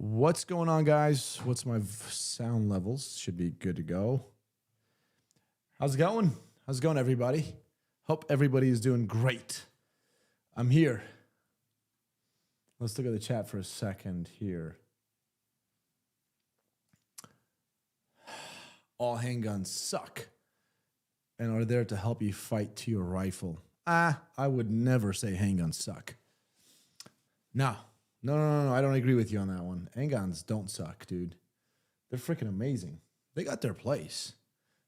What's going on, guys? What's my sound levels? Should be good to go. How's it going? How's it going, everybody? Hope everybody is doing great. I'm here. Let's look at the chat for a second here. All handguns suck and are there to help you fight to your rifle. I would never say handguns suck. No, I don't agree with you on that one. Handguns don't suck, dude. They're freaking amazing. They got their place.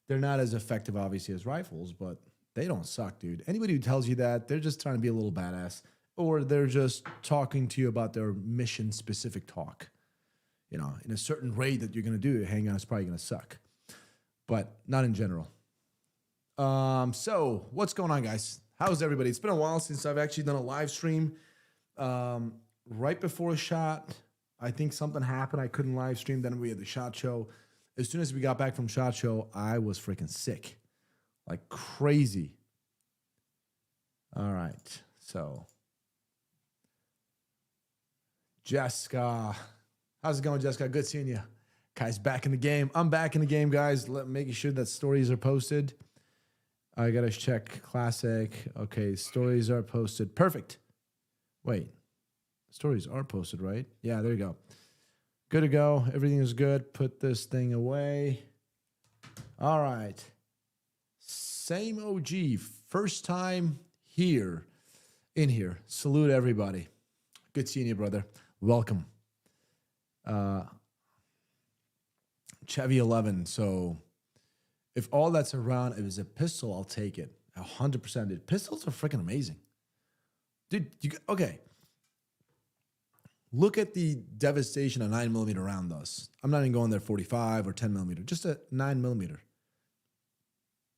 They're not as effective, obviously, as rifles, but they don't suck, dude. Anybody who tells you that, they're just trying to be a little badass, or they're just talking to you about their mission-specific talk. You know, in a certain raid that you're going to do, a handgun is probably going to suck, but not in general. So what's going on, guys? How's everybody? It's been a while since I've actually done a live stream. Right before a shot, I think something happened. I couldn't live stream. Then we had the shot show. As soon as we got back from shot show, I was freaking sick, like crazy. All right, so Jessica, how's it going, Jessica? Good seeing you. Kai's back in the game. I'm back in the game, guys. Making sure that stories are posted. I gotta check classic. Okay, stories are posted. Perfect. Wait, stories are posted, right? Yeah, there you go. Good to go. Everything is good. Put this thing away. All right. Same OG. First time here. In here. Salute everybody. Good seeing you, brother. Welcome. Chevy 11. So if all that's around, if it's a pistol, I'll take it. 100%. Dude, pistols are freaking amazing. Dude, okay. Look at the devastation a 9mm round does. I'm not even going there 45 or 10mm. Just a 9mm.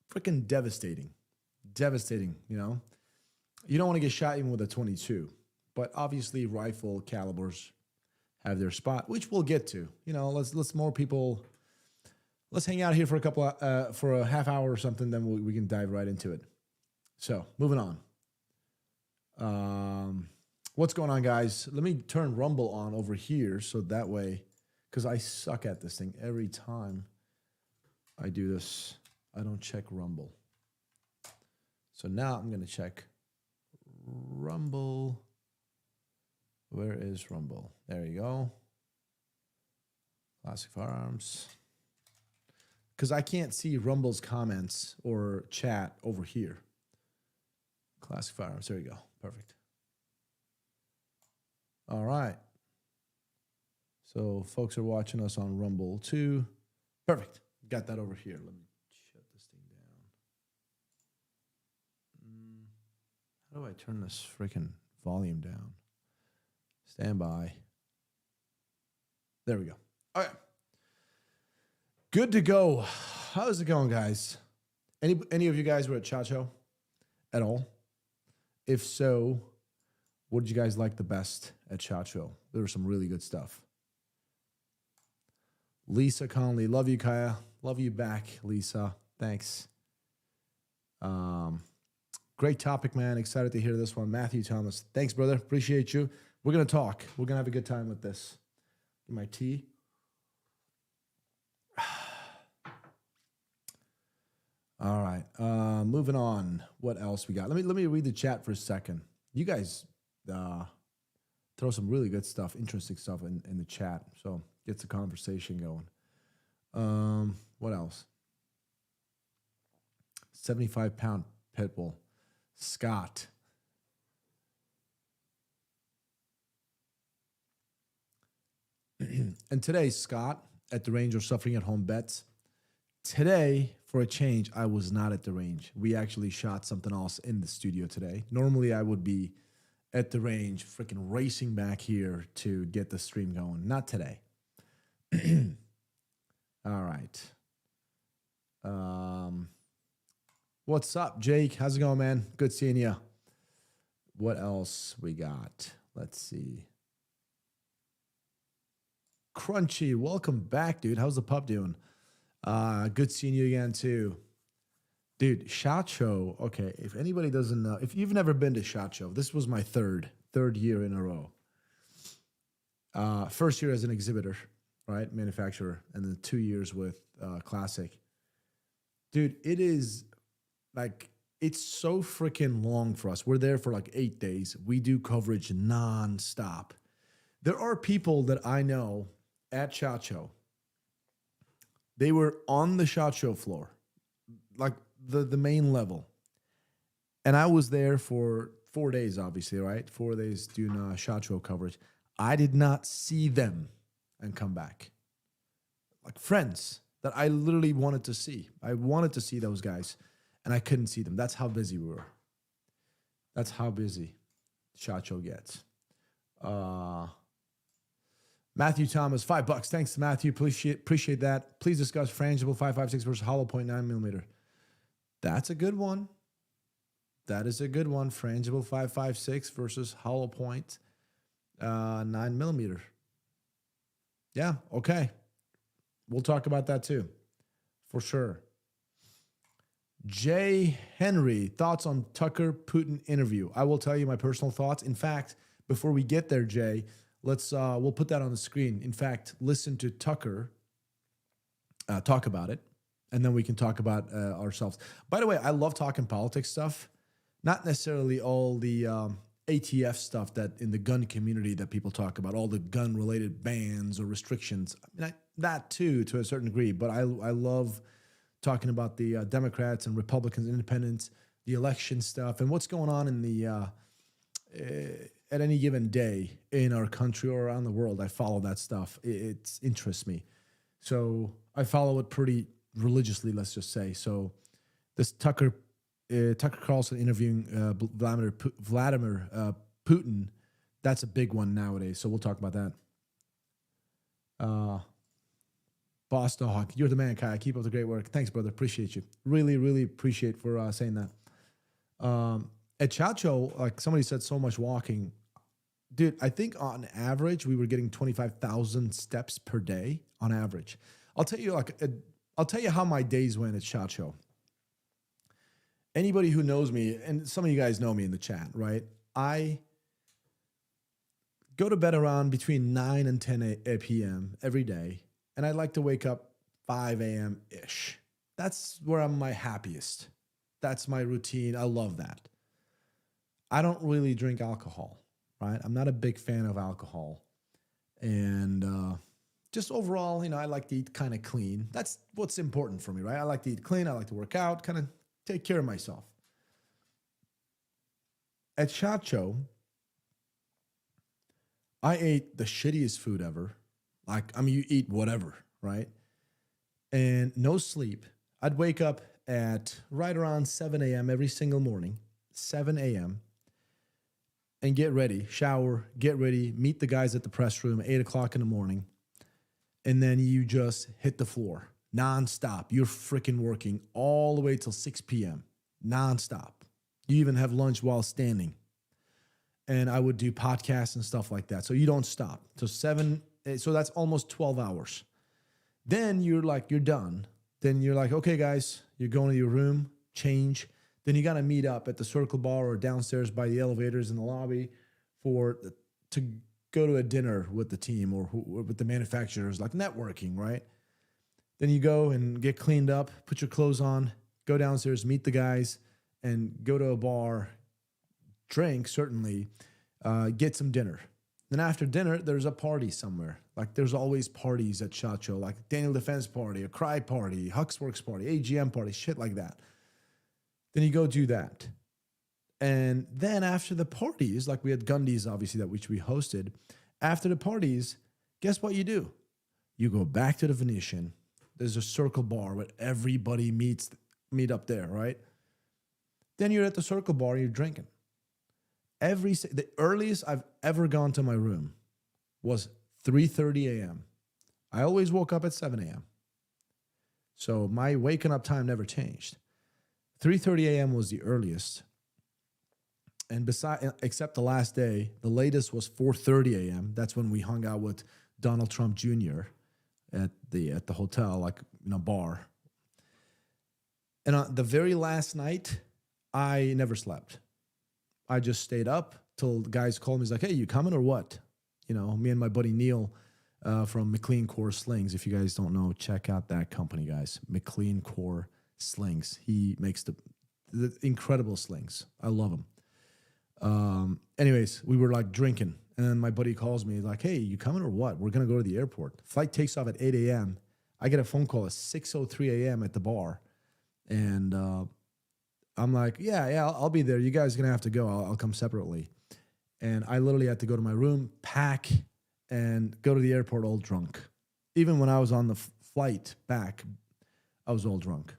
Freaking devastating. Devastating, you know? You don't want to get shot even with a 22. But obviously rifle calibers have their spot, which we'll get to. You know, let's more people. Let's hang out here for for a half hour or something, then we can dive right into it. So, moving on. What's going on, guys? Let me turn Rumble on over here so that way, because I suck at this thing every time I do this. I don't check Rumble. So now I'm going to check Rumble. Where is Rumble? There you go. Classic Firearms. Because I can't see Rumble's comments or chat over here. Classic Firearms. There you go. Perfect. All right. So folks are watching us on Rumble too. Perfect. Got that over here. Let me shut this thing down. How do I turn this freaking volume down? Stand by. There we go. All right. Good to go. How's it going, guys? Any of you guys were at SHOT Show at all? If so, what did you guys like the best at SHOT Show? There was some really good stuff. Lisa Conley. Love you, Kaya. Love you back, Lisa. Thanks. Great topic, man. Excited to hear this one. Matthew Thomas. Thanks, brother. Appreciate you. We're going to talk. We're going to have a good time with this. Get my tea. All right. Moving on. What else we got? Let me read the chat for a second. You guys throw some really good stuff, interesting stuff in the chat. So gets the conversation going. What else? 75-pound pit bull. Scott. And today, Scott, at the range or suffering at home bets. Today, for a change, I was not at the range. We actually shot something else in the studio today. Normally, I would be at the range, freaking racing back here to get the stream going. Not today. All right. What's up, Jake? How's it going, man? Good seeing you. What else we got? Let's see. Crunchy, welcome back, dude. How's the pup doing? Good seeing you again, too. Dude, SHOT Show. Okay, if anybody doesn't know, if you've never been to SHOT Show, this was my third year in a row. First year as an exhibitor, right? Manufacturer, and then 2 years with Classic. Dude, it is like, it's so freaking long for us. We're there for like 8 days. We do coverage nonstop. There are people that I know at SHOT Show. They were on the SHOT Show floor, like the main level. And I was there for 4 days, obviously, right? 4 days doing SHOT Show coverage. I did not see them and come back. Like friends that I literally wanted to see. I wanted to see those guys, and I couldn't see them. That's how busy we were. That's how busy SHOT Show gets. Matthew Thomas, $5. Thanks, Matthew. Appreciate that. Please discuss frangible 5.56 versus hollow point 9mm. That's a good one. That is a good one. Frangible 5.56 versus hollow point 9mm. Yeah, okay. We'll talk about that too, for sure. Jay Henry, thoughts on Tucker Putin interview? I will tell you my personal thoughts. In fact, before we get there, Jay, we'll put that on the screen. In fact, listen to Tucker talk about it, and then we can talk about ourselves. By the way, I love talking politics stuff, not necessarily all the ATF stuff that in the gun community that people talk about, all the gun-related bans or restrictions. I mean, that too, to a certain degree, but I love talking about the Democrats and Republicans, independents, the election stuff, and what's going on in the at any given day in our country or around the world. I follow that stuff. It interests me. So I follow it pretty religiously, let's just say. So this Tucker Carlson interviewing Vladimir Putin, that's a big one nowadays. So we'll talk about that. Boss Dog, you're the man, Kai. Keep up the great work. Thanks, brother. Appreciate you. Really, really appreciate for saying that. At SHOT Show, like somebody said, so much walking. Dude, I think on average, we were getting 25,000 steps per day on average. I'll tell you how my days went at SHOT Show. Anybody who knows me, and some of you guys know me in the chat, right? I go to bed around between 9 and 10 p.m. every day, and I like to wake up 5 a.m.-ish. That's where I'm my happiest. That's my routine. I love that. I don't really drink alcohol, right? I'm not a big fan of alcohol. And just overall, I like to eat kind of clean. That's what's important for me, right? I like to eat clean. I like to work out, kind of take care of myself. At SHOT Show, I ate the shittiest food ever. You eat whatever, right? And no sleep. I'd wake up at right around 7 a.m. every single morning, 7 a.m., and get ready, shower, get ready, meet the guys at the press room, 8 o'clock in the morning, and then you just hit the floor, nonstop. You're freaking working all the way till 6 p.m., nonstop. You even have lunch while standing. And I would do podcasts and stuff like that. So you don't stop. So that's almost 12 hours. Then you're done. Then you're like, okay, guys, you're going to your room, change. Then you got to meet up at the Circle Bar or downstairs by the elevators in the lobby to go to a dinner with the team or with the manufacturers, like networking, right? Then you go and get cleaned up, put your clothes on, go downstairs, meet the guys, and go to a bar, drink, certainly, get some dinner. Then after dinner, there's a party somewhere. Like there's always parties at SHOT Show, like Daniel Defense party, a Cry party, Huxworks party, AGM party, shit like that. Then you go do that. And then after the parties, like we had Gundy's, obviously, which we hosted. After the parties, guess what you do? You go back to the Venetian. There's a Circle Bar where everybody meet up there, right? Then you're at the Circle Bar, you're drinking. The earliest I've ever gone to my room was 3:30 a.m. I always woke up at 7 a.m. So my waking up time never changed. 3:30 a.m. was the earliest. And except the last day, the latest was 4:30 a.m. That's when we hung out with Donald Trump Jr. at the hotel, like in a bar. And on the very last night, I never slept. I just stayed up till the guys called me. He's like, hey, you coming or what? Me and my buddy Neil from McLean Core Slings. If you guys don't know, check out that company, guys. McLean Core Slings. He makes the incredible slings. I love them. Anyways, we were like drinking, and then my buddy calls me like, "Hey, you coming or what? We're gonna go to the airport." Flight takes off at 8 a.m. I get a phone call at 6:03 a.m. at the bar, and I'm like, "Yeah, I'll be there. You guys are gonna have to go. I'll come separately." And I literally had to go to my room, pack, and go to the airport all drunk. Even when I was on the flight back, I was all drunk.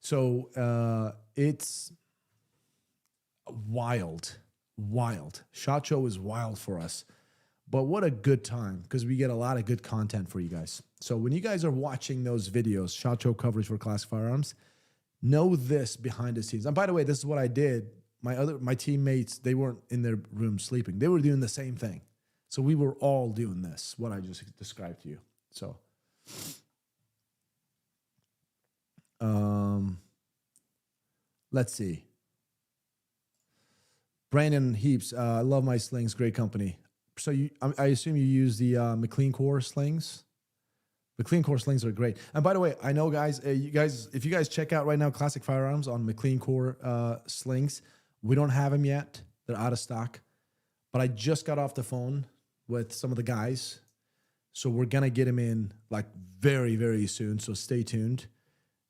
So it's wild. SHOT Show is wild for us. But what a good time, because we get a lot of good content for you guys. So when you guys are watching those videos, SHOT Show coverage for classic firearms, know this behind the scenes. And by the way, this is what I did. My teammates, they weren't in their room sleeping. They were doing the same thing. So we were all doing this, what I just described to you. So let's see. Brandon Heaps, I love my slings, great company. So I assume you use the McLean Core slings? McLean Core slings are great. And by the way, I know guys, if you guys check out right now Classic Firearms on McLean Core slings, we don't have them yet. They're out of stock. But I just got off the phone with some of the guys. So we're going to get them in like very, very soon. So stay tuned.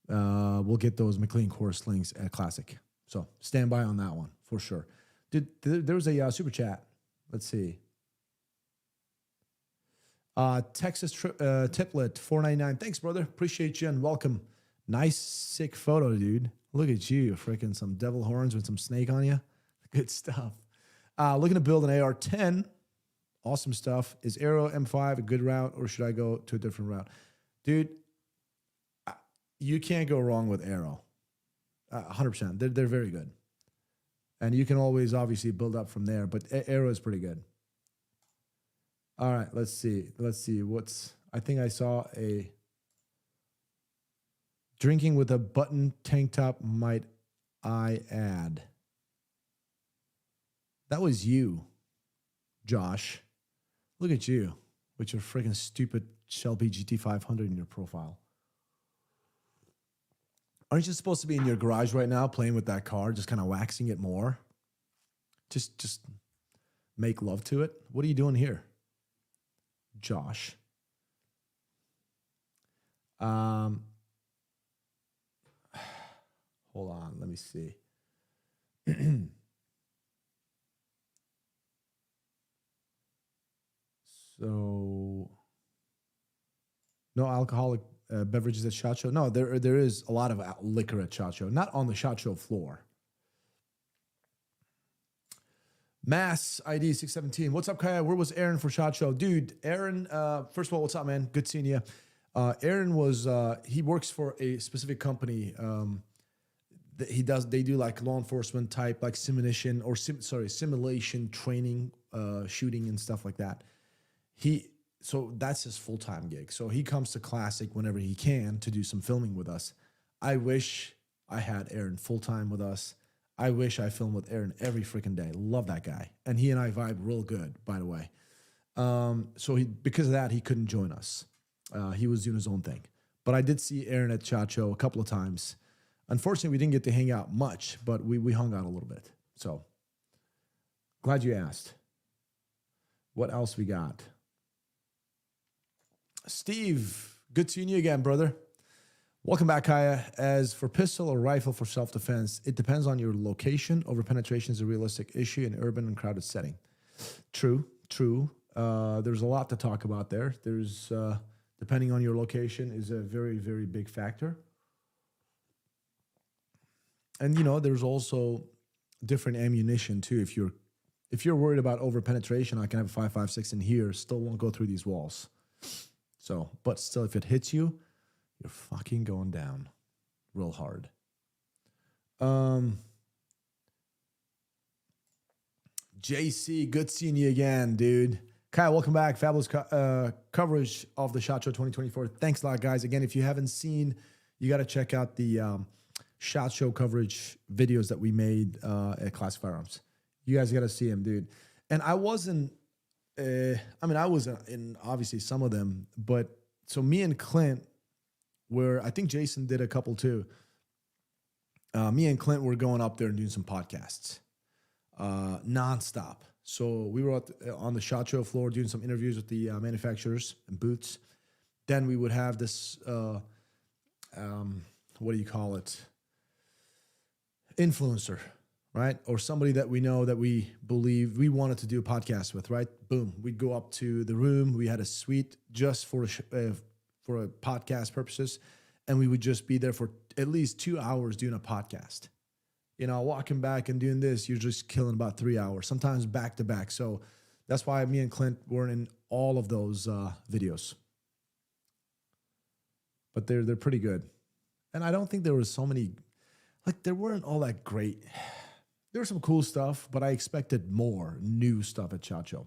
We'll get those McLean Core slings at Classic. So stand by on that one for sure. There was a super chat. Let's see. Texas Tiplet 499. Thanks, brother. Appreciate you and welcome. Nice, sick photo, dude. Look at you, freaking some devil horns with some snake on you. Good stuff. Looking to build an AR-10. Awesome stuff. Is Arrow M5 a good route, or should I go to a different route? Dude, you can't go wrong with Arrow. 100%. They're very good. And you can always obviously build up from there, but Arrow is pretty good. All right, let's see. I think I saw a drinking with a button tank top, might I add. That was you, Josh. Look at you with your freaking stupid Shelby GT500 in your profile. Aren't you supposed to be in your garage right now playing with that car, just kind of waxing it more? Just make love to it? What are you doing here, Josh? Hold on, let me see. So, no alcoholic beverages at SHOT Show? No, there is a lot of liquor at SHOT Show, not on the SHOT Show floor. Mass ID 617. What's up, Kaya? Where was Aaron for SHOT Show? Dude, Aaron, first of all, what's up, man? Good seeing you. Aaron he works for a specific company. They do like law enforcement type, like simulation training, shooting and stuff like that. So that's his full-time gig. So he comes to Classic whenever he can to do some filming with us. I wish I had Aaron full-time with us. I wish I filmed with Aaron every freaking day. Love that guy. And he and I vibe real good, by the way. So because of that, he couldn't join us. He was doing his own thing. But I did see Aaron at SHOT Show a couple of times. Unfortunately, we didn't get to hang out much, but we hung out a little bit. So glad you asked. What else we got? Steve, good seeing you again, brother. Welcome back, Kaya. As for pistol or rifle for self-defense, it depends on your location. Over-penetration is a realistic issue in urban and crowded setting. True. There's a lot to talk about there. There's, depending on your location, is a very, very big factor. And, there's also different ammunition, too. If you're worried about over-penetration, I can have a 5.56 in here, still won't go through these walls. So, but still, if it hits you, you're fucking going down real hard. JC, good seeing you again, dude. Kyle, welcome back. Fabulous coverage of the SHOT Show 2024. Thanks a lot, guys. Again, if you haven't seen, you got to check out the SHOT Show coverage videos that we made at Classic Firearms. You guys got to see them, dude. And I wasn't I mean, I was in obviously some of them, but so me and Clint were, I think Jason did a couple too. Me and Clint were going up there and doing some podcasts nonstop. So we were on the SHOT Show floor doing some interviews with the manufacturers and booths. Then we would have this, what do you call it? Influencer, right? Or somebody that we know that we believe we wanted to do a podcast with, right? Boom. We'd go up to the room. We had a suite just for a podcast purposes. And we would just be there for at least 2 hours doing a podcast. You know, walking back and doing this, you're just killing about 3 hours, sometimes back to back. So that's why me and Clint weren't in all of those videos. But they're pretty good. And I don't think there was so many, like there weren't all that great. There was some cool stuff, but I expected more new stuff at SHOT Show.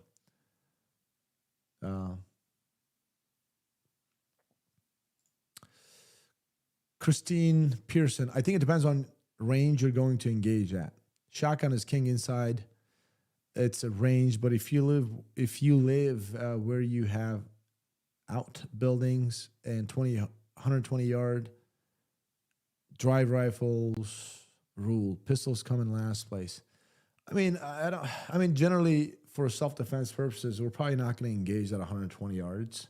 Christine Pearson, I think it depends on range you're going to engage at. Shotgun is king inside. It's a range, but if you live where you have outbuildings and 120 yard drive rifles rule, pistols come in last place. I mean, generally for self-defense purposes, we're probably not going to engage at 120 yards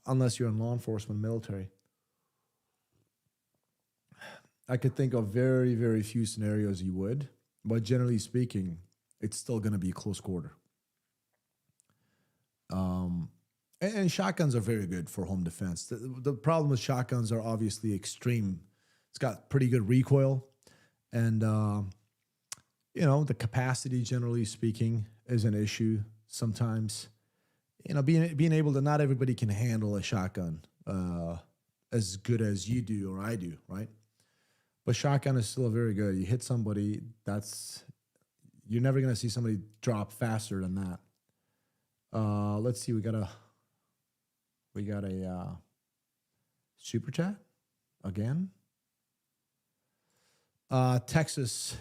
unless you're in law enforcement, military. I could think of very, very few scenarios you would, but generally speaking, it's still going to be close quarter. And shotguns are very good for home defense. The problem with shotguns are obviously extreme. It's got pretty good recoil, and the capacity, generally speaking, is an issue sometimes. Being able to, not everybody can handle a shotgun as good as you do or I do, right? But shotgun is still very good. You hit somebody, you're never going to see somebody drop faster than that. Let's see. We got a super chat again. Texas,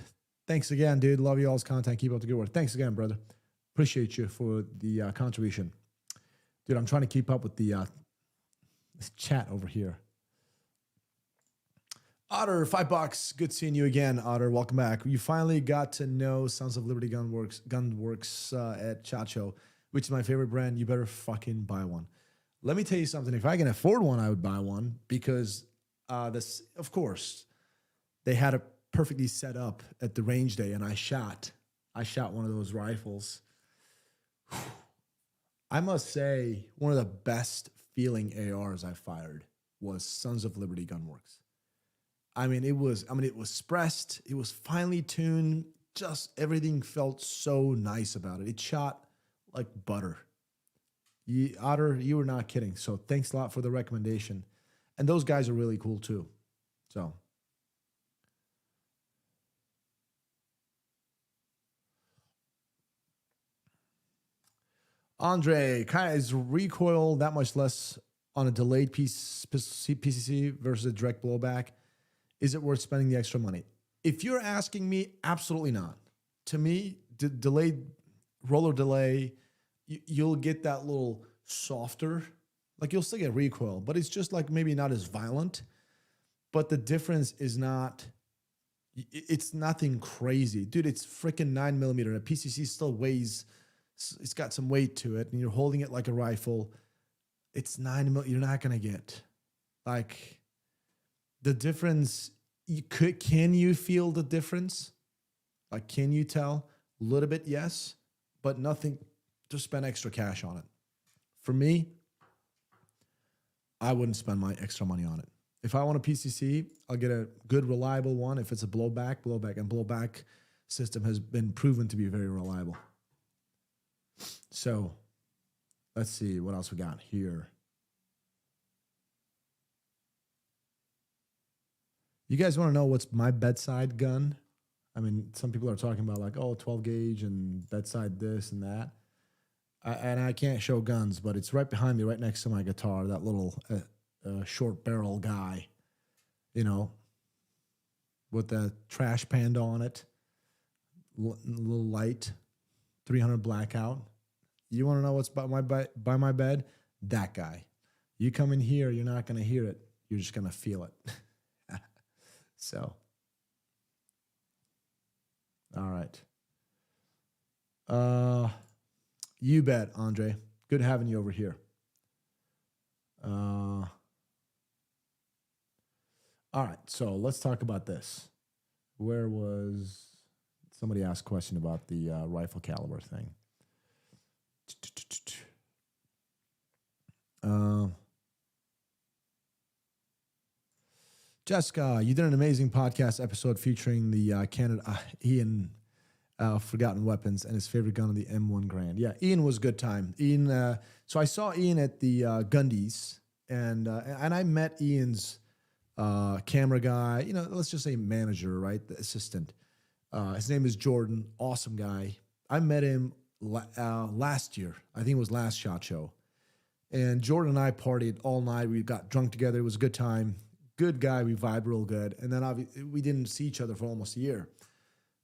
thanks again, dude. Love you all's content. Keep up the good work. Thanks again, brother. Appreciate you for the contribution. Dude, I'm trying to keep up with the chat over here. Otter, $5. Good seeing you again, Otter. Welcome back. You finally got to know Sons of Liberty Gunworks at SHOT Show, which is my favorite brand. You better fucking buy one. Let me tell you something. If I can afford one, I would buy one because of course, they had it perfectly set up at the range day, and I shot one of those rifles. I must say, one of the best feeling ARs I fired was Sons of Liberty Gunworks. It was expressed. It was finely tuned. Just everything felt so nice about it. It shot like butter. Otter, you were not kidding. So thanks a lot for the recommendation. And those guys are really cool too. So. Andre, is recoil that much less on a delayed PCC versus a direct blowback? Is it worth spending the extra money? If you're asking me, absolutely not. To me, delayed roller delay, you'll get that little softer. Like you'll still get recoil, but it's just like maybe not as violent. But the difference is it's nothing crazy. Dude, it's freaking 9mm. A PCC still weighs, it's got some weight to it, and you're holding it like a rifle. It's 9mm. You're not going to get like... The difference, can you feel the difference? Like, can you tell? A little bit, yes, but nothing to spend extra cash on it. For me, I wouldn't spend my extra money on it. If I want a PCC, I'll get a good, reliable one. If it's a blowback, and blowback system has been proven to be very reliable. So, let's see what else we got here. You guys want to know what's my bedside gun? I mean, some people are talking about like, 12 gauge and bedside this and that. And I can't show guns, but it's right behind me, right next to my guitar, that little short barrel guy, with the trash panda on it, little light, 300 blackout. You want to know what's by my bed? That guy. You come in here, you're not going to hear it. You're just going to feel it. So, all right. You bet, Andre. Good having you over here. All right, so let's talk about this. Where was somebody asked a question about the rifle caliber thing? Jessica, you did an amazing podcast episode featuring the Ian Forgotten Weapons and his favorite gun on the M1 Grand. Yeah, Ian was a good time. Ian, so I saw Ian at the Gundies, and I met Ian's camera guy. You know, let's just say manager, right? The assistant. His name is Jordan. Awesome guy. I met him last year. I think it was last SHOT Show. And Jordan and I partied all night. We got drunk together. It was a good time. Good guy. We vibed real good. And then we didn't see each other for almost a year.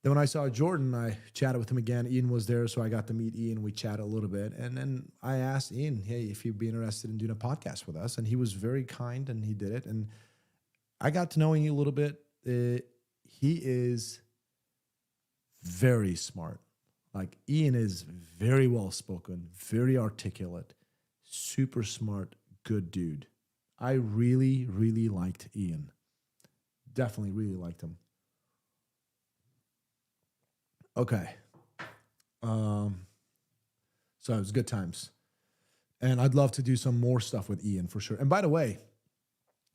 Then when I saw Jordan, I chatted with him again. Ian was there, so I got to meet Ian. We chatted a little bit. And then I asked Ian, hey, if he'd be interested in doing a podcast with us. And he was very kind, and he did it. And I got to know Ian a little bit. He is very smart. Like, Ian is very well-spoken, very articulate, super smart, good dude. I really, really liked Ian. Definitely really liked him. Okay. So it was good times. And I'd love to do some more stuff with Ian for sure. And by the way,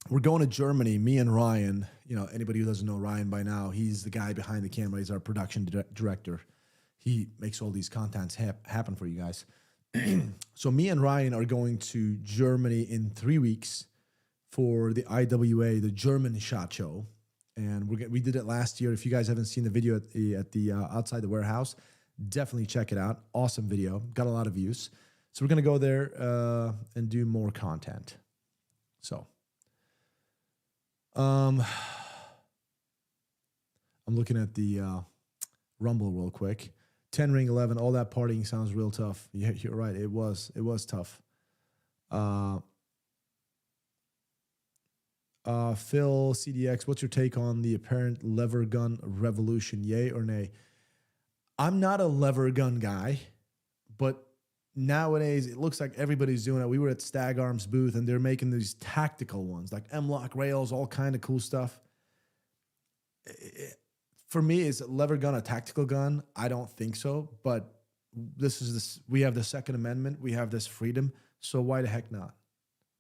we're going to Germany, me and Ryan. You know, anybody who doesn't know Ryan by now, he's the guy behind the camera. He's our production director. He makes all these contents happen for you guys. So me and Ryan are going to Germany in 3 weeks for the IWA, the German SHOT Show. And we did it last year. If you guys haven't seen the video at the outside the warehouse, definitely check it out. Awesome video. Got a lot of views. So we're going to go there and do more content. So I'm looking at the Rumble real quick. 10 ring 11, all that partying sounds real tough. Yeah, you're right. It was tough. Phil CDX, what's your take on the apparent lever gun revolution? Yay or nay? I'm not a lever gun guy, but nowadays it looks like everybody's doing it. We were at Stag Arms booth and they're making these tactical ones like M-lock rails, all kind of cool stuff. For me, is a lever gun a tactical gun? I don't think so, but we have the Second Amendment, we have this freedom, so why the heck not?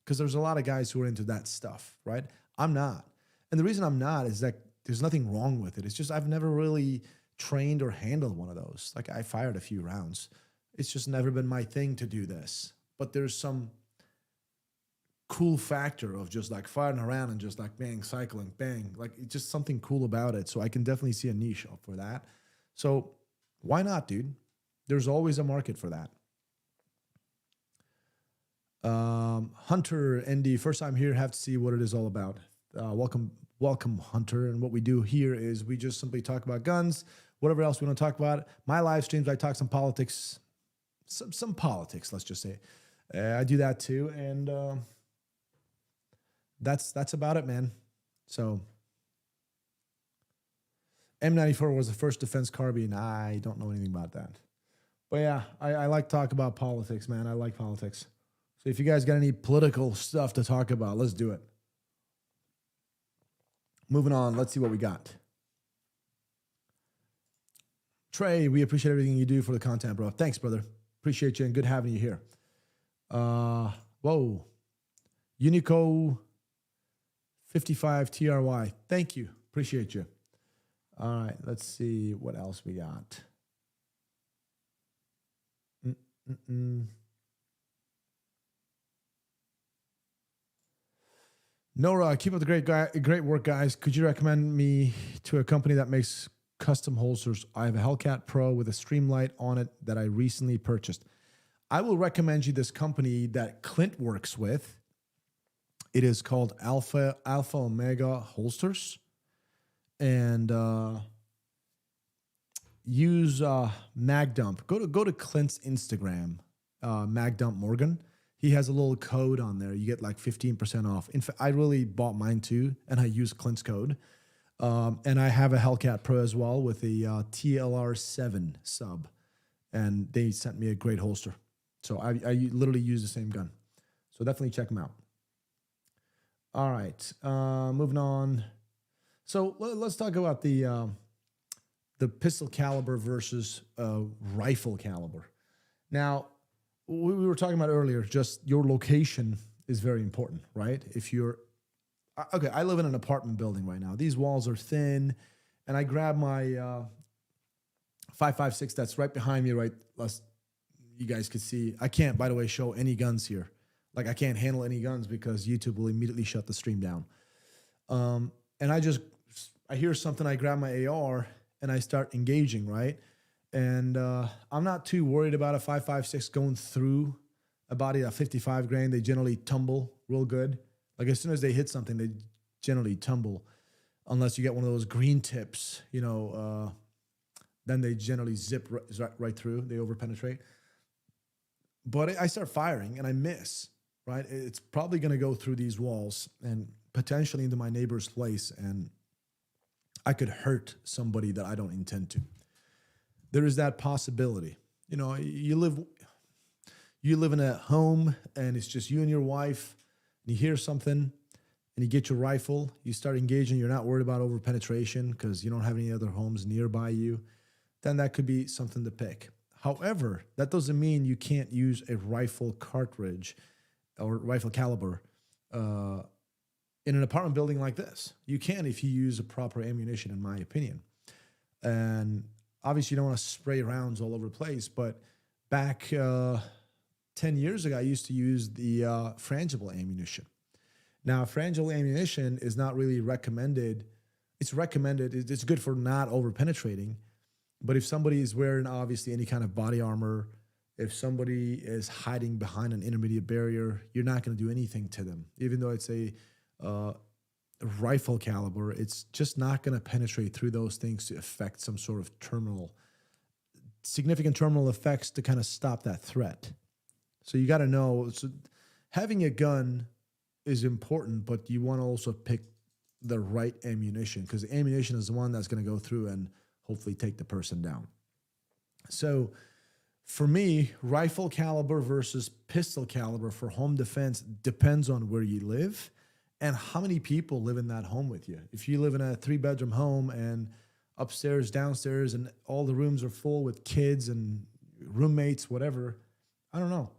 Because there's a lot of guys who are into that stuff, right? I'm not. And the reason I'm not is that there's nothing wrong with it. It's just I've never really trained or handled one of those. Like, I fired a few rounds. It's just never been my thing to do this. But there's some cool factor of just like firing around and just like bang, cycling, bang. Like, it's just something cool about it. So I can definitely see a niche for that. So why not, dude? There's always a market for that. Hunter ND, first time here, have to see what it is all about. Welcome, Hunter. And what we do here is we just simply talk about guns, whatever else we want to talk about. My live streams, I talk some politics, some politics, let's just say. I do that too. And that's about it, man. So M94 was the first defense carbine. I don't know anything about that. But yeah, I like to talk about politics, man. I like politics. So if you guys got any political stuff to talk about, let's do it. Moving on, let's see what we got. Trey, we appreciate everything you do for the content, bro. Thanks, brother. Appreciate you and good having you here. Whoa. Unico 55 TRY. Thank you. Appreciate you. All right, let's see what else we got. Nora, keep up the great work, guys. Could you recommend me to a company that makes custom holsters? I have a Hellcat Pro with a Streamlight on it that I recently purchased. I will recommend you this company that Clint works with. It is called Alpha Omega Holsters. And use MagDump. Go to Clint's Instagram. Mag Dump Morgan. He has a little code on there. You get like 15% off. In fact, I really bought mine too, and I use Clint's code. And I have a Hellcat Pro as well with a TLR7 sub, and they sent me a great holster. So I literally use the same gun. So definitely check them out. All right, moving on. So let's talk about the pistol caliber versus rifle caliber. Now, we were talking about earlier, just your location is very important, right? If you're, okay, I live in an apartment building right now. These walls are thin, and I grab my 5.56 that's right behind me, right? You guys could see. I can't, by the way, show any guns here. Like, I can't handle any guns because YouTube will immediately shut the stream down. And I hear something, I grab my AR, and I start engaging, right? And I'm not too worried about a 5.56 going through a body at 55 grain. They generally tumble real good. Like, as soon as they hit something, they generally tumble. Unless you get one of those green tips, then they generally zip right through. They overpenetrate. But I start firing, and I miss, right? It's probably going to go through these walls and potentially into my neighbor's place, and I could hurt somebody that I don't intend to. There is that possibility. You live in a home, and it's just you and your wife, and you hear something, and you get your rifle, you start engaging, you're not worried about overpenetration because you don't have any other homes nearby you, then that could be something to pick. However, that doesn't mean you can't use a rifle cartridge or rifle caliber in an apartment building like this. You can if you use a proper ammunition, in my opinion. And obviously, you don't want to spray rounds all over the place, but back 10 years ago, I used to use the frangible ammunition. Now, frangible ammunition is not really recommended. It's recommended. It's good for not overpenetrating. But if somebody is wearing, obviously, any kind of body armor, if somebody is hiding behind an intermediate barrier, you're not going to do anything to them. Even though it's a rifle caliber, it's just not going to penetrate through those things to affect some sort of significant terminal effects to kind of stop that threat. So you got to know, having a gun is important, but you want to also pick the right ammunition, because the ammunition is the one that's going to go through and hopefully take the person down. So for me, rifle caliber versus pistol caliber for home defense depends on where you live and how many people live in that home with you. If you live in a 3-bedroom home and upstairs, downstairs, and all the rooms are full with kids and roommates, whatever, I don't know.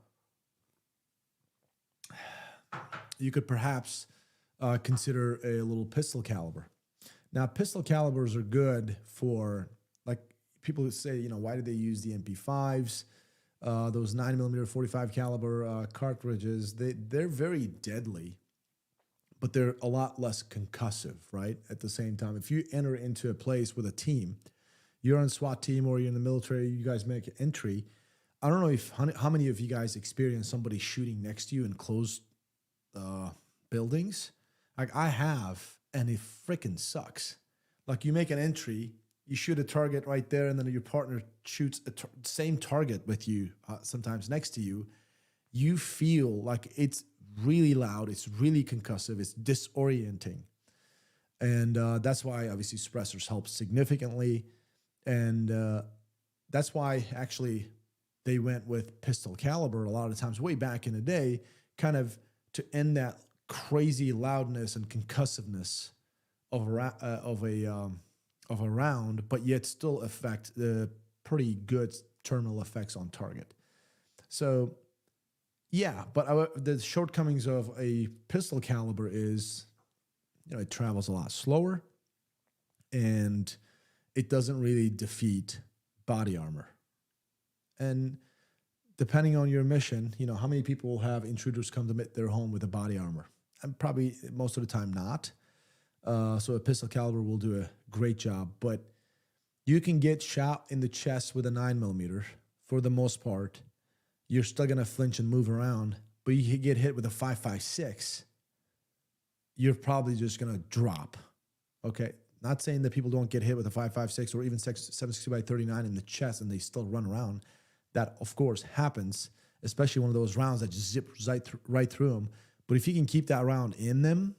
You could perhaps consider a little pistol caliber. Now, pistol calibers are good for, like, people say, why do they use the MP5s? Those 9mm 45 caliber cartridges, they're very deadly, but they're a lot less concussive, right? At the same time, if you enter into a place with a team, you're on a SWAT team or you're in the military, you guys make an entry. I don't know how many of you guys experience somebody shooting next to you in closed buildings. Like, I have, and it freaking sucks. Like, you make an entry, you shoot a target right there, and then your partner shoots same target with you, sometimes next to you. You feel like it's really loud, it's really concussive, it's disorienting. And that's why, obviously, suppressors help significantly. And that's why, actually, they went with pistol caliber a lot of times way back in the day, kind of to end that crazy loudness and concussiveness of a round, but yet still affect the pretty good terminal effects on target. So, yeah, but the shortcomings of a pistol caliber is, it travels a lot slower, and it doesn't really defeat body armor. And depending on your mission, how many people will have intruders come to their home with a body armor? And probably most of the time not. So a pistol caliber will do a great job, but you can get shot in the chest with a 9mm for the most part. You're still going to flinch and move around, but you get hit with a 5.56, you're probably just going to drop. Okay. Not saying that people don't get hit with a 5.56 or even 7.62 by 39 in the chest and they still run around. That, of course, happens. especially one of those rounds that just zip right through them. But if you can keep that round in them,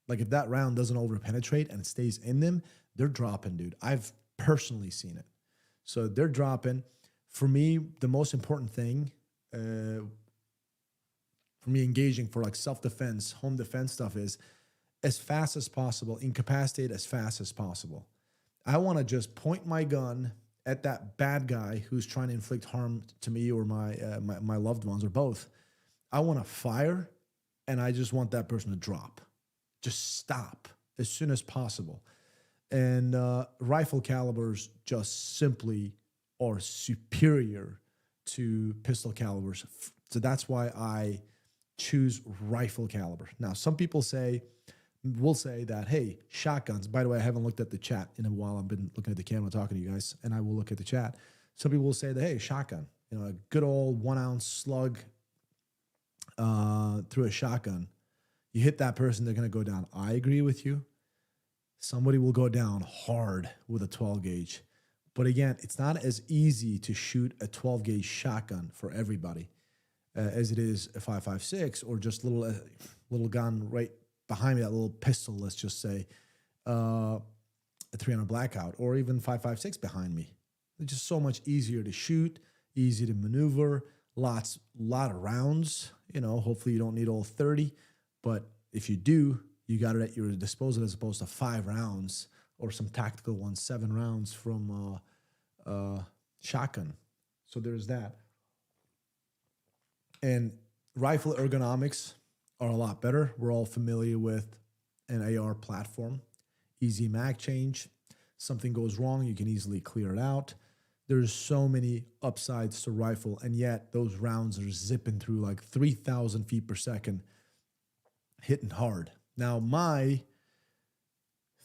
like if that round doesn't over penetrate and it stays in them, they're dropping, dude. I've personally seen it. So they're dropping. For me, the most important thing for me engaging for like self-defense, home defense stuff is as fast as possible, incapacitate as fast as possible. I want to just point my gun at that bad guy who's trying to inflict harm to me or my loved ones or both. I want to fire, and I just want that person to drop. Just stop as soon as possible. And rifle calibers just simply are superior to pistol calibers. So that's why I choose rifle caliber. Now, some people will say that, hey, shotguns. By the way, I haven't looked at the chat in a while. I've been looking at the camera talking to you guys, and I will look at the chat. Some people will say that, hey, shotgun, a good old 1 ounce slug through a shotgun. You hit that person, they're going to go down. I agree with you. Somebody will go down hard with a 12 gauge. But again, it's not as easy to shoot a 12 gauge shotgun for everybody as it is a 5.56 or just little gun right behind me, that little pistol, let's just say, a 300 Blackout, or even 5.56 behind me. It's just so much easier to shoot, easy to maneuver, lot of rounds. Hopefully you don't need all 30, but if you do, you got it at your disposal as opposed to 5 rounds or some tactical ones, 7 rounds from shotgun. So there's that. And rifle ergonomics are a lot better. We're all familiar with an AR platform. Easy mag change. Something goes wrong, you can easily clear it out. There's so many upsides to rifle, and yet those rounds are zipping through like 3,000 feet per second, hitting hard. Now, my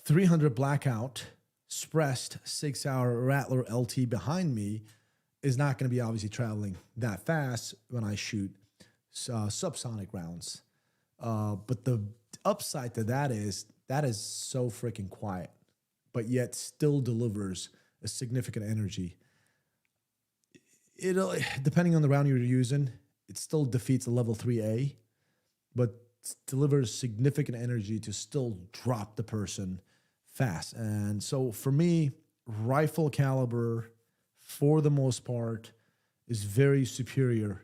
300 Blackout Spressed 6-hour Rattler LT behind me is not going to be obviously traveling that fast when I shoot subsonic rounds. But the upside to that is so freaking quiet, but yet still delivers a significant energy. It'll, depending on the round you're using, it still defeats a level 3A, but delivers significant energy to still drop the person fast. And so for me, rifle caliber, for the most part, is very superior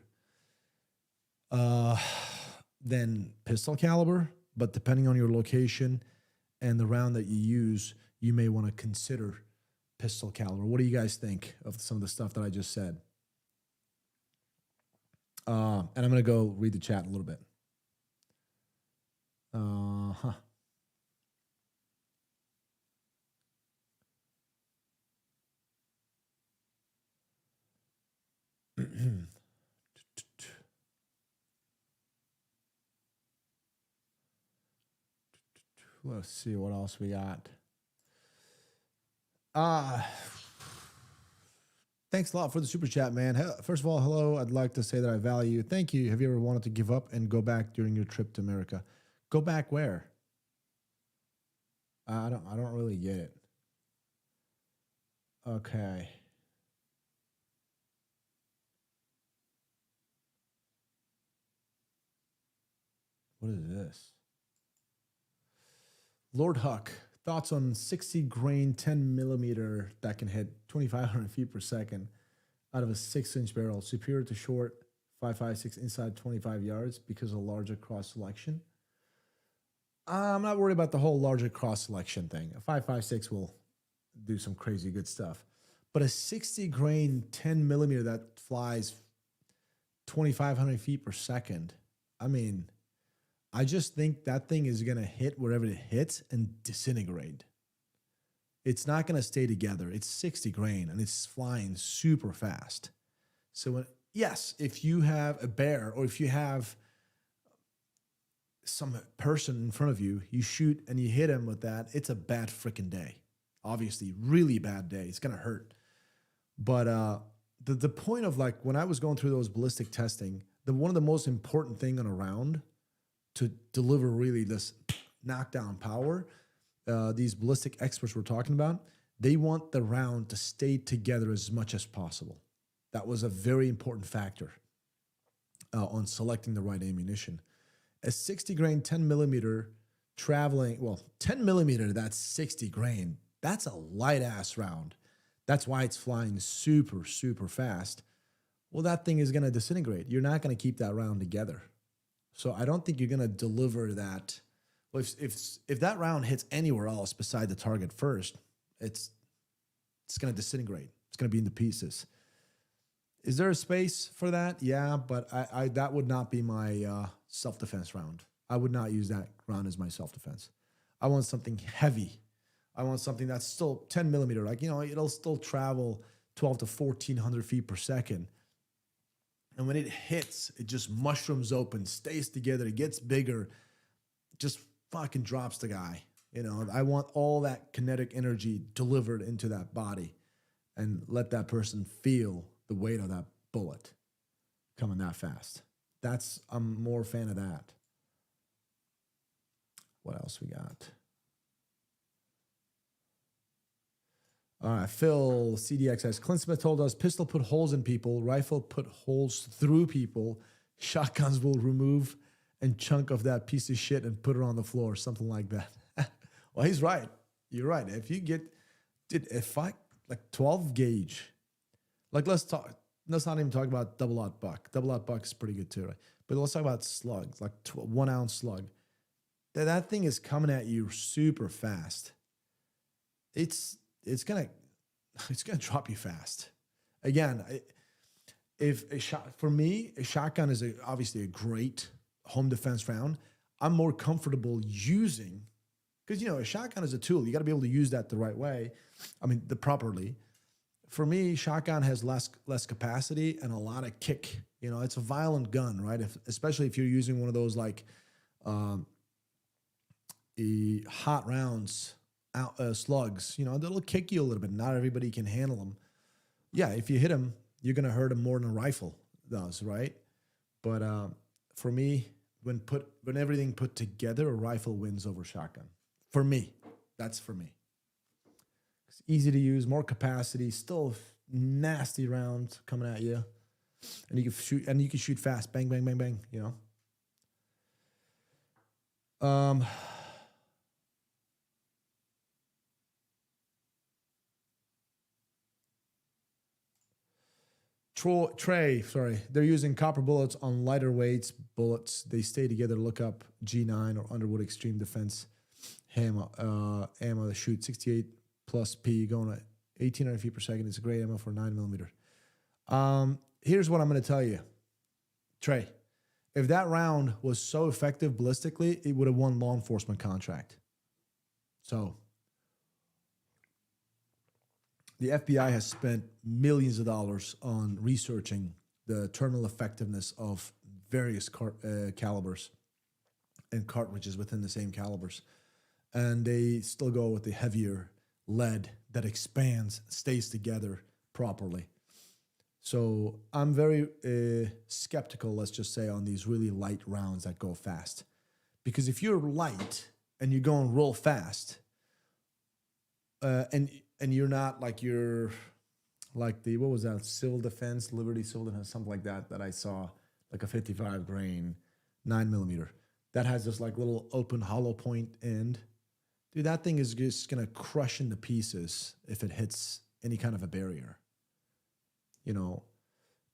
than pistol caliber. But depending on your location and the round that you use, you may want to consider pistol caliber. What do you guys think of some of the stuff that I just said? And I'm going to go read the chat a little bit. Let's see what else we got. Thanks a lot for the super chat, man. First of all, hello. I'd like to say that I value you. Thank you. Have you ever wanted to give up and go back during your trip to America? Go back where? I don't really get it. Okay. What is this? Lord Huck, thoughts on 60 grain 10 millimeter that can hit 2,500 feet per second out of a 6-inch barrel, superior to short 5.56 inside 25 yards because of larger cross selection? I'm not worried about the whole larger cross selection thing. A 5.56 will do some crazy good stuff. But a 60 grain 10 millimeter that flies 2,500 feet per second, I mean, I just think that thing is going to hit wherever it hits and disintegrate. It's not going to stay together. It's 60 grain and it's flying super fast. So yes, if you have a bear or if you have some person in front of you, you shoot and you hit him with that, it's a bad freaking day. Obviously, really bad day. It's going to hurt. But the point of, like, when I was going through those ballistic testing, one of the most important thing on a round to deliver really this knockdown power, these ballistic experts we're talking about, they want the round to stay together as much as possible. That was a very important factor. on selecting the right ammunition. A 60 grain 10 millimeter traveling, well, 10 millimeter, that's 60 grain. That's a light ass round. That's why it's flying super, super fast. Well, that thing is going to disintegrate. You're not going to keep that round together. So I don't think you're going to deliver that. Well, if that round hits anywhere else beside the target first, it's going to disintegrate. It's going to be into pieces. Is there a space for that? Yeah, but I that would not be my self-defense round. I would not use that round as my self-defense. I want something heavy. I want something that's still 10 millimeter. Like, it'll still travel 12 to 1,400 feet per second. And when it hits, it just mushrooms open, stays together, it gets bigger, just fucking drops the guy. I want all that kinetic energy delivered into that body and let that person feel the weight of that bullet coming that fast. I'm more a fan of that. What else we got? All right, Phil CDX says, Clint Smith told us pistol put holes in people, rifle put holes through people, shotguns will remove a chunk of that piece of shit and put it on the floor, something like that. Well, he's right. You're right. If you get, like 12 gauge, like let's not even talk about double-aught buck. Double-aught buck is pretty good too, right? But let's talk about slugs, like 1 ounce slug. That thing is coming at you super fast. It's gonna drop you fast. Again, for me, a shotgun is obviously a great home defense round. I'm more comfortable using, because a shotgun is a tool. You got to be able to use that the right way. Properly. For me, shotgun has less capacity and a lot of kick. It's a violent gun, right? Especially if you're using one of those like hot rounds. Slugs, that'll kick you a little bit. Not everybody can handle them. Yeah, if you hit them, you're going to hurt them more than a rifle does, right? But for me, when everything put together, a rifle wins over shotgun. For me, that's for me. It's easy to use, more capacity, still nasty rounds coming at you, and you can shoot fast, bang, bang, bang, bang. Trey, sorry. They're using copper bullets on lighter weights bullets. They stay together. Look up G9 or Underwood Extreme Defense ammo that shoot 68 plus P going at 1,800 feet per second. It's a great ammo for 9 millimeter. Here's what I'm going to tell you. Trey, if that round was so effective ballistically, it would have won law enforcement contract. So the FBI has spent millions of dollars on researching the terminal effectiveness of various calibers and cartridges within the same calibers. And they still go with the heavier lead that expands, stays together properly. So I'm very skeptical, let's just say, on these really light rounds that go fast. Because if you're light and you're going real fast, and you're not like what was that, Civil Defense, Liberty Civil Defense, something like that I saw, like a 55 grain 9 millimeter that has this like little open hollow point end. Dude, that thing is just going to crush into pieces if it hits any kind of a barrier.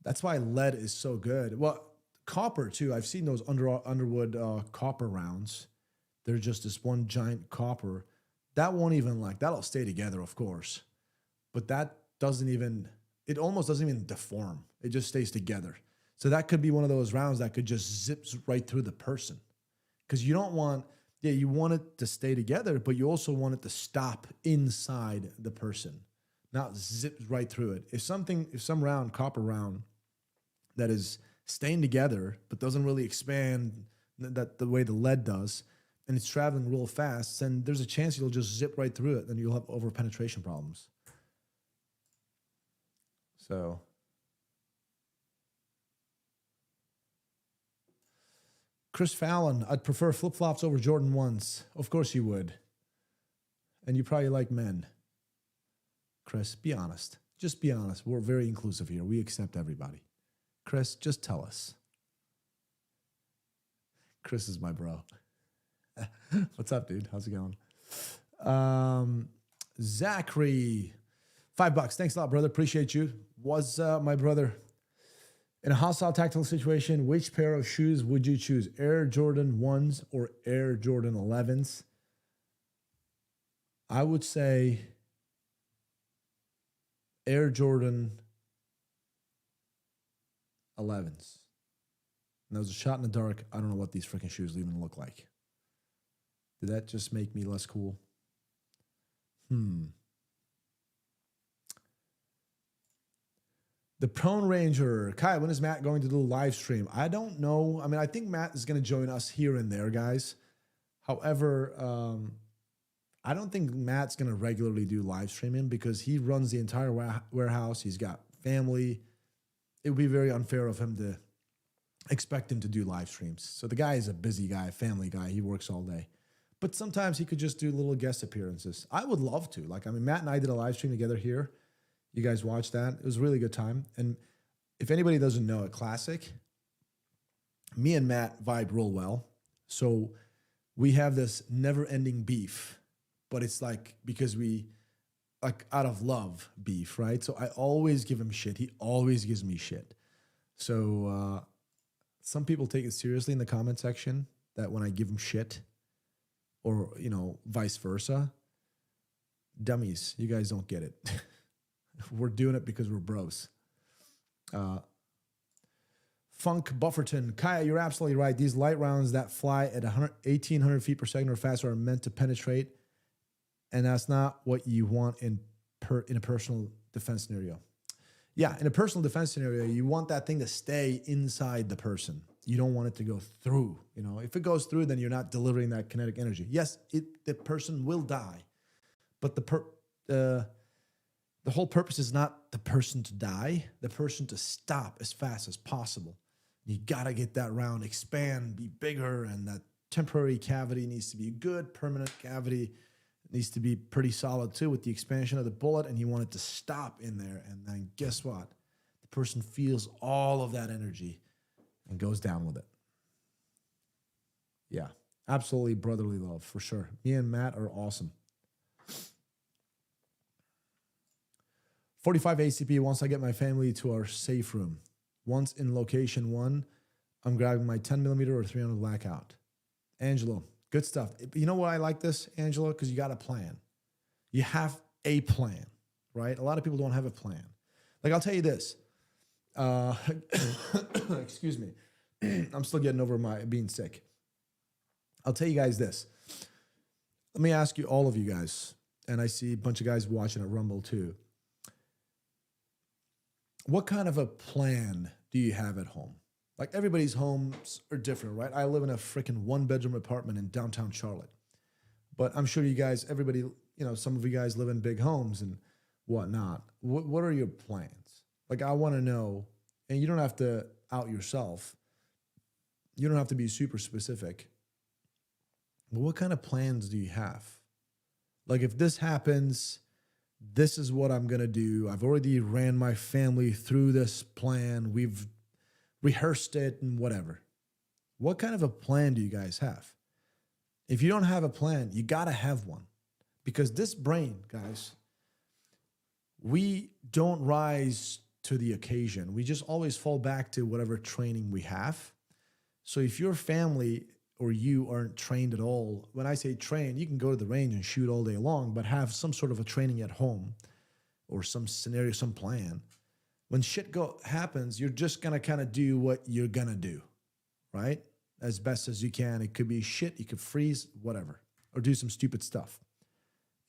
That's why lead is so good. Well, copper too. I've seen those Underwood copper rounds. They're just this one giant copper. That won't even that'll stay together, of course. But that it almost doesn't even deform. It just stays together. So that could be one of those rounds that could just zip right through the person. Because you don't want, you want it to stay together, but you also want it to stop inside the person, not zip right through it. If some round, copper round, that is staying together, but doesn't really expand the way the lead does, and it's traveling real fast, then there's a chance you'll just zip right through it, and you'll have over-penetration problems. So, Chris Fallon, I'd prefer flip-flops over Jordan 1s. Of course you would. And you probably like men. Chris, be honest. Just be honest. We're very inclusive here. We accept everybody. Chris, just tell us. Chris is my bro. What's up, dude? How's it going? Zachary, $5. Thanks a lot, brother. Appreciate you. What's up, my brother? In a hostile tactical situation, which pair of shoes would you choose? Air Jordan 1s or Air Jordan 11s? I would say Air Jordan 11s. And that was a shot in the dark. I don't know what these freaking shoes even look like. Did that just make me less cool? The Prone Ranger. Kai, when is Matt going to do a live stream? I don't know. I mean, I think Matt is going to join us here and there, guys. However, I don't think Matt's going to regularly do live streaming because he runs the entire warehouse. He's got family. It would be very unfair of him to expect him to do live streams. So the guy is a busy guy, family guy. He works all day. But sometimes he could just do little guest appearances. I would love to. Like, I mean, Matt and I did a live stream together here. You guys watched that. It was a really good time. And if anybody doesn't know at Classic, me and Matt vibe real well. So we have this never-ending beef. But it's like, because we, like, out of love beef, right? So I always give him shit. He always gives me shit. So some people take it seriously in the comment section that when I give him shit, or, you know, vice versa. Dummies, you guys don't get it. We're doing it because we're bros. Funk Bufferton. Kaya, you're absolutely right. These light rounds that fly at 1,800 feet per second or faster are meant to penetrate. And that's not what you want in a personal defense scenario. Yeah, in a personal defense scenario, you want that thing to stay inside the person. You don't want it to go through. You know, if it goes through, then you're not delivering that kinetic energy. Yes, the person will die, but the whole purpose is not the person to die, the person to stop as fast as possible. You got to get that round expand, be bigger, and that temporary cavity needs to be a good permanent cavity. It needs to be pretty solid too with the expansion of the bullet, and you want it to stop in there. And then guess what? The person feels all of that energy and goes down with it. Yeah, absolutely brotherly love for sure. Me and Matt are awesome. 45 ACP once I get my family to our safe room. Once in location 1, I'm grabbing my 10 millimeter or 300 blackout. Angelo, good stuff. You know why I like this, Angelo? Because you got a plan. You have a plan, right? A lot of people don't have a plan. Like, I'll tell you this. Excuse me. I'm still getting over my being sick. I'll tell you guys this. Let me ask you, all of you guys, and I see a bunch of guys watching at Rumble too. What kind of a plan do you have at home? Like, everybody's homes are different, right? I live in a freaking 1-bedroom apartment in downtown Charlotte. But I'm sure you guys, everybody, you know, some of you guys live in big homes and whatnot. What are your plans? Like, I want to know, and you don't have to out yourself. You don't have to be super specific. But what kind of plans do you have? Like, if this happens, this is what I'm going to do. I've already ran my family through this plan. We've rehearsed it and whatever. What kind of a plan do you guys have? If you don't have a plan, you got to have one. Because this brain, guys, we don't rise to the occasion. We just always fall back to whatever training we have. So if your family or you aren't trained at all, when I say trained, you can go to the range and shoot all day long, but have some sort of a training at home or some scenario, some plan. When shit happens, you're just going to kind of do what you're going to do, right? As best as you can. It could be shit, you could freeze, whatever, or do some stupid stuff.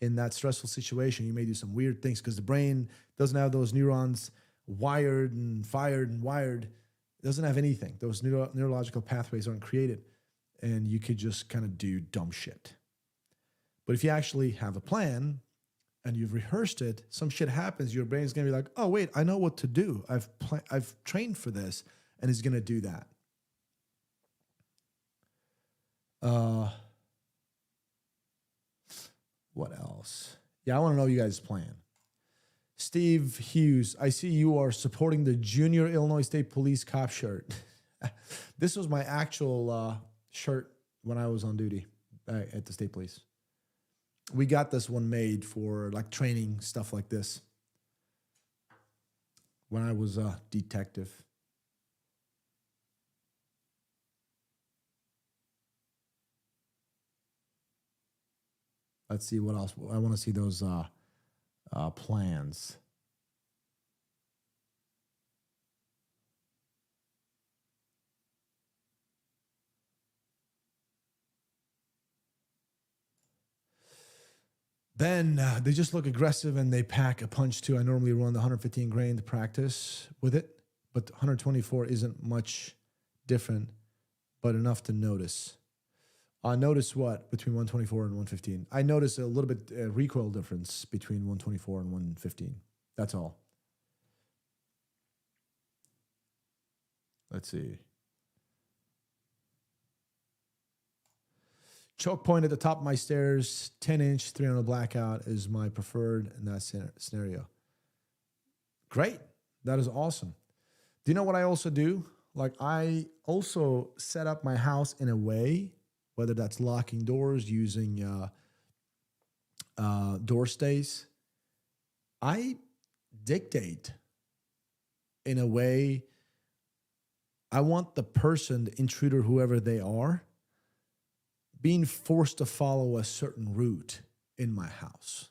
In that stressful situation, you may do some weird things because the brain doesn't have those neurons wired and fired and wired. It doesn't have anything. Those neurological pathways aren't created. And you could just kind of do dumb shit. But if you actually have a plan and you've rehearsed it, some shit happens, your brain's going to be like, oh, wait, I know what to do. I've trained for this, and it's going to do that. What else? Yeah, I want to know you guys' plan. Steve Hughes, I see you are supporting the Junior Illinois State Police cop shirt. This was my actual shirt when I was on duty at the state police. We got this one made for like training, stuff like this, when I was a detective. Let's see what else. I want to see those plans. Then they just look aggressive and they pack a punch too. I normally run the 115 grain to practice with it, but 124 isn't much different, but enough to notice. Notice what between 124 and 115? I notice a little bit recoil difference between 124 and 115. That's all. Let's see. Choke point at the top of my stairs, 10-inch, 300 blackout is my preferred in that scenario. Great. That is awesome. Do you know what I also do? Like, I also set up my house in a way, whether that's locking doors, using door stays. I dictate in a way. I want the person, the intruder, whoever they are, being forced to follow a certain route in my house.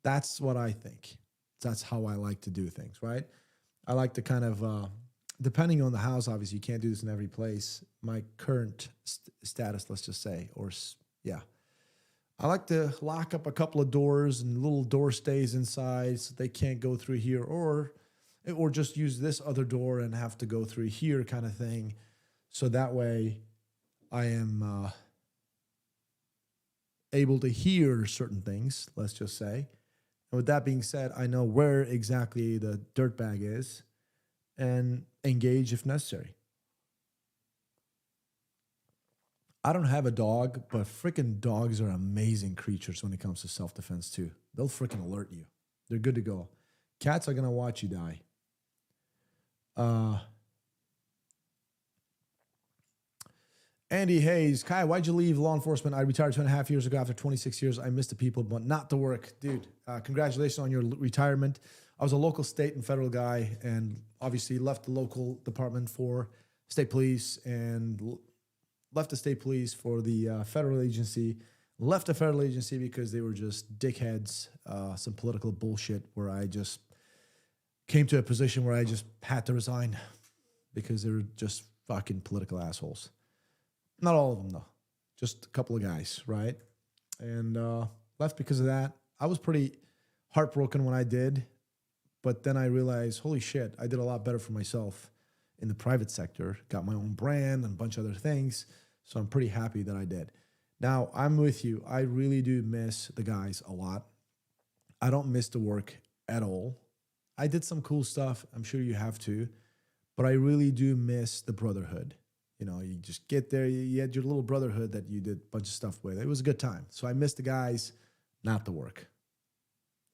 That's what I think. That's how I like to do things, right? I like to kind of, depending on the house, obviously you can't do this in every place. My current status, let's just say, yeah. I like to lock up a couple of doors and little door stays inside so they can't go through here, or just use this other door and have to go through here kind of thing. So that way I am able to hear certain things, let's just say. And with that being said, I know where exactly the dirtbag is and engage if necessary. I don't have a dog, but freaking dogs are amazing creatures when it comes to self-defense too. They'll freaking alert you. They're good to go. Cats are going to watch you die. Andy Hayes, Kai, why'd you leave law enforcement? I retired 2.5 years ago. After 26 years, I miss the people, but not the work. Dude, congratulations on your retirement. I was a local, state, and federal guy, and obviously left the local department for state police and left the state police for the federal agency. Left the federal agency because they were just dickheads, some political bullshit where I just came to a position where I just had to resign because they were just fucking political assholes. Not all of them, though. Just a couple of guys, right? And left because of that. I was pretty heartbroken when I did, but then I realized, holy shit, I did a lot better for myself in the private sector. Got my own brand and a bunch of other things, so I'm pretty happy that I did. Now, I'm with you. I really do miss the guys a lot. I don't miss the work at all. I did some cool stuff. I'm sure you have too. But I really do miss the brotherhood. You know, you just get there. You had your little brotherhood that you did a bunch of stuff with. It was a good time. So I miss the guys, not the work.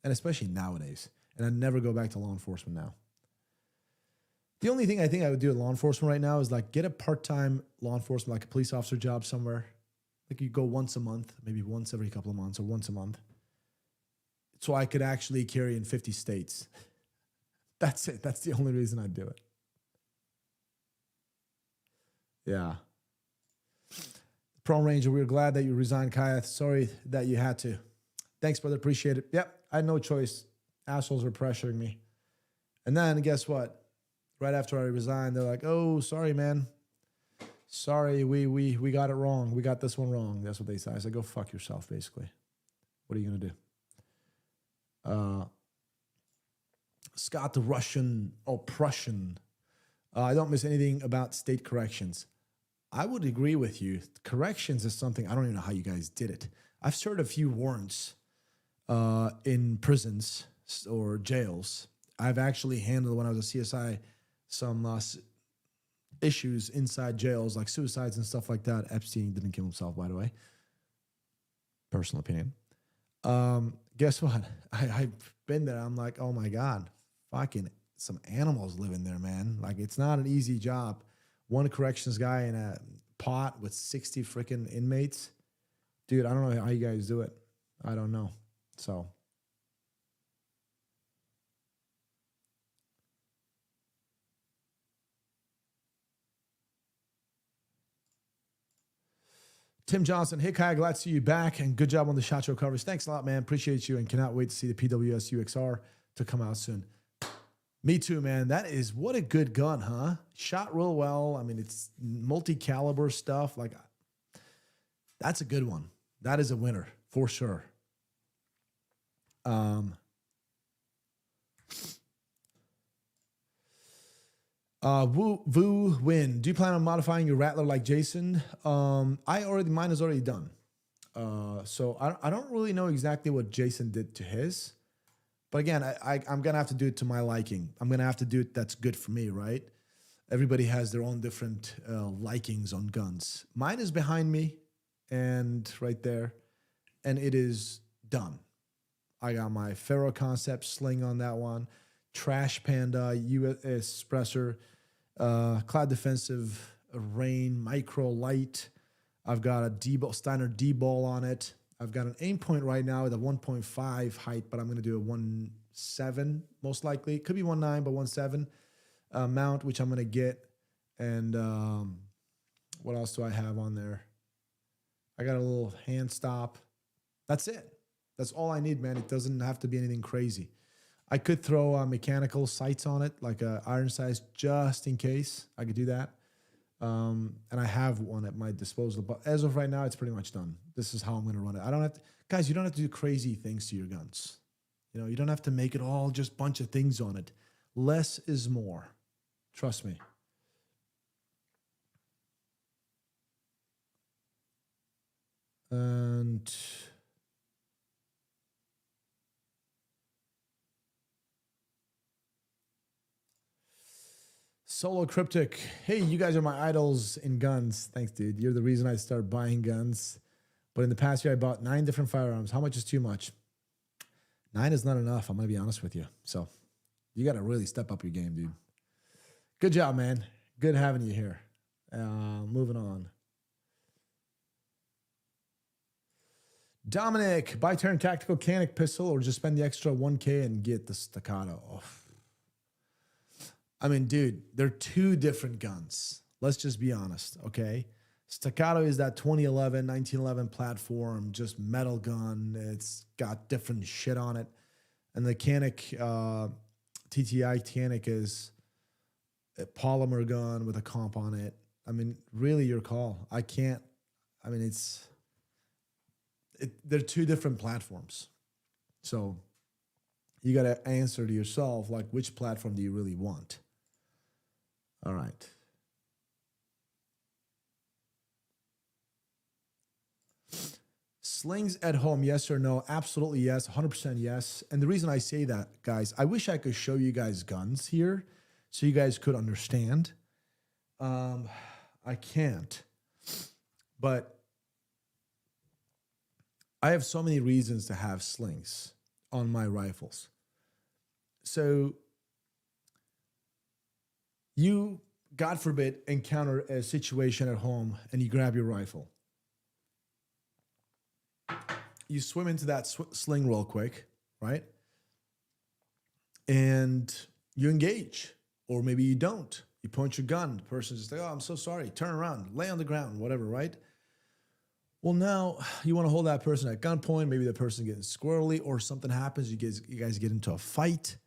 And especially nowadays. And I'd never go back to law enforcement now. The only thing I think I would do at law enforcement right now is like get a part-time law enforcement, like a police officer job somewhere. Like you go once a month, maybe once every couple of months or once a month. So I could actually carry in 50 states. That's it. That's the only reason I'd do it. Yeah. Prone Ranger, we were glad that you resigned, Kaya. Sorry that you had to. Thanks, brother. Appreciate it. Yep. I had no choice. Assholes were pressuring me. And then guess what? Right after I resigned, they're like, oh, sorry, man. Sorry, we got it wrong. We got this one wrong. That's what they said. I said, go fuck yourself, basically. What are you going to do? Scott the Russian, Prussian. I don't miss anything about state corrections. I would agree with you. Corrections is something, I don't even know how you guys did it. I've served a few warrants in prisons or jails. I've actually handled, when I was a CSI, some issues inside jails, like suicides and stuff like that. Epstein didn't kill himself, by the way. Personal opinion. Guess what? I've been there. I'm like, oh my God, fucking some animals live in there, man. Like, it's not an easy job. one corrections guy in a pot with 60 freaking inmates. Dude, I don't know how you guys do it. I don't know. So. Tim Johnson, hey Kai, glad to see you back, and good job on the SHOT Show coverage. Thanks a lot, man. Appreciate you, and cannot wait to see the PWS UXR to come out soon. Me too, man. That is, what a good gun, huh? Shot real well. I mean, it's multi-caliber stuff. Like, that's a good one. That is a winner for sure. Vu Win. Do you plan on modifying your Rattler like Jason? Mine is already done. So I don't really know exactly what Jason did to his. But again, I'm going to have to do it to my liking. I'm going to have to do it that's good for me, right? Everybody has their own different likings on guns. Mine is behind me and right there, and it is done. I got my Ferro Concept sling on that one, Trash Panda, US suppressor, Cloud Defensive, Rain, Micro Light. I've got a Steiner D-ball on it. I've got an aim point right now with a 1.5 height, but I'm going to do a 1.7 most likely. It could be 1.9, but 1.7 mount, which I'm going to get. And what else do I have on there? I got a little hand stop. That's it. That's all I need, man. It doesn't have to be anything crazy. I could throw mechanical sights on it, like a iron size, just in case. I could do that. And I have one at my disposal, but as of right now, it's pretty much done. This is how I'm going to run it. I don't have to, guys, you don't have to do crazy things to your guns. You know, you don't have to make it all just a bunch of things on it. Less is more. Trust me. And Solo Cryptic. Hey, you guys are my idols in guns. Thanks, dude. You're the reason I started buying guns. But in the past year, I bought 9 different firearms. How much is too much? 9 is not enough. I'm going to be honest with you. So you got to really step up your game, dude. Good job, man. Good having you here. Moving on. Dominic, buy turn tactical canic pistol or just spend the extra 1K and get the staccato. Oh. I mean, dude, they're 2 different guns. Let's just be honest, okay? Staccato is that 1911 platform, just metal gun. It's got different shit on it. And the Canic, TTI Canic is a polymer gun with a comp on it. I mean, really your call. They're 2 different platforms. So you got to answer to yourself, like, which platform do you really want? All right. Slings at home, yes or no? Absolutely yes, 100% yes. And the reason I say that, guys, I wish I could show you guys guns here so you guys could understand. I can't. But I have so many reasons to have slings on my rifles. So you, God forbid, encounter a situation at home and you grab your rifle. You swim into that sling real quick, right? And you engage, or maybe you don't. You point your gun. The person's just like, oh, I'm so sorry. Turn around, lay on the ground, whatever, right? Well, now you want to hold that person at gunpoint. Maybe the person getting squirrely or something happens. You guys get into a fight.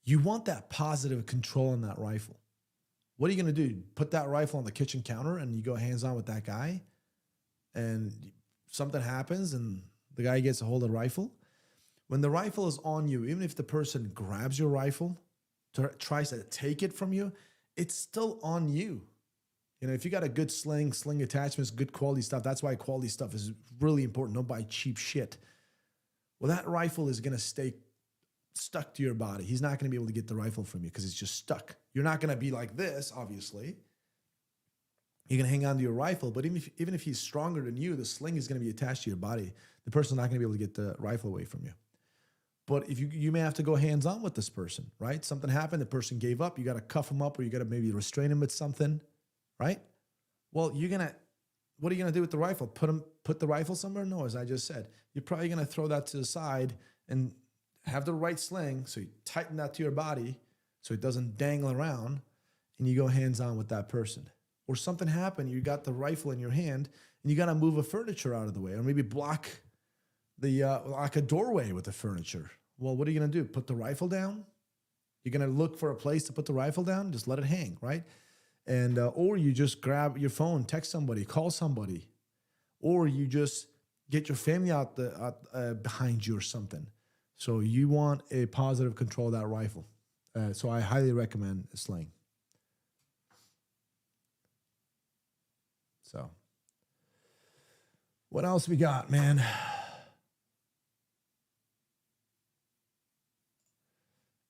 You want that positive control on that rifle. What are you going to do? Put that rifle on the kitchen counter and you go hands-on with that guy and something happens and the guy gets a hold of the rifle? When the rifle is on you, even if the person grabs your rifle, tries to take it from you, it's still on you. You know, if you got a good sling attachments, good quality stuff, that's why quality stuff is really important. Don't buy cheap shit. Well, that rifle is going to stay stuck to your body. He's not going to be able to get the rifle from you because it's just stuck. You're not going to be like this, obviously. You can hang on to your rifle, but even if he's stronger than you, the sling is going to be attached to your body. The person's not going to be able to get the rifle away from you. But if you may have to go hands-on with this person, right? Something happened, the person gave up, you got to cuff them up or you got to maybe restrain them with something, right? Well, what are you going to do with the rifle? Put the rifle somewhere? No, as I just said, you're probably going to throw that to the side and have the right sling. So you tighten that to your body so it doesn't dangle around and you go hands-on with that person. Or something happened, you got the rifle in your hand and you got to move a furniture out of the way or maybe block like a doorway with the furniture. Well, what are you going to do? Put the rifle down? You're going to look for a place to put the rifle down? Just let it hang, right? And or you just grab your phone, text somebody, call somebody, or you just get your family out behind you or something. So you want a positive control of that rifle. So I highly recommend a sling. So what else we got, man?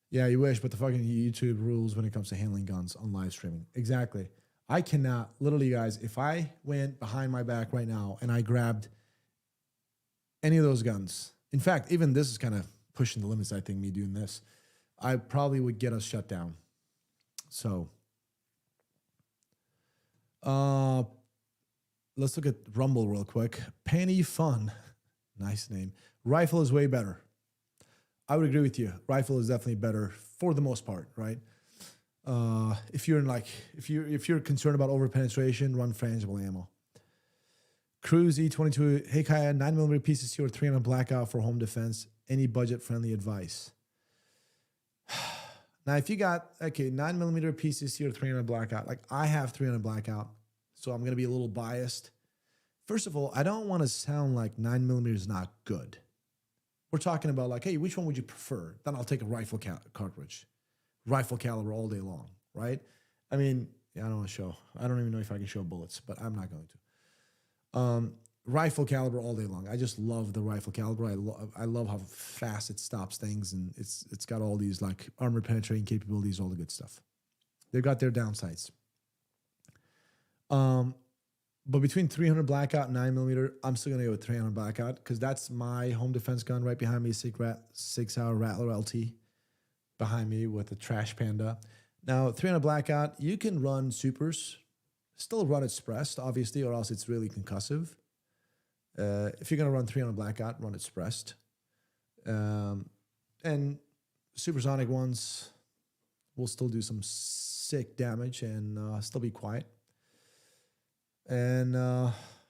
Yeah, you wish, but the fucking YouTube rules when it comes to handling guns on live streaming. Exactly. I cannot, literally, guys, if I went behind my back right now and I grabbed any of those guns, in fact, even this is kind of pushing the limits, I think, me doing this, I probably would get us shut down. So, let's look at Rumble real quick. Penny Fun, nice name. Rifle is way better. I would agree with you. Rifle is definitely better for the most part, right? If you're concerned about over penetration, run frangible ammo. Cruise E22. Hey Kaya, 9mm PCC or 300 blackout for home defense. Any budget friendly advice? Now, if you got 9mm PCC or 300 blackout, like I have 300 blackout, so I'm gonna be a little biased. First of all, I don't want to sound like 9mm is not good. We're talking about like, hey, which one would you prefer? Then I'll take a rifle cartridge. Rifle caliber all day long, right? I mean, yeah, I don't want to show. I don't even know if I can show bullets, but I'm not going to. Rifle caliber all day long. I just love the rifle caliber. I love how fast it stops things, and it's got all these like armor penetrating capabilities, all the good stuff. They've got their downsides. But between 300 blackout and 9mm, I'm still going to go with 300 blackout because that's my home defense gun right behind me, 6-hour Rattler LT behind me with a Trash Panda. Now, 300 blackout, you can run supers, still run it suppressed, obviously, or else it's really concussive. If you're going to run 300 blackout, run it suppressed. And supersonic ones will still do some sick damage and still be quiet. And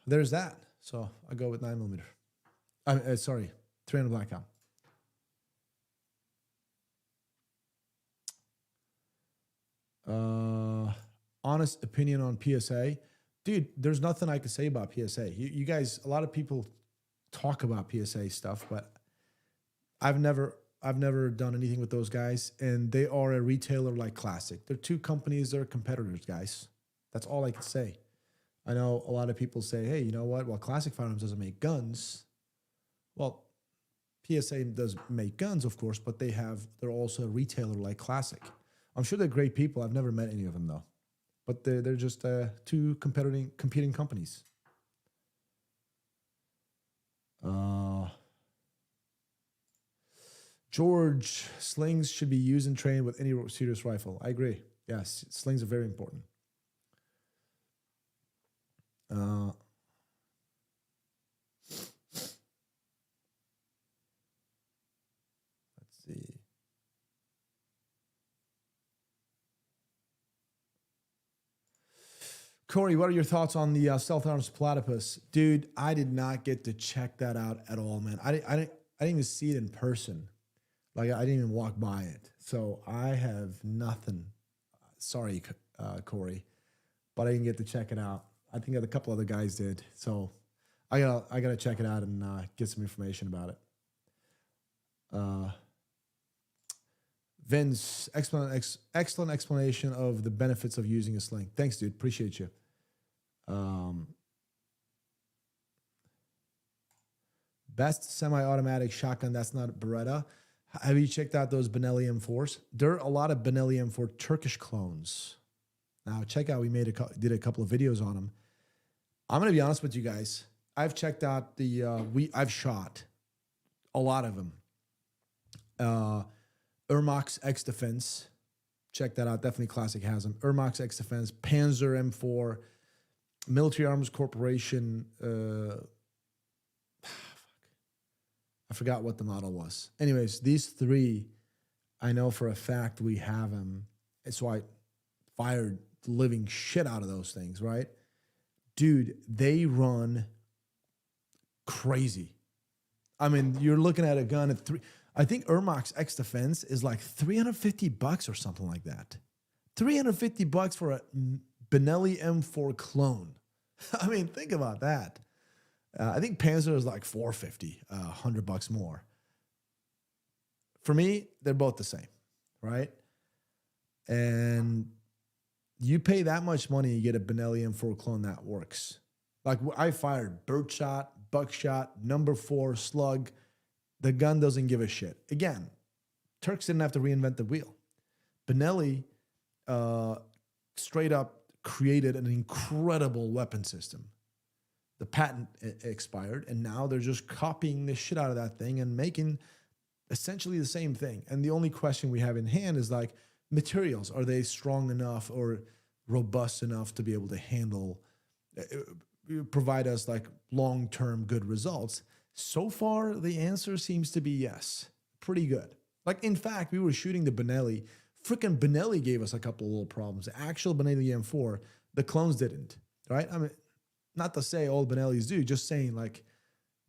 there's that. So I go with 9mm. 300 blackout. Honest opinion on PSA. Dude, there's nothing I can say about PSA. You guys, a lot of people talk about PSA stuff, but I've never done anything with those guys, and they are a retailer like Classic. They're two companies that are competitors, guys. That's all I can say. I know a lot of people say, hey, you know what? Well, Classic Firearms doesn't make guns. Well, PSA does make guns, of course, but they're also a retailer like Classic. I'm sure they're great people. I've never met any of them, though. But they're just two competing companies. George, slings should be used and trained with any serious rifle. I agree. Yes, slings are very important. Let's see. Corey, what are your thoughts on the Stealth Arms Platypus? Dude, I did not get to check that out at all, man. I didn't even see it in person. Like, I didn't even walk by it. So I have nothing. Sorry, Corey, but I didn't get to check it out. I think a couple other guys did. So I gotta check it out and get some information about it. Vince, excellent explanation of the benefits of using a sling. Thanks, dude. Appreciate you. Best semi-automatic shotgun that's not Beretta. Have you checked out those Benelli M4s? There are a lot of Benelli M4 Turkish clones. Now, check out, we did a couple of videos on them. I'm going to be honest with you guys. I've checked out I've shot a lot of them. Uh, Ermax X Defense. Check that out. Definitely classic has them. Ermax X Defense, Panzer M4, Military Arms Corporation. I forgot what the model was. Anyways, these three, I know for a fact we have them. And so I fired the living shit out of those things, right? Dude, they run crazy. I mean, you're looking at a gun at I think Ermax X Defense is like $350 or something like that. $350 for a Benelli M4 clone. I mean, think about that. I think Panzer is like $450, $100 more. For me, they're both the same, right? And you pay that much money, you get a Benelli M4 clone that works. Like I fired birdshot, buckshot, number 4, slug. The gun doesn't give a shit. Again, Turks didn't have to reinvent the wheel. Benelli straight up created an incredible weapon system. The patent expired, and now they're just copying the shit out of that thing and making essentially the same thing. And the only question we have in hand is like materials. Are they strong enough or robust enough to be able to handle, provide us like long-term good results? So far, the answer seems to be yes. Pretty good. Like, in fact, we were shooting the Benelli. Freaking Benelli gave us a couple of little problems. The actual Benelli M4, the clones didn't, right? I mean, not to say all Benellis do, just saying like,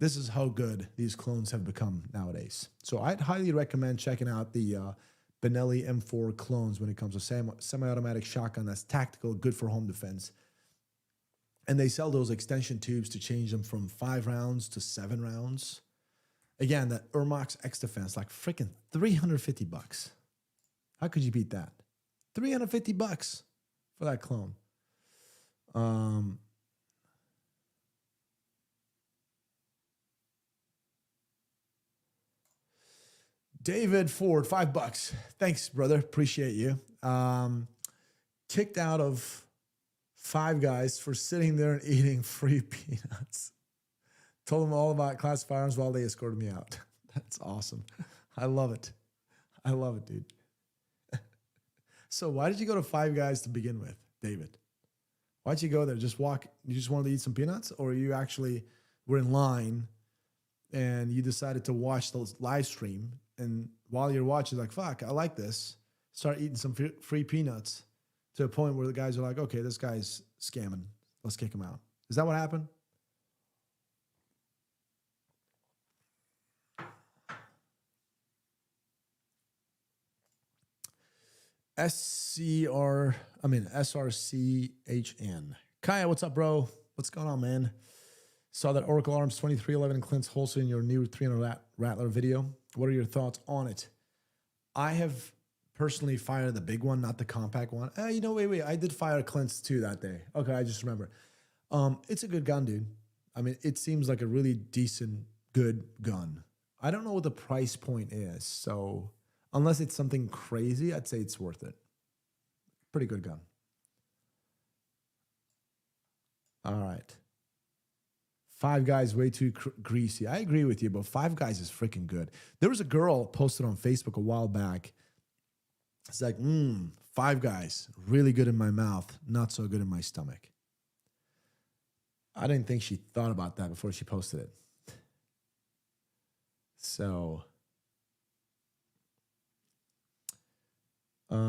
this is how good these clones have become nowadays. So I'd highly recommend checking out the Benelli M4 clones when it comes to semi-automatic shotgun that's tactical, good for home defense. And they sell those extension tubes to change them from 5 rounds to 7 rounds. Again, that Ermax X Defense, like freaking $350. How could you beat that? $350 for that clone. David Ford, $5. Thanks, brother. Appreciate you. Kicked out of Five Guys for sitting there and eating free peanuts. Told them all about class firearms while they escorted me out. That's awesome. I love it. I love it, dude. So why did you go to Five Guys to begin with, David? Why'd you go there? Just walk? You just wanted to eat some peanuts? Or you actually were in line and you decided to watch the live stream, and while you're watching, like, fuck, I like this, start eating some free peanuts to a point where the guys are like, okay, this guy's scamming. Let's kick him out. Is that what happened? SRCHN. Kaya, what's up, bro? What's going on, man? Saw that Oracle Arms 2311 and Clint's holster in your new 300 Rattler video. What are your thoughts on it? I have personally fired the big one, not the compact one. Wait. I did fire Clint's too that day. Okay, I just remember. It's a good gun, dude. I mean, it seems like a really decent, good gun. I don't know what the price point is, so unless it's something crazy, I'd say it's worth it. Pretty good gun. All right. Five Guys way too greasy. I agree with you, but Five Guys is freaking good. There was a girl posted on Facebook a while back. It's like, Five Guys, really good in my mouth, not so good in my stomach. I didn't think she thought about that before she posted it. So, I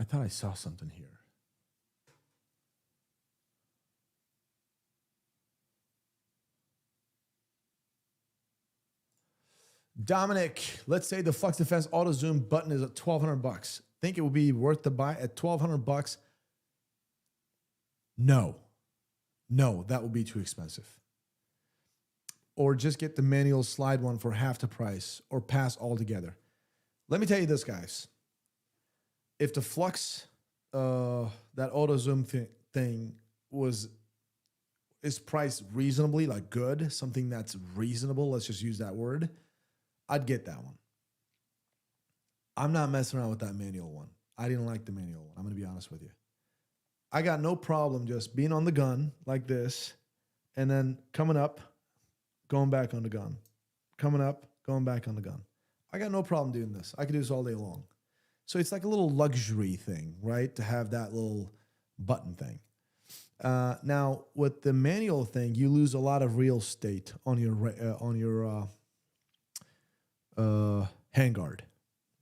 thought I saw something here. Dominic, let's say the Flux Defense Auto Zoom button is at $1,200. Think it would be worth to buy at $1,200? No, that would be too expensive. Or just get the manual slide one for half the price, or pass altogether. Let me tell you this, guys. If the Flux, that Auto Zoom thing is priced reasonably, like good, something that's reasonable, let's just use that word, I'd get that one. I'm not messing around with that manual one. I didn't like the manual one. I'm going to be honest with you. I got no problem just being on the gun like this and then coming up going back on the gun. Coming up, going back on the gun. I got no problem doing this. I could do this all day long. So it's like a little luxury thing, right? To have that little button thing. Now, with the manual thing, you lose a lot of real estate on your handguard.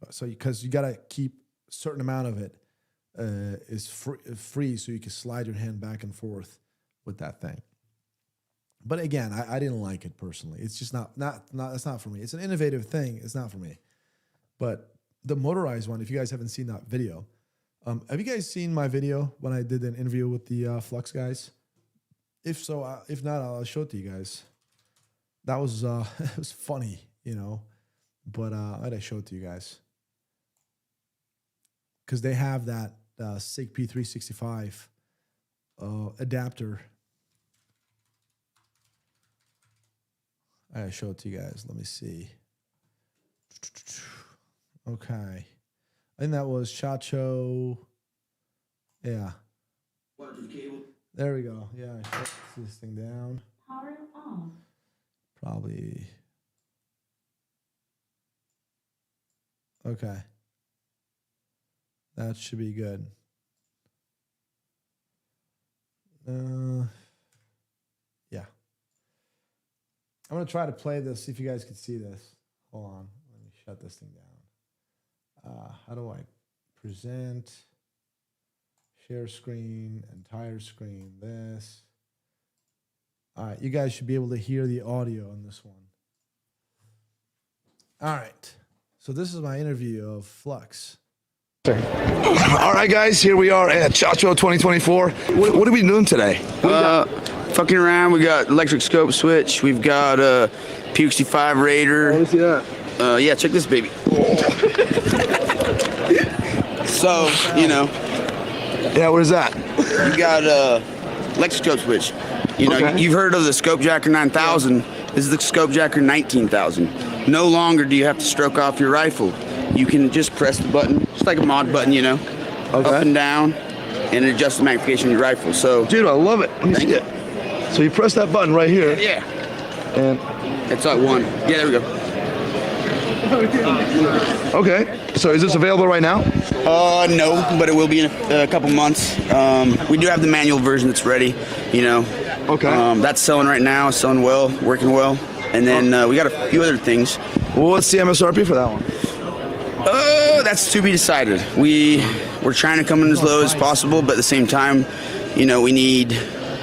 So because you got to keep a certain amount of it is free, so you can slide your hand back and forth with that thing. But again, I didn't like it personally. It's just not that's not for me. It's an innovative thing. It's not for me. But the motorized one, if you guys haven't seen that video, have you guys seen my video when I did an interview with the Flux guys? If so, if not, I'll show it to you guys. That was it was funny, you know. But I'd show it to you guys because they have that SIG P365 adapter. I show it to you guys. Let me see. Okay. I think that was Chacho. Yeah. There we go. Yeah, I shut this thing down. Power on. Probably. Okay. That should be good. Yeah. I'm going to try to play this, see if you guys can see this. Hold on. Let me shut this thing down. How do I present, share screen, entire screen, this. All right. You guys should be able to hear the audio on this one. All right. So this is my interview of Flux. All right, guys, here we are at Chacho 2024. What are we doing today? Fucking around. We got electric scope switch. We've got P65 Raider. Let me see that. Yeah, check this baby. So, you know. Yeah, what is that? You got electric scope switch. You know, Okay. you've heard of the Scope Jacker 9000. This is the Scope Jacker 19,000. No longer do you have to stroke off your rifle. You can just press the button, just like a mod button, you know, Okay. up and down, and it adjusts the magnification of your rifle. So, Dude, I love it. Let me see it. So you press that button right here. yeah, And it's like one. Yeah, there we go. okay. So is this available right now? No, but it will be in a couple months. We do have the manual version that's ready, you know. Okay. That's selling right now, selling well, working well. And then we got a few other things. Well, what's the MSRP for that one? That's to be decided. We're trying to come in as low as possible, but at the same time, you know, we need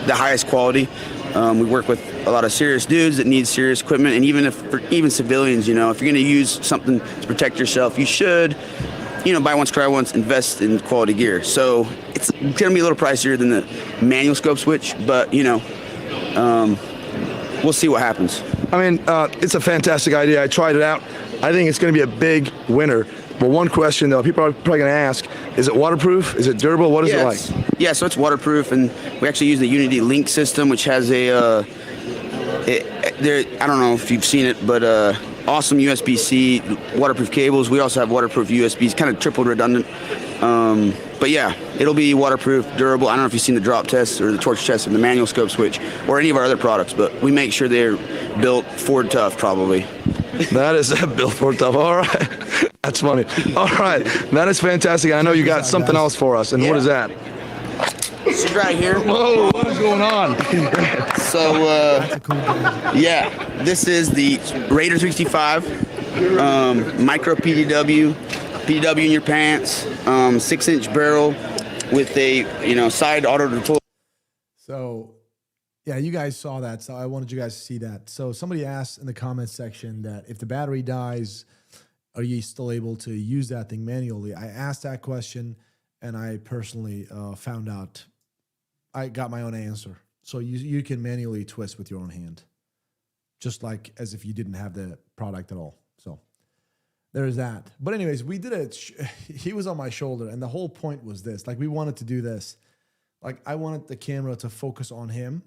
the highest quality. We work with a lot of serious dudes that need serious equipment, and even civilians, you know, if you're going to use something to protect yourself, you should, you know, buy once, cry once, invest in quality gear. So it's going to be a little pricier than the manual scope switch, but, you know, we'll see what happens. I mean, it's a fantastic idea. I tried it out. I think it's going to be a big winner. But one question, though, people are probably going to ask, is it waterproof? Is it durable? What is it like? Yeah, so it's waterproof, and we actually use the Unity Link system, which has I don't know if you've seen it, but awesome USB-C waterproof cables. We also have waterproof USBs, kind of triple redundant. But yeah, it'll be waterproof, durable. I don't know if you've seen the drop test or the torch test of the manual scope switch or any of our other products, but we make sure they're built Ford tough, probably. That is built for tough. All right. That's funny. All right. That is fantastic. I know you got something else for us. And what is that? This is right here. Whoa, what is going on? So, yeah, this is the Raider 365 micro PDW in your pants, 6-inch barrel with a, you know, side auto deploy. So, yeah, you guys saw that, so I wanted you guys to see that. So somebody asked in the comments section that if the battery dies, are you still able to use that thing manually? I asked that question, and I personally found out. I got my own answer. So you can manually twist with your own hand, just like as if you didn't have the product at all. So there's that. But anyways, we did it. He was on my shoulder, and the whole point was this. Like, we wanted to do this. Like, I wanted the camera to focus on him.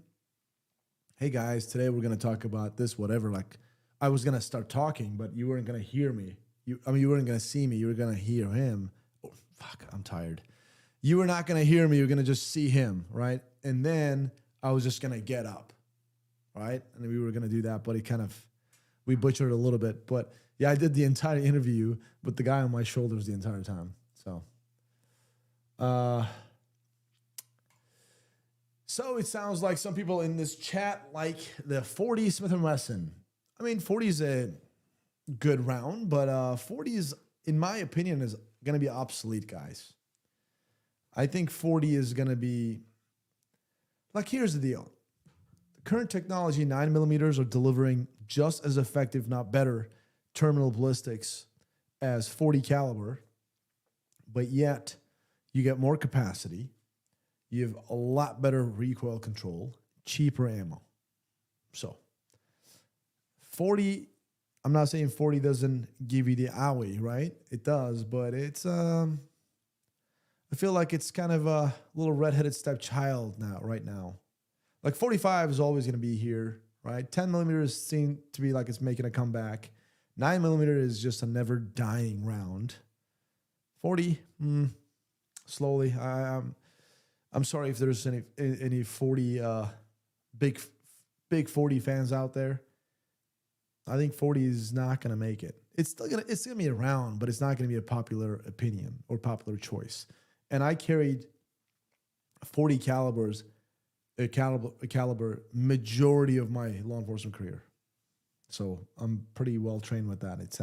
Hey guys, today we're going to talk about this, whatever. Like, I was going to start talking, but you weren't going to hear me. You weren't going to see me. You were going to hear him. Oh, fuck, I'm tired. You were not going to hear me. You're going to just see him, right? And then I was just going to get up, right? And we were going to do that, but we butchered it a little bit. But yeah, I did the entire interview with the guy on my shoulders the entire time. So it sounds like some people in this chat like the 40 Smith & Wesson. I mean, 40 is a good round, but 40 is, in my opinion, is going to be obsolete, guys. I think 40 is going to be, like, here's the deal. The current technology, 9mm, are delivering just as effective, not better, terminal ballistics as 40 caliber, but yet you get more capacity. You have a lot better recoil control, cheaper ammo. So 40, I'm not saying 40 doesn't give you the owie, right? It does, but it's, I feel like it's kind of a little redheaded stepchild right now. Like 45 is always going to be here, right? 10mm seem to be like it's making a comeback. 9mm is just a never dying round. 40, slowly. I'm sorry if there's any 40 big 40 fans out there. I think 40 is not going to make it. It's going to be around, but it's not going to be a popular opinion or popular choice. And I carried 40 calibers, a caliber majority of my law enforcement career. So I'm pretty well trained with that. It's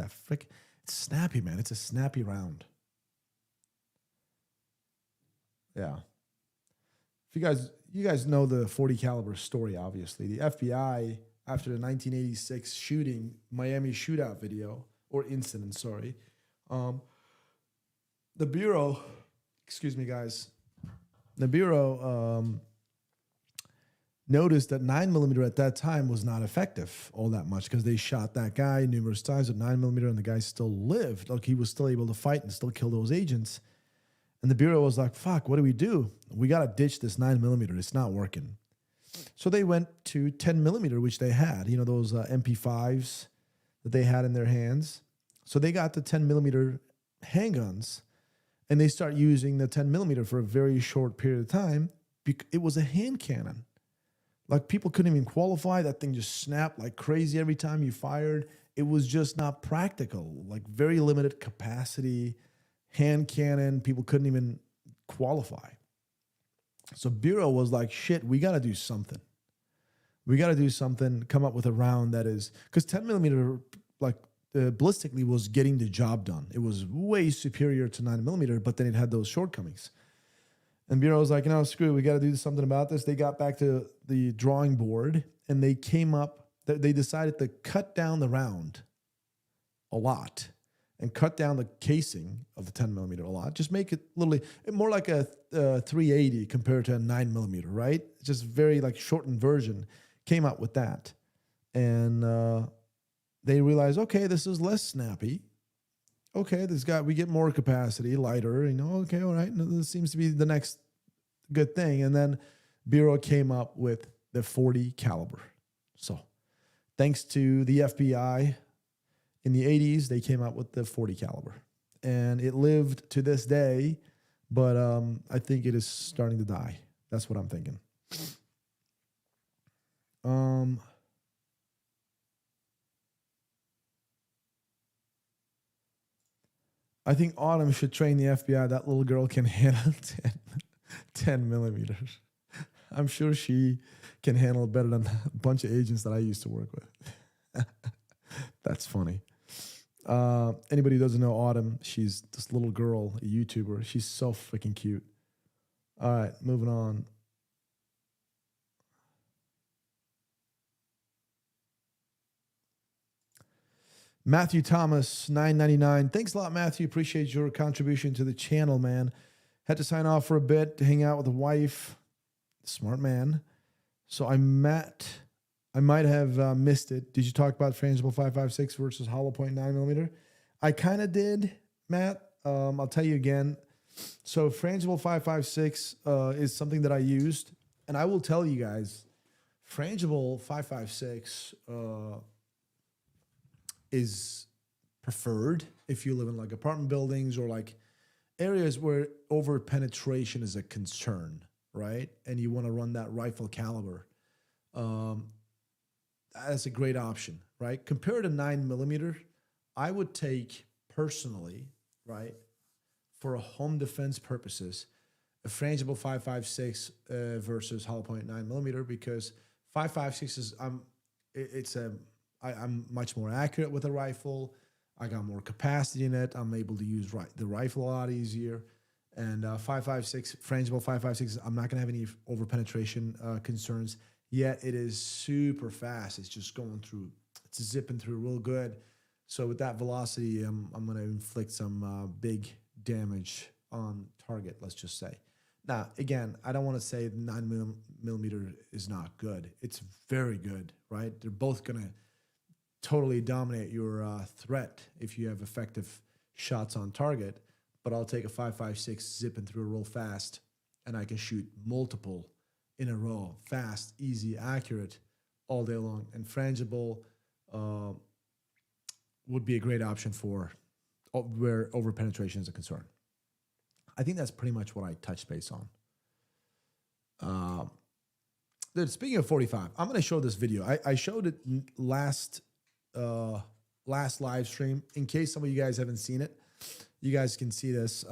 snappy, man. It's a snappy round. Yeah. If you guys know the 40 caliber story, obviously. The FBI, after the 1986 shooting, Miami shootout video, or incident, sorry. The Bureau, excuse me, guys. The Bureau noticed that 9mm at that time was not effective all that much because they shot that guy numerous times with 9mm and the guy still lived. Like, he was still able to fight and still kill those agents. And the Bureau was like, fuck, what do? We got to ditch this 9mm. It's not working. So they went to 10mm, which they had, those MP5s that they had in their hands. So they got the 10mm handguns and they start using the 10mm for a very short period of time. It was a hand cannon. Like, people couldn't even qualify. That thing just snapped like crazy every time you fired. It was just not practical, like very limited capacity. Hand cannon, people couldn't even qualify. So Bureau was like, shit, we got to do something. We got to do something, come up with a round that is, because 10mm, like, ballistically was getting the job done. It was way superior to 9mm, but then it had those shortcomings. And Bureau was like, screw it, we got to do something about this. They got back to the drawing board and they they decided to cut down the round a lot. And cut down the casing of the 10mm a lot. Just make it literally more like a 380 compared to a 9mm, right? Just very like shortened version. Came out with that. And they realized, okay, this is less snappy. Okay, we get more capacity, lighter, okay, all right. This seems to be the next good thing. And then Bureau came up with the 40 caliber. So thanks to the FBI, in the 80s, they came out with the 40 caliber. And it lived to this day, but I think it is starting to die. That's what I'm thinking. I think Autumn should train the FBI. That little girl can handle 10mm. I'm sure she can handle it better than a bunch of agents that I used to work with. That's funny. Anybody who doesn't know Autumn, she's this little girl, a YouTuber. She's so freaking cute. All right, moving on. Matthew Thomas, $9.99. Thanks a lot, Matthew. Appreciate your contribution to the channel, man. Had to sign off for a bit to hang out with the wife. Smart man. So I might have missed it. Did you talk about frangible 5.56 versus hollow point 9mm? I kind of did, Matt. I'll tell you again. So frangible 5.56 is something that I used, and I will tell you guys, frangible 5.56 is preferred if you live in like apartment buildings or like areas where over penetration is a concern, right? And you want to run that rifle caliber. that's a great option, right? Compared to 9mm, I would take personally, right, for home defense purposes, a frangible 5.56 versus hollow point 9mm, because 5.56 is I'm much more accurate with a rifle. I got more capacity in it. I'm able to use the rifle a lot easier. And 5.56 frangible 5.56, I'm not going to have any over penetration concerns. Yet it is super fast. It's just going through. It's zipping through real good. So with that velocity, I'm going to inflict some big damage on target, let's just say. Now, again, I don't want to say 9mm is not good. It's very good, right? They're both going to totally dominate your threat if you have effective shots on target. But I'll take a 5.56 zipping through real fast, and I can shoot multiple in a row, fast, easy, accurate, all day long. And frangible would be a great option for where over penetration is a concern. I think that's pretty much what I touched base on. Dude, speaking of 45, I'm going to show this video. I showed it last live stream. In case some of you guys haven't seen it, you guys can see this.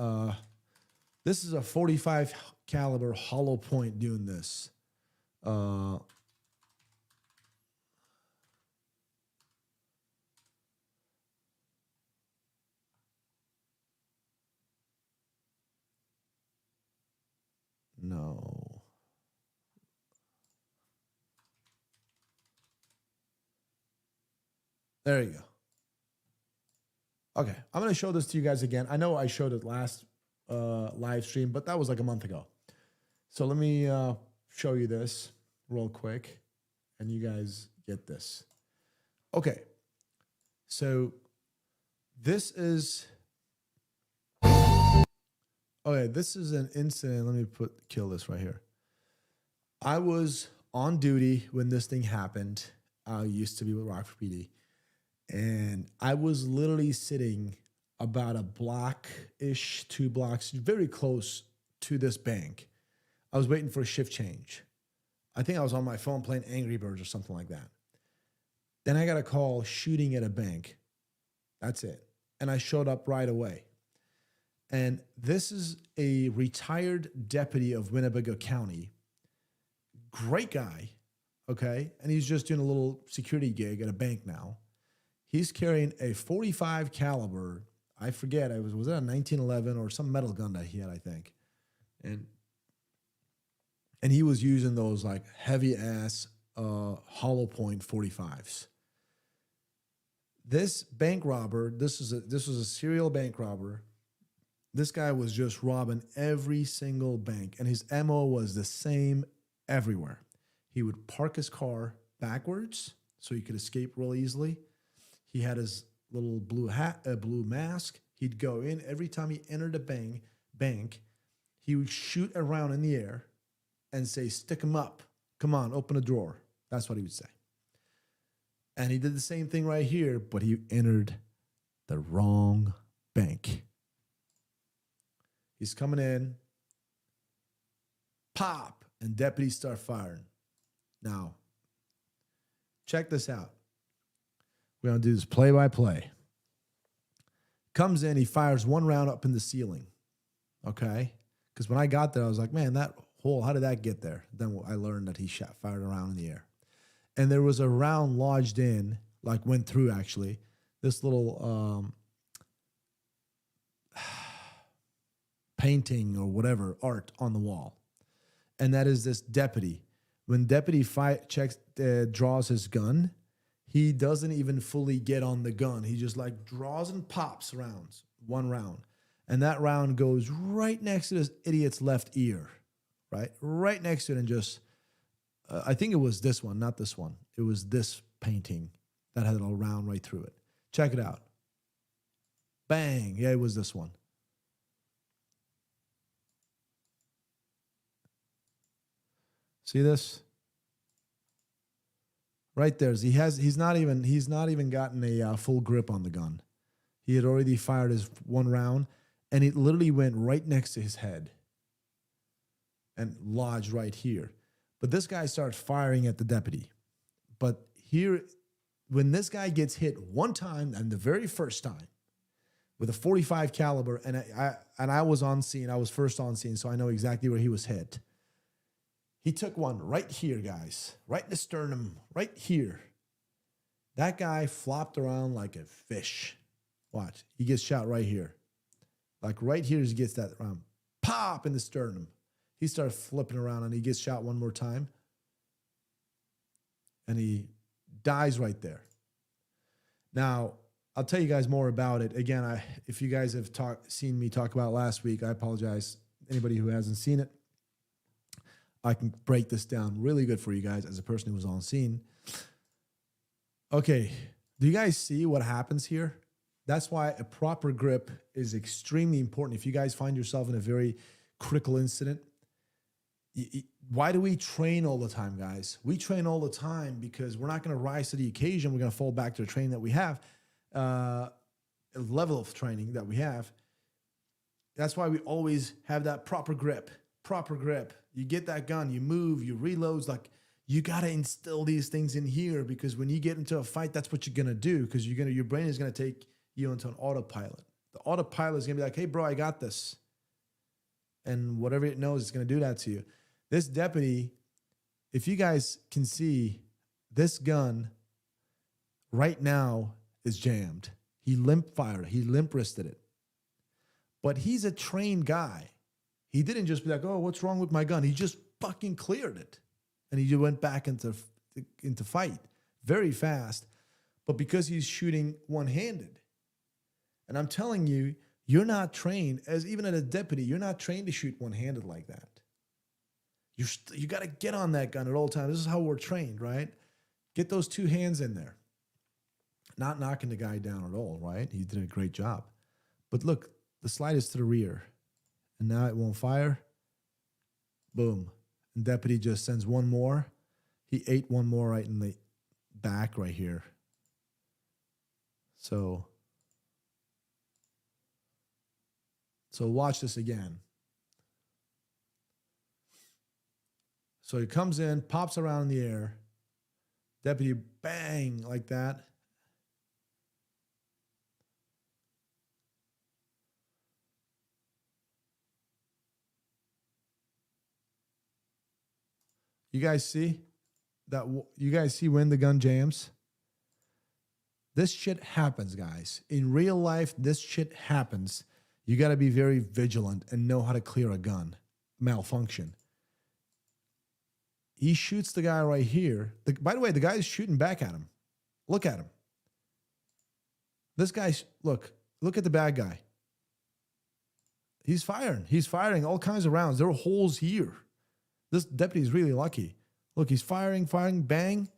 This is a 45 caliber hollow point doing this. No. There you go. Okay, I'm going to show this to you guys again. I know I showed it last live stream, but that was like a month ago. So let me show you this real quick, and you guys get this. Okay, so this is... Okay, this is an incident. Let me kill this right here. I was on duty when this thing happened. I used to be with Rockford PD. And I was literally sitting about a block-ish, 2 blocks, very close to this bank. I was waiting for a shift change. I think I was on my phone playing Angry Birds or something like that. Then I got a call shooting at a bank. That's it. And I showed up right away. And this is a retired deputy of Winnebago County. Great guy, okay? And he's just doing a little security gig at a bank now. He's carrying a 45 caliber. I forget, was that a 1911 or some metal gun that he had, I think. And he was using those like heavy ass hollow point 45s. This bank robber, this was a serial bank robber. This guy was just robbing every single bank, and his MO was the same everywhere. He would park his car backwards so he could escape real easily. He had his little blue mask. He'd go in every time he entered a bank. He would shoot around in the air and say, "Stick him up. Come on, open a drawer." That's what he would say. And he did the same thing right here, but he entered the wrong bank. He's coming in, pop, and deputies start firing. Now, check this out. We're going to do this play-by-play. Comes in, he fires one round up in the ceiling, okay? Because when I got there, I was like, man, that hole, how did that get there? Then I learned that he fired a round in the air. And there was a round lodged in, like went through actually, this little painting or whatever, art on the wall. And that is this deputy. When deputy draws his gun, he doesn't even fully get on the gun. He just like draws and pops rounds, one round. And that round goes right next to this idiot's left ear, right? Right next to it, and just, I think it was this one, not this one. It was this painting that had a round right through it. Check it out. Bang. Yeah, it was this one. See this? Right there. He's not even gotten a full grip on the gun. He had already fired his one round, and it literally went right next to his head and lodged right here. But this guy starts firing at the deputy. But here, when this guy gets hit one time, and the very first time, with a 45 caliber, and I was on scene. I was first on scene, so I know exactly where he was hit. He took one right here, guys, right in the sternum, right here. That guy flopped around like a fish. Watch, he gets shot right here. Like right here, he gets that round. Pop in the sternum. He starts flipping around, and he gets shot one more time. And he dies right there. Now, I'll tell you guys more about it. Again, if you guys have seen me talk about it last week, I apologize. Anybody who hasn't seen it, I can break this down really good for you guys as a person who was on scene. Okay, do you guys see what happens here? That's why a proper grip is extremely important. If you guys find yourself in a very critical incident, why do we train all the time, guys? We train all the time because we're not going to rise to the occasion. We're going to fall back to the training that we have, level of training that we have. That's why we always have that proper grip. Proper grip. You get that gun, you move, you reload. Like, you got to instill these things in here, because when you get into a fight, that's what you're going to do, because your brain is going to take you into an autopilot. The autopilot is going to be like, hey, bro, I got this. And whatever it knows, it's going to do that to you. This deputy, if you guys can see, this gun right now is jammed. He limp fired. He limp wristed it. But he's a trained guy. He didn't just be like, oh, what's wrong with my gun? He just fucking cleared it. And he went back into fight very fast. But because he's shooting one-handed. And I'm telling you, you're not trained, as even as a deputy, you're not trained to shoot one-handed like that. You got to get on that gun at all times. This is how we're trained, right? Get those two hands in there. Not knocking the guy down at all, right? He did a great job. But look, the slide is to the rear. And now it won't fire. Boom. And deputy just sends one more. He ate one more right in the back right here. So watch this again. So he comes in, pops around in the air. Deputy, bang, like that. You guys see that? You guys see when the gun jams? This shit happens, guys. In real life, this shit happens. You got to be very vigilant and know how to clear a gun malfunction. He shoots the guy right here. By the way, the guy's shooting back at him. Look at him. This guy's, look at the bad guy. He's firing. He's firing all kinds of rounds. There are holes here. This deputy's really lucky. Look, he's firing, bang.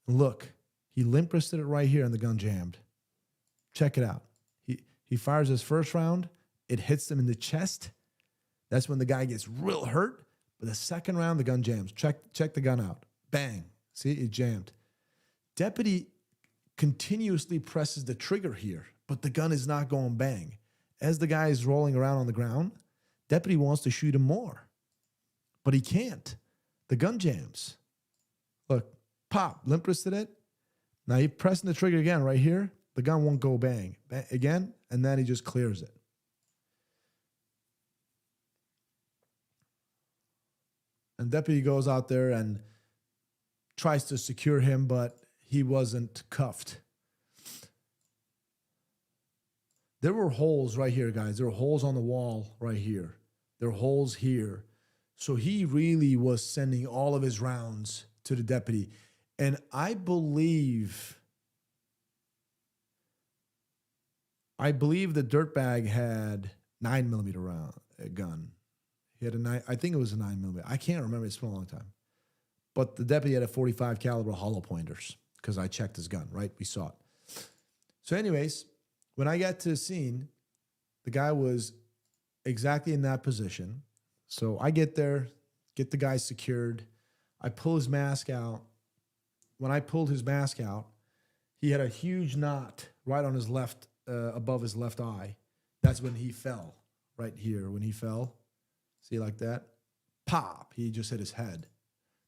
And look, he limp wristed it right here and the gun jammed. Check it out. He fires his first round. It hits him in the chest. That's when the guy gets real hurt. But the second round, the gun jams. Check the gun out. Bang. See, it jammed. Deputy continuously presses the trigger here, but the gun is not going bang. As the guy is rolling around on the ground, deputy wants to shoot him more, but he can't. The gun jams. Look, pop, limp wristed it. Now he's pressing the trigger again right here. The gun won't go bang. Bang again, and then he just clears it. And deputy goes out there and tries to secure him, but he wasn't cuffed. There were holes right here, guys. There were holes on the wall right here. There were holes here. So he really was sending all of his rounds to the deputy. And I believe the dirtbag had 9mm round gun. He had I think it was a 9mm. I can't remember. It's been a long time. But the deputy had a 45 caliber hollow pointers because I checked his gun, right? We saw it. So anyways, when I got to the scene, the guy was exactly in that position. So I get there, get the guy secured. I pull his mask out. When I pulled his mask out, he had a huge knot right on his left, above his left eye. That's when he fell, right here. When he fell, see like that? Pop, he just hit his head.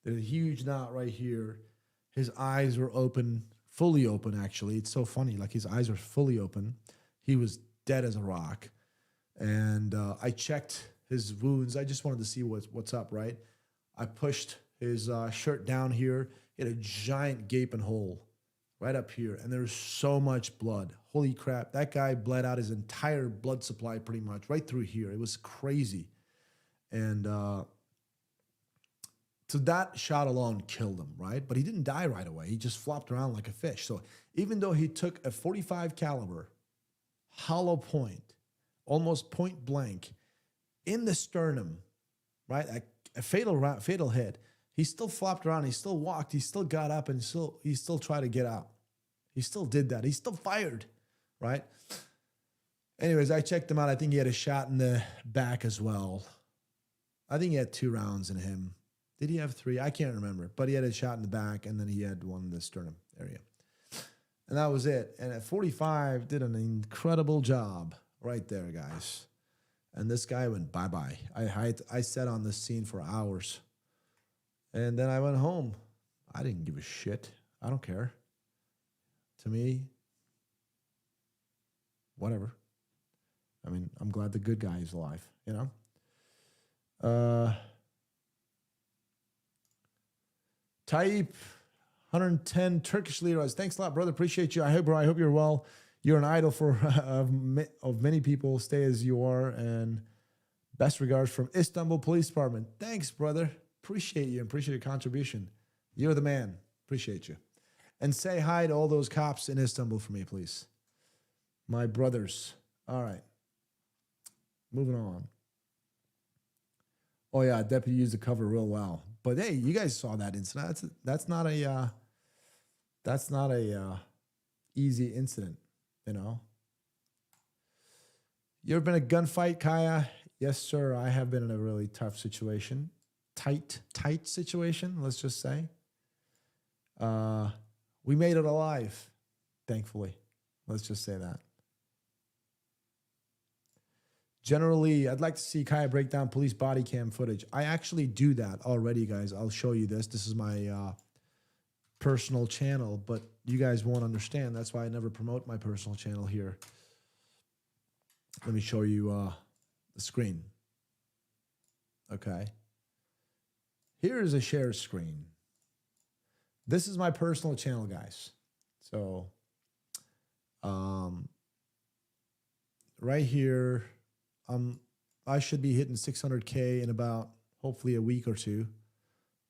There's a huge knot right here. His eyes were open, fully open, actually. It's so funny. Like his eyes were fully open. He was dead as a rock. And I checked his wounds. I just wanted to see what's up, right? I pushed his shirt down here. He had a giant gaping hole right up here. And there's so much blood. Holy crap. That guy bled out his entire blood supply pretty much right through here. It was crazy. And so that shot alone killed him, right? But he didn't die right away. He just flopped around like a fish. So even though he took a 45 caliber hollow point, almost point blank, in the sternum, right? A fatal hit. He still flopped around. He still walked. He still got up and he still tried to get out. He still did that. He still fired, right? Anyways, I checked him out. I think he had a shot in the back as well. I think he had 2 rounds in him. Did he have 3? I can't remember. But he had a shot in the back, and then he had one in the sternum area. And that was it. And at 45, did an incredible job right there, guys. And this guy went bye-bye. I sat on this scene for hours. And then I went home. I didn't give a shit. I don't care. To me, whatever. I mean, I'm glad the good guy is alive, you know? Tayyip, 110 Turkish liras. Thanks a lot, brother. Appreciate you. I hope you're well. You're an idol for of many people. Stay as you are. And best regards from Istanbul Police Department. Thanks, brother. Appreciate you. Appreciate your contribution. You're the man. Appreciate you. And say hi to all those cops in Istanbul for me, please. My brothers. All right. Moving on. Oh, yeah. Deputy used the cover real well. But hey, you guys saw that incident. That's not a easy incident, you know. You ever been in a gunfight, Kaya? Yes, sir. I have been in a really tough situation, tight situation. Let's just say. We made it alive, thankfully. Let's just say that. Generally, I'd like to see Kaya break down police body cam footage. I actually do that already, guys. I'll show you this. This is my personal channel, but you guys won't understand. That's why I never promote my personal channel here. Let me show you the screen. Okay. Here is a share screen. This is my personal channel, guys. So, right here, I should be hitting 600K in about, hopefully, a week or two,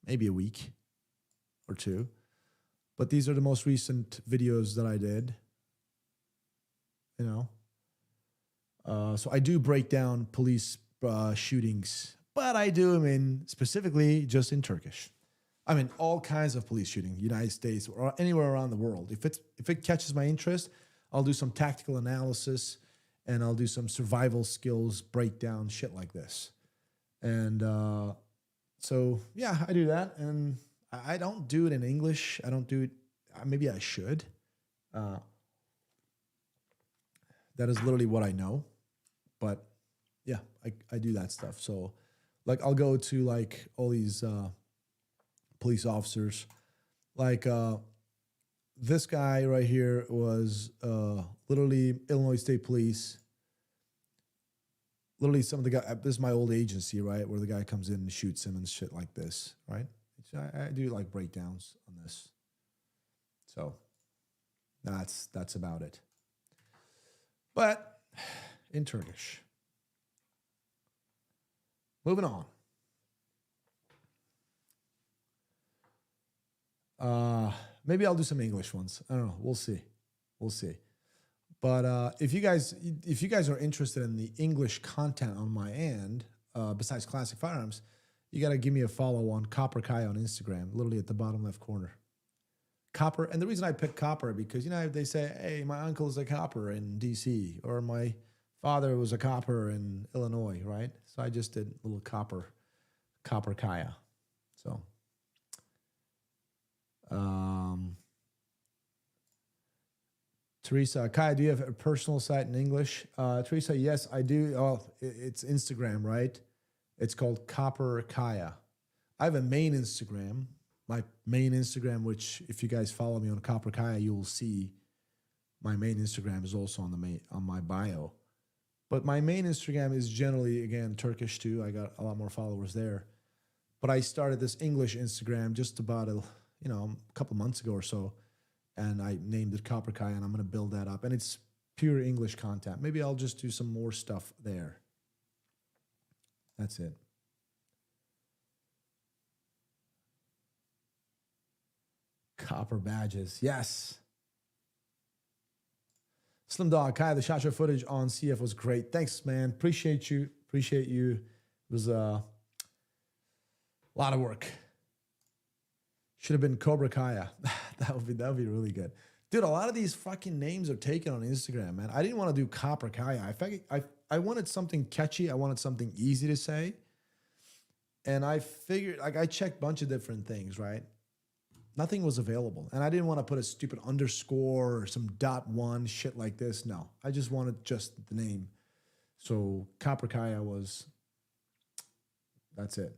maybe a week or two. But these are the most recent videos that I did, you know. So I do break down police shootings, but I do them specifically just in Turkish. I mean, all kinds of police shooting, United States or anywhere around the world. If it catches my interest, I'll do some tactical analysis and I'll do some survival skills breakdown, shit like this. And so, yeah, I do that. And I don't do it in English. I don't do it. Maybe I should. That is literally what I know. But, yeah, I do that stuff. So, like, I'll go to, like, all these police officers. Like, this guy right here was literally Illinois State Police. Literally some of the guy, this is my old agency, right? Where the guy comes in and shoots him and shit like this, right? I do like breakdowns on this. So that's about it. But in Turkish. Moving on. Maybe I'll do some English ones. I don't know. We'll see. But if you guys are interested in the English content on my end, besides classic firearms, you got to give me a follow on Copper Kai on Instagram, literally at the bottom left corner. Copper, and the reason I picked Copper because, you know, they say, hey, my uncle is a copper in D.C. or my father was a copper in Illinois, right? So I just did a little Copper Kaya. So, Teresa, Kaya, do you have a personal site in English? Teresa, yes, I do. Oh, it's Instagram, right? It's called Copper Kaya. I have a main Instagram, my main Instagram, which if you guys follow me on Copper Kaya, you will see my main Instagram is also on my bio. But my main Instagram is generally, again, Turkish too. I got a lot more followers there. But I started this English Instagram just about a couple months ago or so, and I named it Copper Kaya, and I'm going to build that up. And it's pure English content. Maybe I'll just do some more stuff there. That's it. Copper badges. Yes. Slim Dog, Kai, the shot show footage on CF was great. Thanks, man. Appreciate you. It was a lot of work. Should have been Cobra Kaya. that would be really good. Dude, a lot of these fucking names are taken on Instagram, man. I didn't want to do Copper Kaya. I wanted something catchy. I wanted something easy to say. And I figured, I checked a bunch of different things, right? Nothing was available. And I didn't want to put a stupid underscore or some .1 shit like this. No, I just wanted just the name. So Copper Kaya that's it.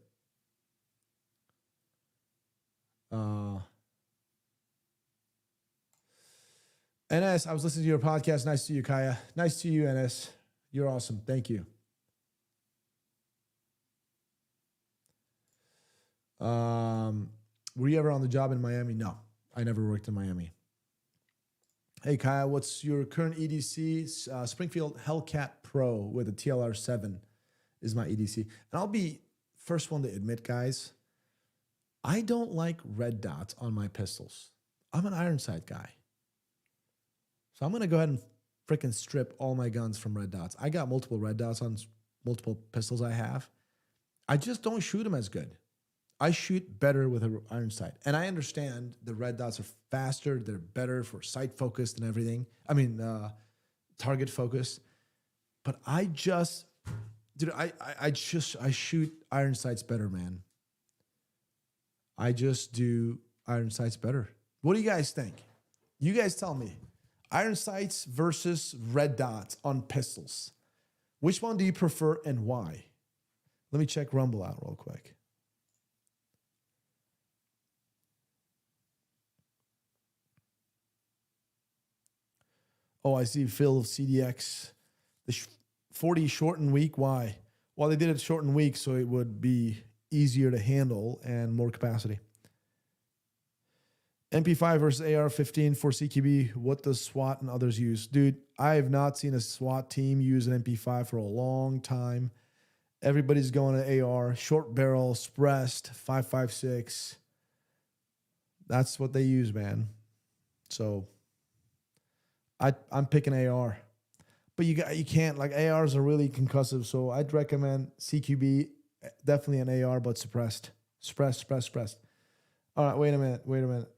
NS, I was listening to your podcast. Nice to see you, Kaya. Nice to see you, NS. You're awesome. Thank you. Were you ever on the job in Miami? No, I never worked in Miami. Hey, Kaya, what's your current EDC? Springfield Hellcat Pro with a TLR7 is my EDC. And I'll be first one to admit, guys, I don't like red dots on my pistols. I'm an iron sight guy. So I'm going to go ahead and freaking strip all my guns from red dots. I got multiple red dots on multiple pistols I have. I just don't shoot them as good. I shoot better with an iron sight. And I understand the red dots are faster. They're better for sight focused and everything. I mean, target focus. But I shoot iron sights better, man. I just do iron sights better. What do you guys think? You guys tell me. Iron sights versus red dots on pistols. Which one do you prefer and why? Let me check Rumble out real quick. Oh, I see Phil of CDX. The 40 shortened week. Why? Well, they did it shortened week so it would be easier to handle and more capacity. MP5 versus AR-15 for CQB. What does SWAT and others use? Dude, I have not seen a SWAT team use an MP5 for a long time. Everybody's going to AR. Short barrel, suppressed, 5.56. That's what they use, man. So I'm picking AR. But you can't, like, ARs are really concussive, so I'd recommend CQB, definitely an AR, but suppressed. Suppressed. All right, wait a minute.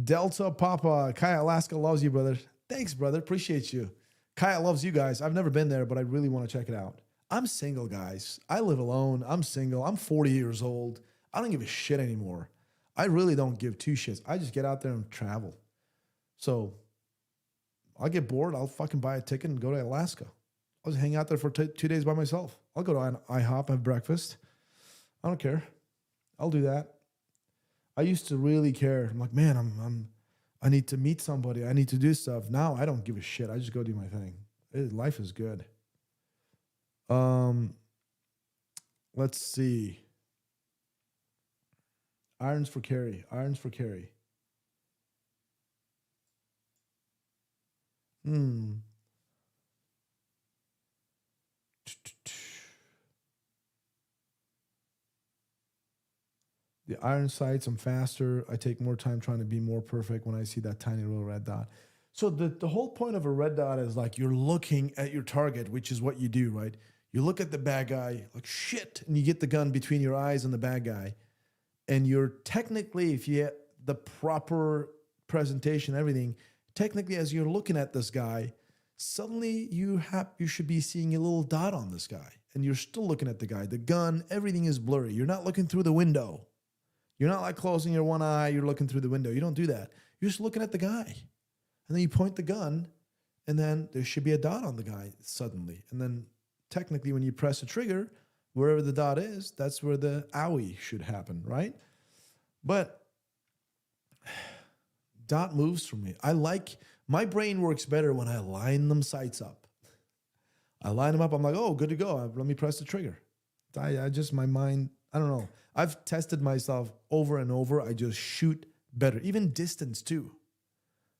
Delta Papa, Kaya Alaska loves you, brother. Thanks, brother. Appreciate you. Kaya loves you guys. I've never been there, but I really want to check it out. I'm single, guys. I live alone. I'm single. I'm 40 years old. I don't give a shit anymore. I really don't give two shits. I just get out there and travel. So I'll get bored. I'll fucking buy a ticket and go to Alaska. I'll just hang out there for 2 days by myself. I'll go to an IHOP, have breakfast. I don't care. I'll do that. I used to really care. I'm like, man, I need to meet somebody. I need to do stuff. Now I don't give a shit. I just go do my thing. Life is good. Let's see. Irons for carry. The iron sights, I'm faster. I take more time trying to be more perfect when I see that tiny little red dot. So the whole point of a red dot is like you're looking at your target, which is what you do, right? You look at the bad guy, like shit, and you get the gun between your eyes and the bad guy. And you're technically, if you get the proper presentation, everything, technically as you're looking at this guy, suddenly you should be seeing a little dot on this guy. And you're still looking at the guy. The gun, everything is blurry. You're not looking through the window. You're not like closing your one eye, you're looking through the window. You don't do that. You're just looking at the guy. And then you point the gun, and then there should be a dot on the guy suddenly. And then technically when you press the trigger, wherever the dot is, that's where the owie should happen, right? But dot moves for me. My brain works better when I line them sights up. I line them up. I'm like, oh, good to go. Let me press the trigger. I just, my mind, I don't know. I've tested myself over and over. I just shoot better, even distance too,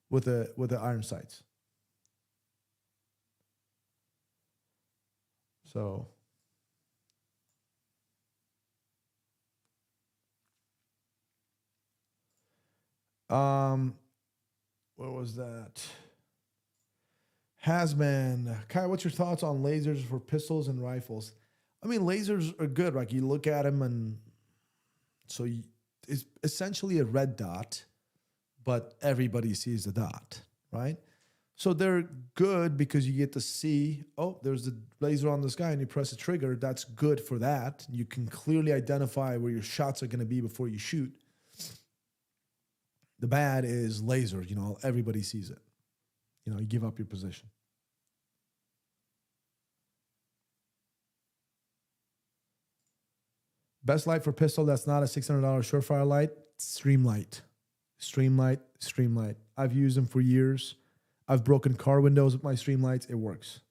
with the iron sights. So, what was that? Hasman, Kai, what's your thoughts on lasers for pistols and rifles? I mean, lasers are good. Like, you look at them, and so it's essentially a red dot, but everybody sees the dot, right? So they're good because you get to see, oh, there's a laser on the sky, and you press the trigger. That's good for that. You can clearly identify where your shots are going to be before you shoot. The bad is laser. Everybody sees it. You give up your position. Best light for pistol that's not a $600 Surefire light, Streamlight. Streamlight. I've used them for years. I've broken car windows with my Streamlights. It works.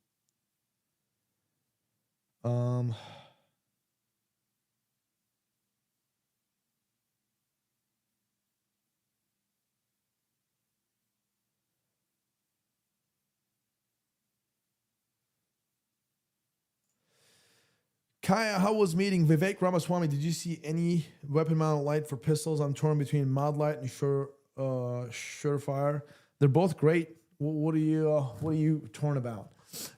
Kaya, how was meeting Vivek Ramaswamy? Did you see any weapon mounted light for pistols? I'm torn between Mod Light and Surefire. They're both great. What are you torn about?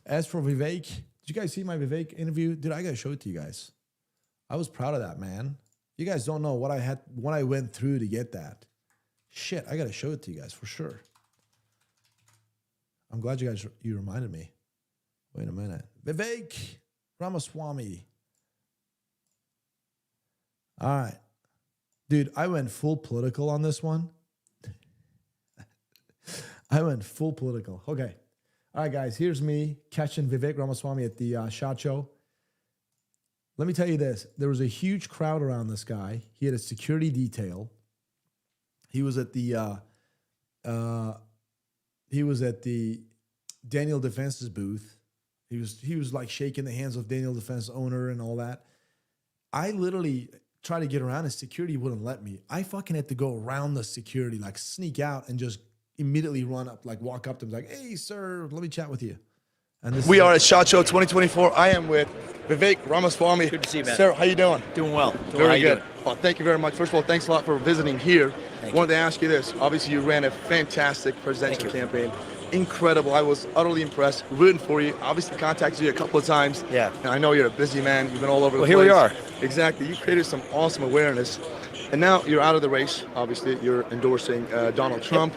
As for Vivek, did you guys see my Vivek interview? Dude, I gotta show it to you guys. I was proud of that, man. You guys don't know what I went through to get that. Shit, I gotta show it to you guys for sure. I'm glad you reminded me. Wait a minute. Vivek Ramaswamy. All right. Dude, I went full political on this one. I went full political. Okay. All right, guys. Here's me catching Vivek Ramaswamy at the SHOT Show. Let me tell you this. There was a huge crowd around this guy. He had a security detail. He was at the Daniel Defense's booth. He was like shaking the hands of Daniel Defense owner and all that. I literally tried to get around his security, wouldn't let me. I fucking had to go around the security, like sneak out and just immediately run up, like walk up to him, like, hey, sir, let me chat with you. And we are at SHOT Show 2024. I am with Vivek Ramaswamy. Good to see you, man. Sir, how you doing? Doing well. Very good. Well, thank you very much. First of all, thanks a lot for visiting here. Wanted to ask you this. Obviously, you ran a fantastic presidential campaign. Incredible. I was utterly impressed. Rooting for you. Obviously contacted you a couple of times. Yeah. And I know you're a busy man. You've been all over the place. Well, here we are. Exactly. You created some awesome awareness. And now you're out of the race. Obviously, you're endorsing Donald Trump.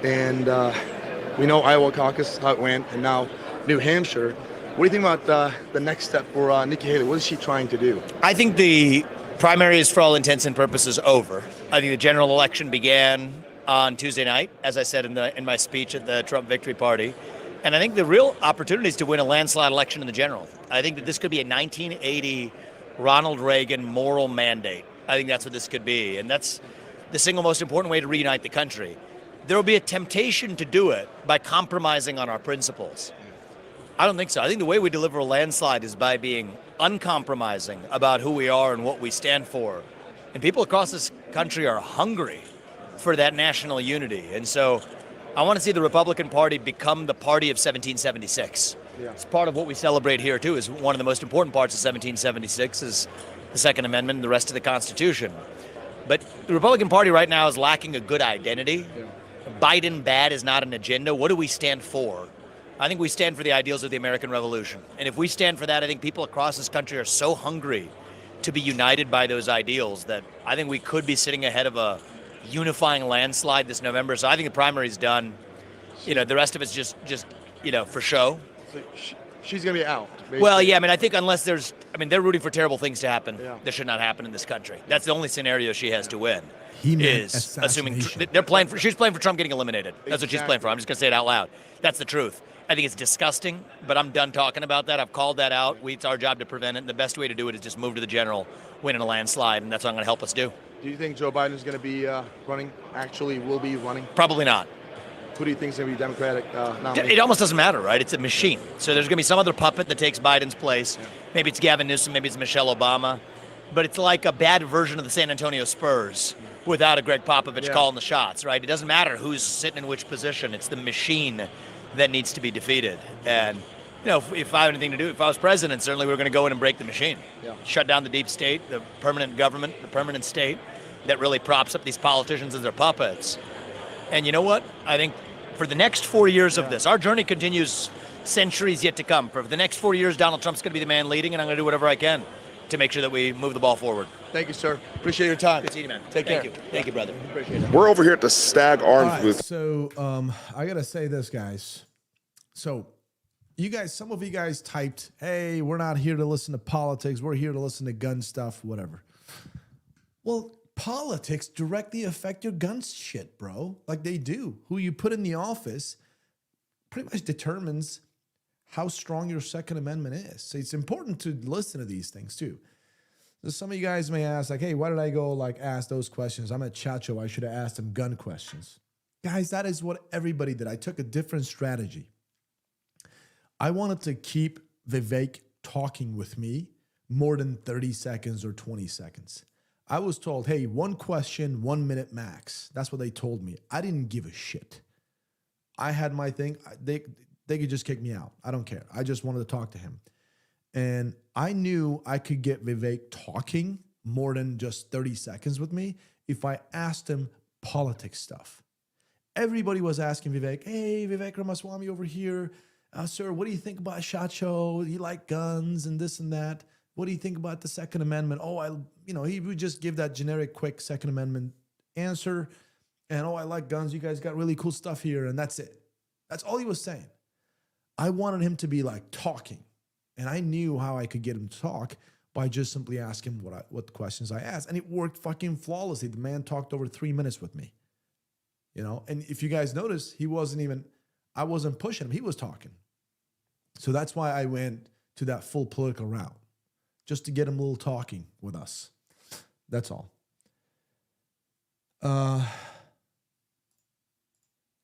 Yep. And we know Iowa caucus, how it went, and now New Hampshire. What do you think about the next step for Nikki Haley? What is she trying to do? I think the primary is, for all intents and purposes, over. I think the general election began on Tuesday night, as I said in my speech at the Trump victory party. And I think the real opportunity is to win a landslide election in the general. I think that this could be a 1980 Ronald Reagan moral mandate. I think that's what this could be. And that's the single most important way to reunite the country. There will be a temptation to do it by compromising on our principles. I don't think so. I think the way we deliver a landslide is by being uncompromising about who we are and what we stand for. And people across this country are hungry for that national unity. And so I want to see the Republican Party become the party of 1776. Yeah. It's part of what we celebrate here, too, is one of the most important parts of 1776 is the Second Amendment and the rest of the Constitution. But the Republican Party right now is lacking a good identity. Yeah. Biden bad is not an agenda. What do we stand for? I think we stand for the ideals of the American Revolution. And if we stand for that, I think people across this country are so hungry to be united by those ideals that I think we could be sitting ahead of a unifying landslide this November. So I think the primary's done. The rest of it's just for show. So she's going to be out. Basically. Well, yeah, I mean, I think unless there's I mean, they're rooting for terrible things to happen Yeah. that should not happen in this country. That's the only scenario she has to win. He meant Is assuming assassination. they're playing for. She's playing for Trump getting eliminated. That's what she's playing for. Exactly. I'm just gonna say it out loud. That's the truth. I think it's disgusting, but I'm done talking about that. I've called that out. It's our job to prevent it. And the best way to do it is just move to the general, win in a landslide, and that's what I'm going to help us do. Do you think Joe Biden is going to be running? Actually, will be running? Probably not. Who do you think is going to be Democratic nominee? It almost doesn't matter, right? It's a machine. So there's going to be some other puppet that takes Biden's place. Maybe it's Gavin Newsom, maybe it's Michelle Obama. But it's like a bad version of the San Antonio Spurs without a Greg Popovich calling the shots, right? It doesn't matter who's sitting in which position. It's the machine that needs to be defeated. And, you know, if I had anything to do, if I was president, certainly we were going to go in and break the machine. Yeah. Shut down the deep state, the permanent government, the permanent state that really props up these politicians as their puppets. And you know what? I think for the next 4 years of this, our journey continues centuries yet to come. For the next 4 years, Donald Trump's going to be the man leading, and I'm going to do whatever I can to make sure that we move the ball forward. Thank you, sir. Appreciate your time. Good seeing you, man. Take care. Thank you. Thank you, brother. Appreciate it. We're over here at the Stag All Arms right, booth. so I gotta say this, guys. So you guys, some of you guys typed, "Hey, we're not here to listen to politics. We're here to listen to gun stuff, whatever." Well, politics directly affect your gun shit, bro. Like they do. Who you put in the office pretty much determines how strong your Second Amendment is. So it's important to listen to these things too. So some of you guys may ask, like, "Hey, why did I go like ask those questions? I'm at Chacho. I should have asked them gun questions." Guys, that is what everybody did. I took a different strategy. I wanted to keep Vivek talking with me more than 30 seconds or 20 seconds. I was told, "Hey, one question, 1 minute max." That's what they told me. I didn't give a shit. I had my thing. They could just kick me out. I don't care. I just wanted to talk to him. And I knew I could get Vivek talking more than just 30 seconds with me if I asked him politics stuff. Everybody was asking Vivek, "Hey, Vivek Ramaswamy over here. Sir, what do you think about SHOT Show? You like guns and this and that? What do you think about the Second Amendment?" He would just give that generic, quick Second Amendment answer. And, "I like guns. You guys got really cool stuff here." And that's it. That's all he was saying. I wanted him to be like talking. And I knew how I could get him to talk by just simply asking what questions I asked. And it worked fucking flawlessly. The man talked over 3 minutes with me. And if you guys notice, I wasn't pushing him. He was talking. So that's why I went to that full political route, just to get him a little talking with us. That's all.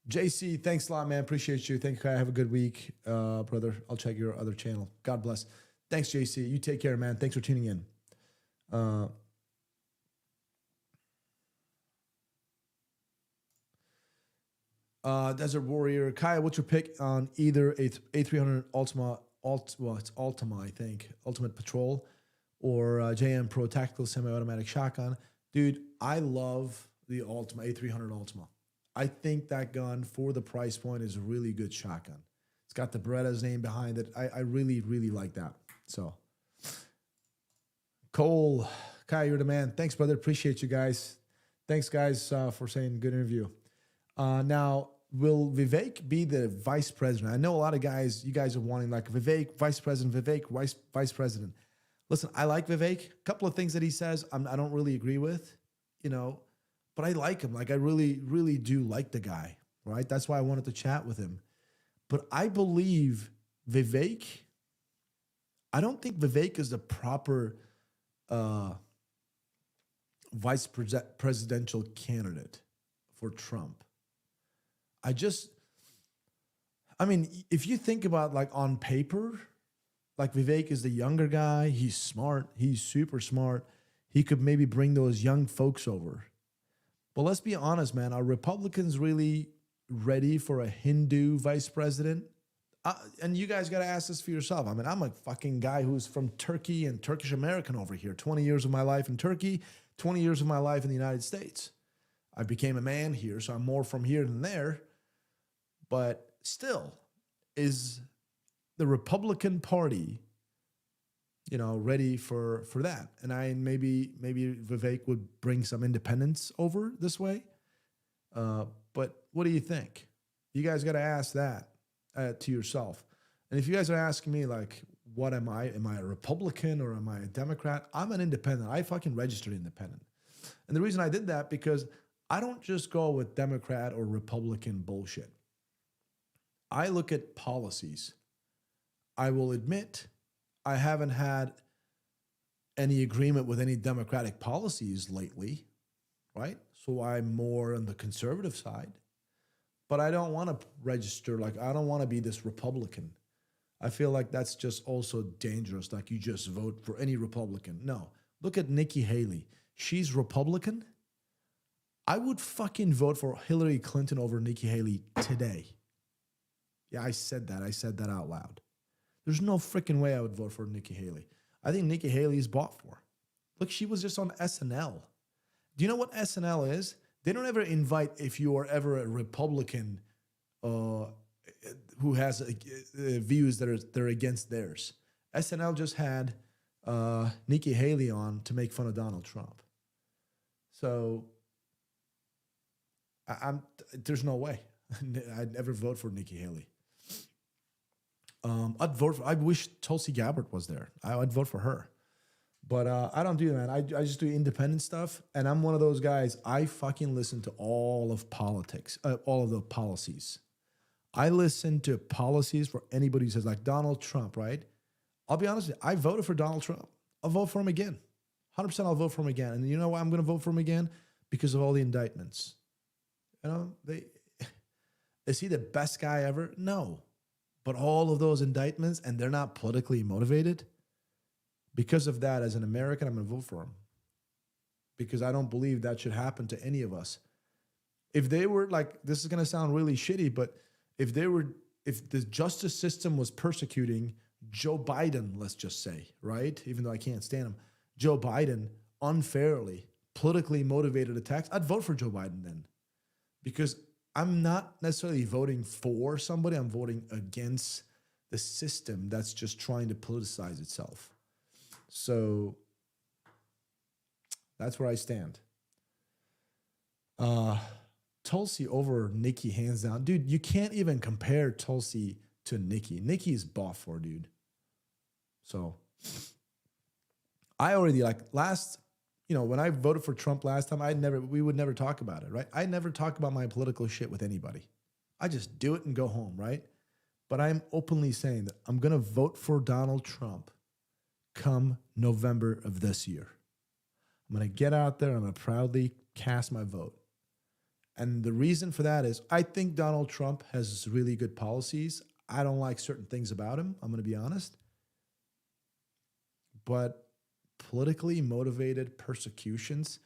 JC, thanks a lot, man. Appreciate you. Thank you. Have a good week, brother. I'll check your other channel. God bless. Thanks, JC. You take care, man. Thanks for tuning in. Desert Warrior. Kaya, what's your pick on either A300 Ultima, it's Ultima, I think, Ultimate Patrol, or JM Pro Tactical Semi-Automatic Shotgun? Dude, I love the Ultima, A300 Ultima. I think that gun, for the price point, is a really good shotgun. It's got the Beretta's name behind it. I really, really like that. So, Cole, Kaya, you're the man. Thanks, brother. Appreciate you guys. Thanks, guys, for saying good interview. Now, will Vivek be the vice president? I know a lot of you guys are wanting like Vivek, vice president, vice president. Listen, I like Vivek. A couple of things that he says I don't really agree with, but I like him. Like I really, really do like the guy, right? That's why I wanted to chat with him. But I believe Vivek, I don't think Vivek is the proper vice presidential candidate for Trump. If you think about like on paper, like Vivek is the younger guy. He's smart. He's super smart. He could maybe bring those young folks over. But let's be honest, man. Are Republicans really ready for a Hindu vice president? And you guys got to ask this for yourself. I'm a fucking guy who's from Turkey and Turkish American over here. 20 years of my life in Turkey, 20 years of my life in the United States. I became a man here, so I'm more from here than there. But still, is the Republican Party, ready for that? And maybe Vivek would bring some independence over this way. But what do you think? You guys got to ask that to yourself. And if you guys are asking me, like, what am I? Am I a Republican or am I a Democrat? I'm an independent. I fucking registered independent. And the reason I did that because I don't just go with Democrat or Republican bullshit. I look at policies. I will admit I haven't had any agreement with any Democratic policies lately, right? So I'm more on the conservative side. But I don't want to register, like, I don't want to be this Republican. I feel like that's just also dangerous, like you just vote for any Republican. No, look at Nikki Haley. She's Republican. I would fucking vote for Hillary Clinton over Nikki Haley today. Yeah, I said that. I said that out loud. There's no freaking way I would vote for Nikki Haley. I think Nikki Haley is bought for. Look, she was just on SNL. Do you know what SNL is? They don't ever invite, if you are ever a Republican who has views that are against theirs. SNL just had Nikki Haley on to make fun of Donald Trump. So there's no way I'd ever vote for Nikki Haley. I wish Tulsi Gabbard was there. I'd vote for her. But I don't do that, man. I just do independent stuff. And I'm one of those guys, I fucking listen to all of politics, all of the policies. I listen to policies for anybody who says, like Donald Trump, right? I'll be honest with you, I voted for Donald Trump. I'll vote for him again. 100% I'll vote for him again. And you know why I'm going to vote for him again? Because of all the indictments. You know, is he the best guy ever? No. But all of those indictments, and they're not politically motivated. Because of that, as an American, I'm going to vote for him. Because I don't believe that should happen to any of us. If they were like, this is going to sound really shitty, but if the justice system was persecuting Joe Biden, let's just say, right? Even though I can't stand him, Joe Biden unfairly, politically motivated attacks, I'd vote for Joe Biden then. Because I'm not necessarily voting for somebody, I'm voting against the system that's just trying to politicize itself. So that's where I stand. Tulsi over Nikki, hands down. Dude, you can't even compare Tulsi to Nikki. Nikki is bought for, dude. So I already, like, when I voted for Trump last time, we would never talk about it, right? I never talk about my political shit with anybody. I just do it and go home, right? But I'm openly saying that I'm going to vote for Donald Trump come November of this year. I'm going to get out there. I'm going to proudly cast my vote. And the reason for that is I think Donald Trump has really good policies. I don't like certain things about him. I'm going to be honest. But politically motivated persecutions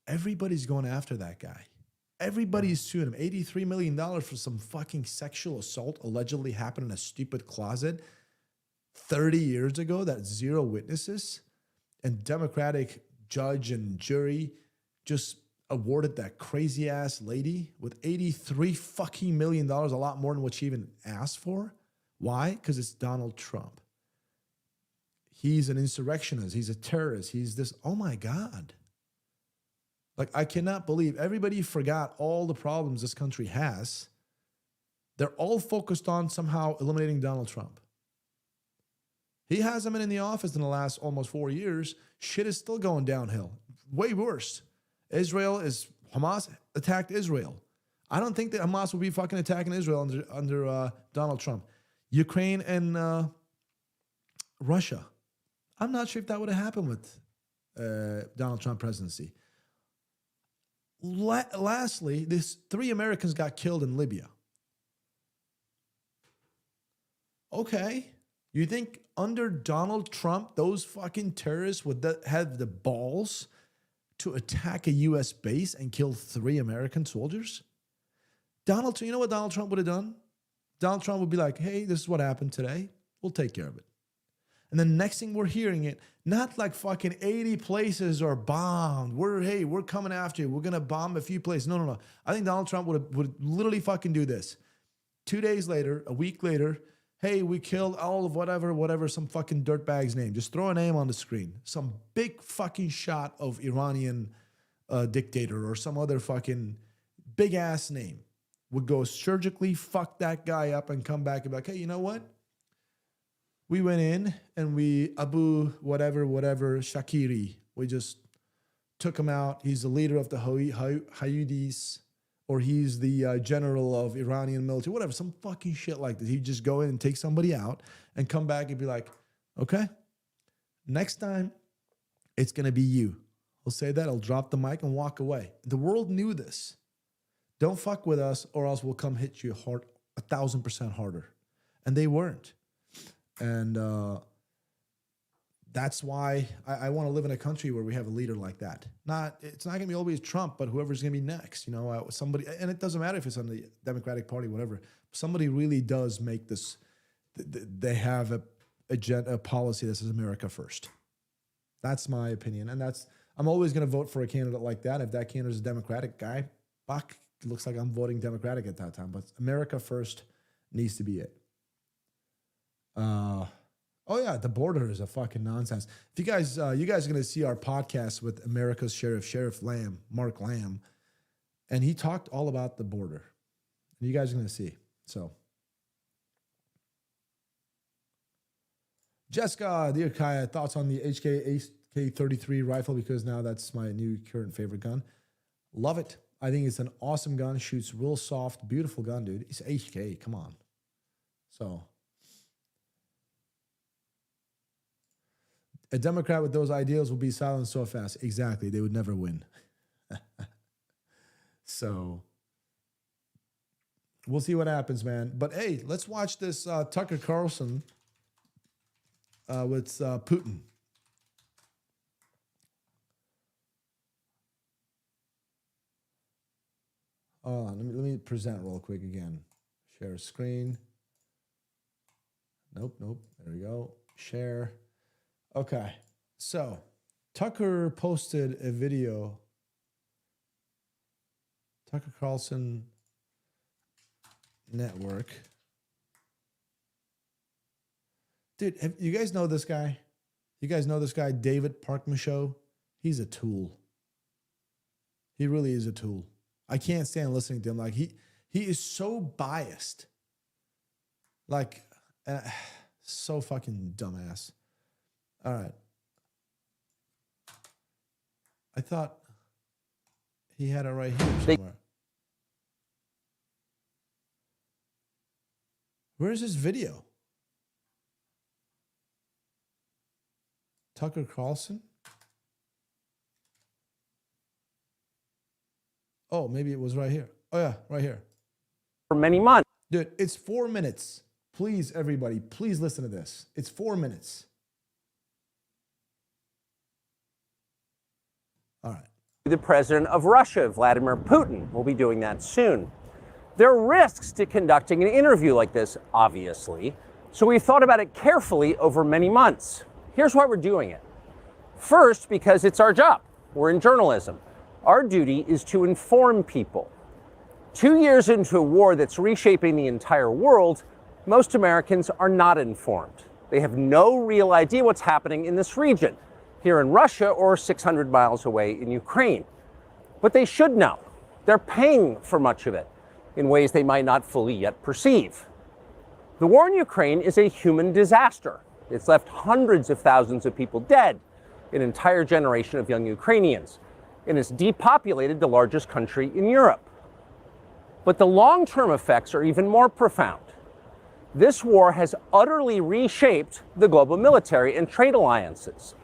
everybody's going after that guy. Everybody's suing him. $83 million for some fucking sexual assault allegedly happened in a stupid closet 30 years ago that zero witnesses, and Democratic judge and jury just awarded that crazy ass lady with $83 fucking million, a lot more than what she even asked for. Why? Because it's Donald Trump. He's an insurrectionist. He's a terrorist. He's this. Oh my God. Like, I cannot believe everybody forgot all the problems this country has. They're all focused on somehow eliminating Donald Trump. He hasn't been in the office in the last almost 4 years. Shit is still going downhill. Way worse. Hamas attacked Israel. I don't think that Hamas will be fucking attacking Israel under Donald Trump. Ukraine and Russia. I'm not sure if that would have happened with Donald Trump presidency. Lastly, 3 Americans got killed in Libya. Okay. You think under Donald Trump, those fucking terrorists would have the balls to attack a U.S. base and kill 3 American soldiers? You know what Donald Trump would have done? Donald Trump would be like, hey, this is what happened today. We'll take care of it. And then next thing we're hearing it, not like fucking 80 places are bombed. We're coming after you. We're going to bomb a few places. No. I think Donald Trump would literally fucking do this. 2 days later, a week later, hey, we killed all of whatever, some fucking dirtbag's name. Just throw a name on the screen. Some big fucking shot of Iranian dictator or some other fucking big ass name would go surgically fuck that guy up and come back and be like, hey, you know what? We went in and we Abu whatever Shakiri. We just took him out. He's the leader of the Hayudis, or he's the general of Iranian military, whatever, some fucking shit like this. He'd just go in and take somebody out and come back and be like, okay, next time it's going to be you. He'll say that, he'll drop the mic and walk away. The world knew this. Don't fuck with us or else we'll come hit you hard, 1,000% harder. And they weren't. And that's why I want to live in a country where we have a leader like that. It's not going to be always Trump, but whoever's going to be next. You know, somebody, and it doesn't matter if it's on the Democratic Party, whatever. Somebody really does make this. They have a policy that says America first. That's my opinion, and I'm always going to vote for a candidate like that. If that candidate is a Democratic guy, fuck, it looks like I'm voting Democratic at that time. But America first needs to be it. Oh yeah, the border is a fucking nonsense. If you guys are going to see our podcast with America's Sheriff Lamb, Mark Lamb, and he talked all about the border. And you guys are going to see. So, Jessica, dear Kaya, thoughts on the HK-33 rifle, because now that's my new current favorite gun. Love it. I think it's an awesome gun. Shoots real soft, beautiful gun, dude. It's HK. Come on. So. A Democrat with those ideals will be silenced so fast. Exactly. They would never win. So we'll see what happens, man. But hey, let's watch this Tucker Carlson with Putin. Hold on. Let me present real quick again. Share screen. Nope. There we go. Share. Okay, so Tucker posted a video. Tucker Carlson Network. Dude, you guys know this guy? You guys know this guy, David Parkman? He's a tool. He really is a tool. I can't stand listening to him. Like, he is so biased. Like, so fucking dumbass. All right. I thought he had it right here somewhere. Where's his video? Tucker Carlson? Oh, maybe it was right here. Oh, yeah, right here. For many months. Dude, it's 4 minutes. Please, everybody, please listen to this. It's 4 minutes. All right. The president of Russia, Vladimir Putin, will be doing that soon. There are risks to conducting an interview like this, obviously, so we thought about it carefully over many months. Here's why we're doing it. First, because it's our job. We're in journalism. Our duty is to inform people. 2 years into a war that's reshaping the entire world, most Americans are not informed. They have no real idea what's happening in this region, here in Russia or 600 miles away in Ukraine. But they should know. They're paying for much of it in ways they might not fully yet perceive. The war in Ukraine is a human disaster. It's left hundreds of thousands of people dead, an entire generation of young Ukrainians, and it's depopulated the largest country in Europe. But the long-term effects are even more profound. This war has utterly reshaped the global military and trade alliances,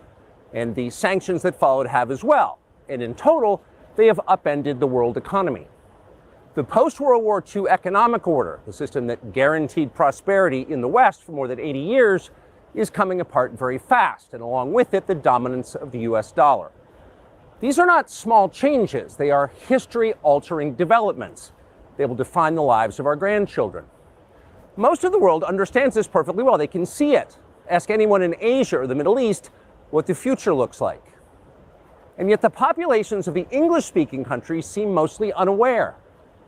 and the sanctions that followed have as well. And in total, they have upended the world economy. The post-World War II economic order, the system that guaranteed prosperity in the West for more than 80 years, is coming apart very fast, and along with it, the dominance of the US dollar. These are not small changes. They are history-altering developments. They will define the lives of our grandchildren. Most of the world understands this perfectly well. They can see it. Ask anyone in Asia or the Middle East what the future looks like. And yet the populations of the English-speaking countries seem mostly unaware.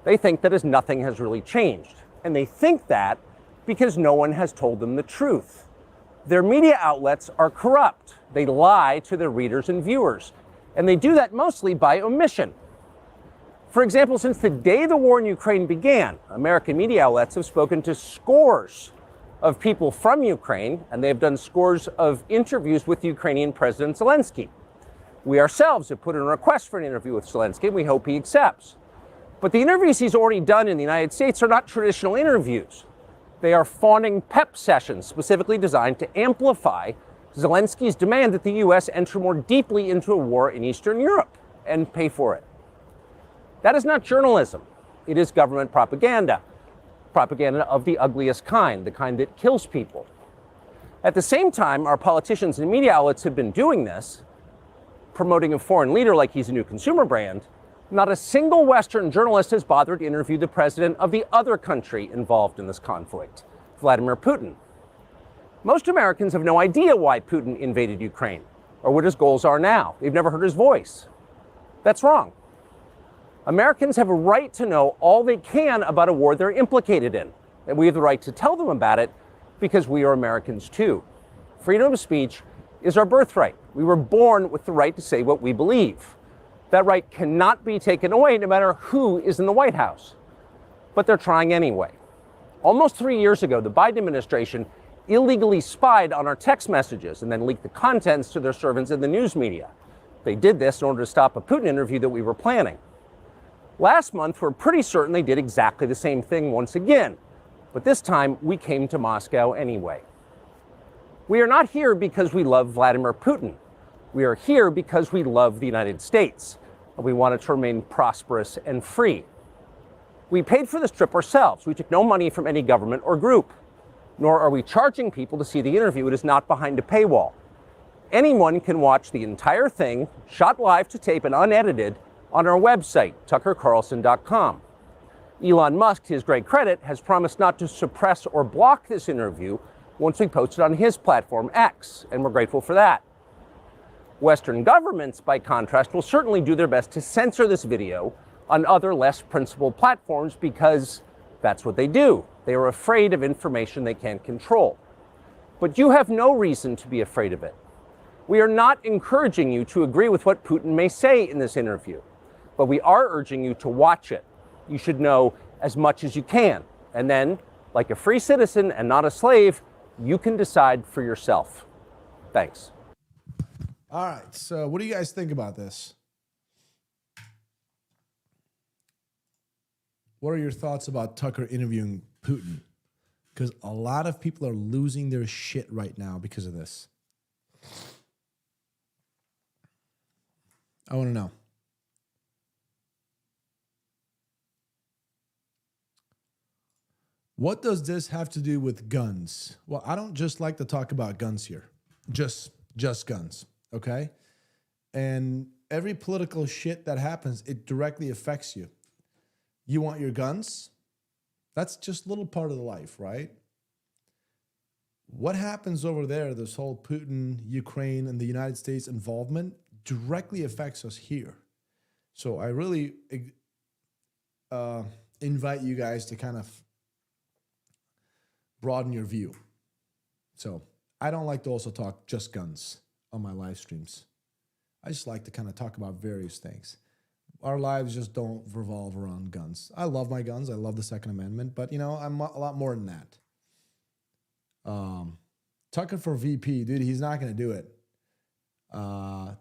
They think that as nothing has really changed. And they think that because no one has told them the truth. Their media outlets are corrupt. They lie to their readers and viewers. And they do that mostly by omission. For example, since the day the war in Ukraine began, American media outlets have spoken to scores of people from Ukraine, and they have done scores of interviews with Ukrainian President Zelensky. We ourselves have put in a request for an interview with Zelensky, and we hope he accepts. But the interviews he's already done in the United States are not traditional interviews. They are fawning pep sessions specifically designed to amplify Zelensky's demand that the U.S. enter more deeply into a war in Eastern Europe and pay for it. That is not journalism. It is government propaganda. Propaganda of the ugliest kind, the kind that kills people. At the same time, our politicians and media outlets have been doing this, promoting a foreign leader like he's a new consumer brand. Not a single Western journalist has bothered to interview the president of the other country involved in this conflict, Vladimir Putin. Most Americans have no idea why Putin invaded Ukraine or what his goals are now. They've never heard his voice. That's wrong. Americans have a right to know all they can about a war they're implicated in, and we have the right to tell them about it because we are Americans too. Freedom of speech is our birthright. We were born with the right to say what we believe. That right cannot be taken away no matter who is in the White House. But they're trying anyway. Almost 3 years ago, the Biden administration illegally spied on our text messages and then leaked the contents to their servants in the news media. They did this in order to stop a Putin interview that we were planning. Last month, we're pretty certain they did exactly the same thing once again. But this time, we came to Moscow anyway. We are not here because we love Vladimir Putin. We are here because we love the United States, and we want it to remain prosperous and free. We paid for this trip ourselves. We took no money from any government or group, nor are we charging people to see the interview. It is not behind a paywall. Anyone can watch the entire thing, shot live to tape and unedited, on our website, tuckercarlson.com. Elon Musk, to his great credit, has promised not to suppress or block this interview once we post it on his platform, X, and we're grateful for that. Western governments, by contrast, will certainly do their best to censor this video on other less principled platforms because that's what they do. They are afraid of information they can't control. But you have no reason to be afraid of it. We are not encouraging you to agree with what Putin may say in this interview, but we are urging you to watch it. You should know as much as you can. And then, like a free citizen and not a slave, you can decide for yourself. Thanks. All right, so what do you guys think about this? What are your thoughts about Tucker interviewing Putin? Because a lot of people are losing their shit right now because of this. I want to know. What does this have to do with guns? Well, I don't just like to talk about guns here. Just guns. Okay? And every political shit that happens, it directly affects you. You want your guns? That's just a little part of the life, right? What happens over there, this whole Putin, Ukraine, and the United States involvement directly affects us here. So I really invite you guys to kind of broaden your view. So I don't like to also talk just guns on my live streams. I just like to kind of talk about various things. Our lives just don't revolve around guns. I love my guns. I love the Second Amendment, but you know, I'm a lot more than that. Tucker for VP, dude, he's not going to do it.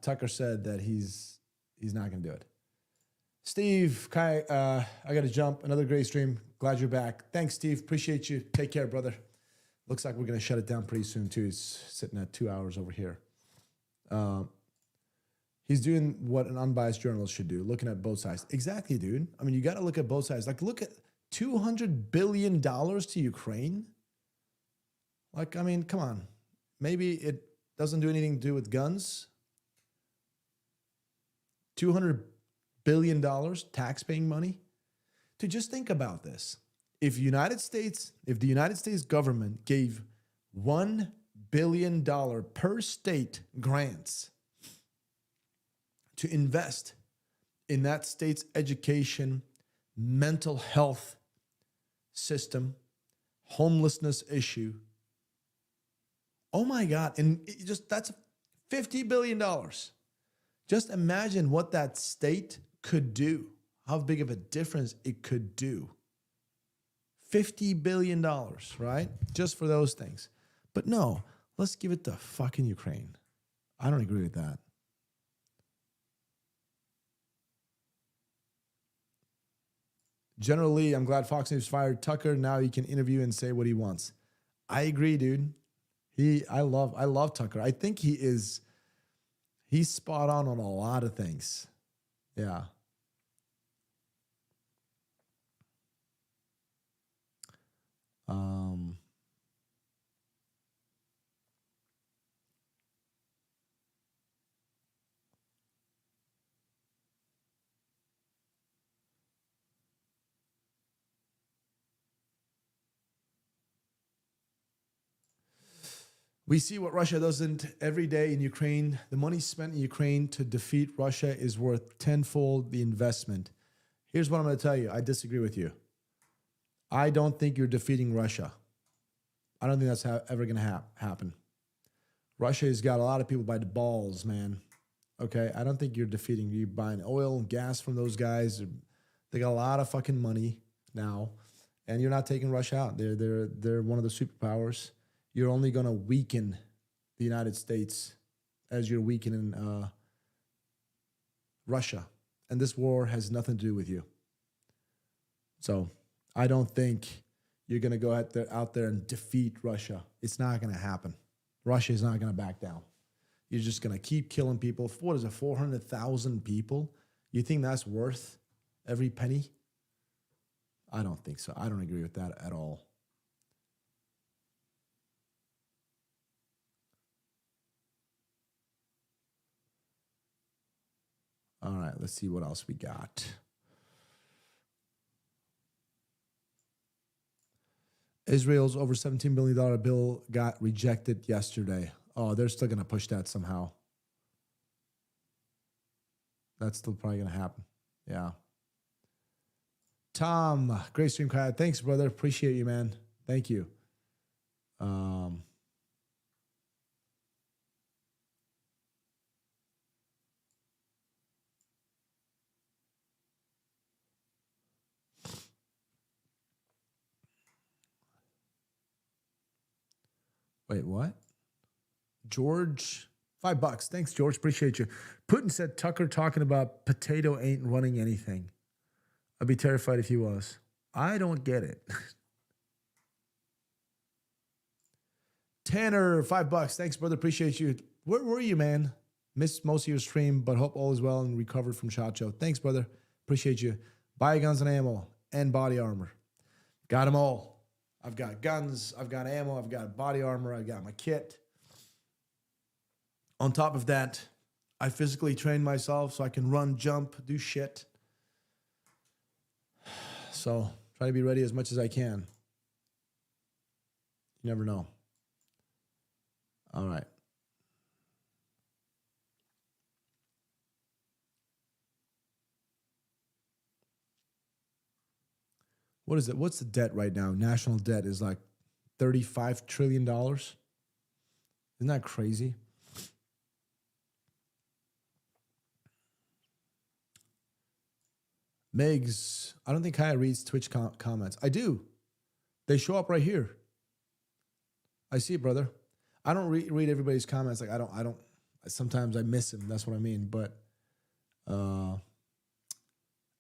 Tucker said that he's not going to do it. Steve, Kai, I got to jump. Another great stream. Glad you're back. Thanks, Steve. Appreciate you. Take care, brother. Looks like we're going to shut it down pretty soon, too. It's sitting at 2 hours over here. He's doing what an unbiased journalist should do, looking at both sides. Exactly, dude. I mean, you got to look at both sides. Like, look at $200 billion to Ukraine. Like, I mean, come on. Maybe it doesn't do anything to do with guns. $200 billion tax-paying money. To just think about this. If the United States government gave $1 billion per state grants to invest in that state's education, mental health system, homelessness issue. Oh my God. And that's $50 billion. Just imagine what that state could do, how big of a difference it could do. $50 billion, right? Just for those things. But no, let's give it to fucking Ukraine. I don't agree with that. General Lee, I'm glad Fox News fired Tucker. Now he can interview and say what he wants. I agree, dude. I love Tucker. I think he's spot on a lot of things. Yeah. We see what Russia doesn't every day in Ukraine. The money spent in Ukraine to defeat Russia is worth tenfold the investment. Here's what I'm going to tell you. I disagree with you. I don't think you're defeating Russia. I don't think that's ever going to happen. Russia has got a lot of people by the balls, man. Okay? I don't think you're defeating. You're buying oil and gas from those guys. They got a lot of fucking money now. And you're not taking Russia out. They're one of the superpowers. You're only going to weaken the United States as you're weakening Russia. And this war has nothing to do with you. So I don't think you're going to go out there and defeat Russia. It's not going to happen. Russia is not going to back down. You're just going to keep killing people. What is it, 400,000 people? You think that's worth every penny? I don't think so. I don't agree with that at all. All right, let's see what else we got. Israel's over $17 billion bill got rejected yesterday. Oh, they're still going to push that somehow. That's still probably going to happen. Yeah. Tom, great stream, Kyle. Thanks, brother. Appreciate you, man. Thank you. Wait, what? George, $5. Thanks, George. Appreciate you. Putin said Tucker talking about potato ain't running anything. I'd be terrified if he was. I don't get it. Tanner, $5. Thanks, brother. Appreciate you. Where were you, man? Missed most of your stream, but hope all is well and recovered from SHOT Show. Thanks, brother. Appreciate you. Buy guns and ammo and body armor. Got them all. I've got guns, I've got ammo, I've got body armor, I've got my kit. On top of that, I physically train myself so I can run, jump, do shit. So try to be ready as much as I can. You never know. All right. What is it? What's the debt right now? National debt is like $35 trillion. Isn't that crazy? Megs, I don't think Kaya reads Twitch comments. I do. They show up right here. I see it, brother. I don't read everybody's comments. Like I don't. Sometimes I miss them. That's what I mean. But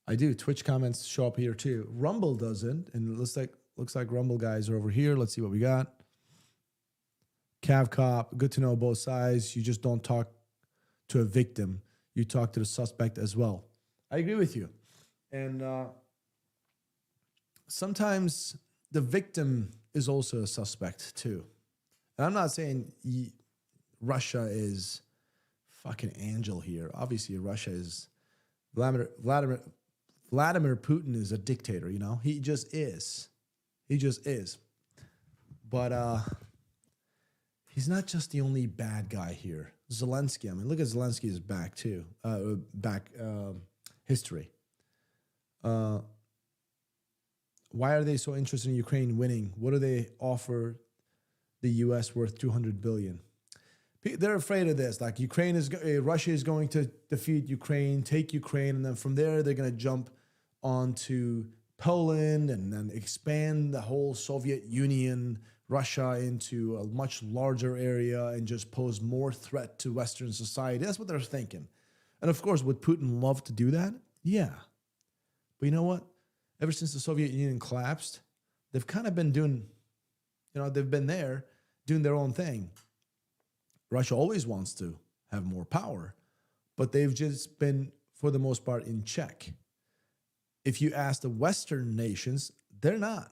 I do. Twitch comments show up here too. Rumble doesn't, and it looks like Rumble guys are over here. Let's see what we got. Cav Cop, good to know both sides. You just don't talk to a victim. You talk to the suspect as well. I agree with you. And sometimes the victim is also a suspect too. And I'm not saying Russia is fucking angel here. Obviously, Russia is Vladimir Putin is a dictator, you know? He just is. He just is. But he's not just the only bad guy here. Zelensky, I mean, look at Zelensky's back too. History. Why are they so interested in Ukraine winning? What do they offer the U.S. worth $200 billion? They're afraid of this. Like Russia is going to defeat Ukraine, take Ukraine, and then from there they're going to jump onto Poland and then expand the whole Soviet Union, Russia into a much larger area and just pose more threat to Western society. That's what they're thinking. And of course, would Putin love to do that? Yeah. But you know what? Ever since the Soviet Union collapsed, they've kind of been doing, they've been there doing their own thing. Russia always wants to have more power, but they've just been, for the most part, in check. If you ask the Western nations, they're not.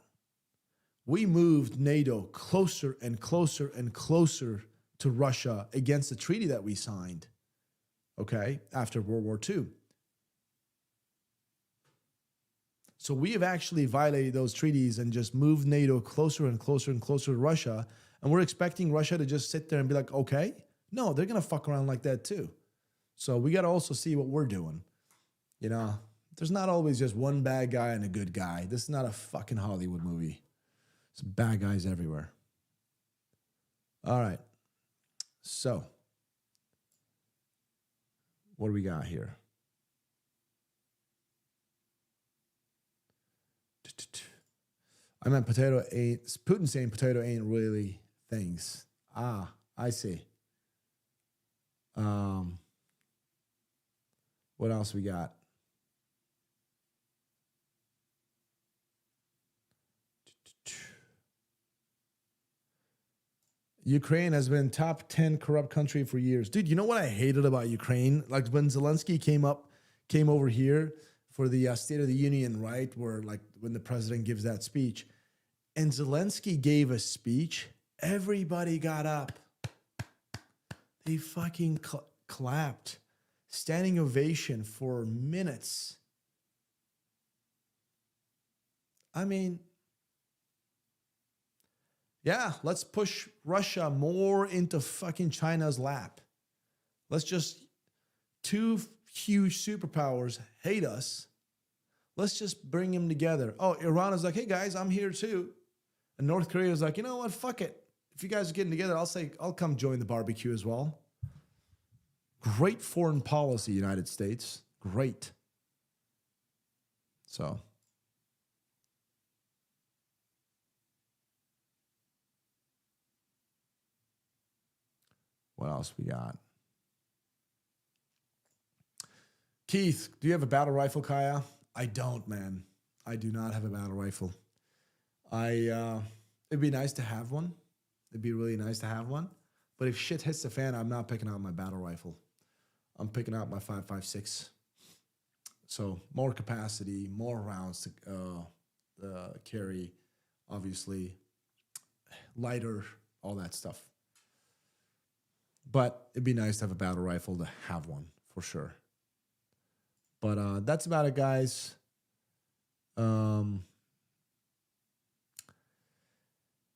We moved NATO closer and closer and closer to Russia against the treaty that we signed, okay, after World War II. So we have actually violated those treaties and just moved NATO closer and closer and closer to Russia. And we're expecting Russia to just sit there and be like, okay. No, they're going to fuck around like that too. So we got to also see what we're doing. There's not always just one bad guy and a good guy. This is not a fucking Hollywood movie. There's bad guys everywhere. All right. So, what do we got here? I meant Putin saying potato ain't really things. Ah, I see. What else we got? Ukraine has been top 10 corrupt country for years. Dude, you know what I hated about Ukraine? Like when Zelensky came over here for the State of the Union, right? Where like when the president gives that speech and Zelensky gave a speech, everybody got up. They fucking clapped. Standing ovation for minutes. I mean, yeah, let's push Russia more into fucking China's lap. Let's just, two huge superpowers hate us. Let's just bring them together. Oh, Iran is like, hey guys, I'm here too. And North Korea is like, you know what, fuck it. If you guys are getting together, I'll come join the barbecue as well. Great foreign policy, United States. Great. So. What else we got? Keith, do you have a battle rifle, Kaya? I don't, man. I do not have a battle rifle. It'd be nice to have one. It'd be really nice to have one. But if shit hits the fan, I'm not picking out my battle rifle. I'm picking out my 5.56. So more capacity, more rounds to carry, obviously. Lighter, all that stuff. But it'd be nice to have a battle rifle to have one, for sure. But that's about it, guys.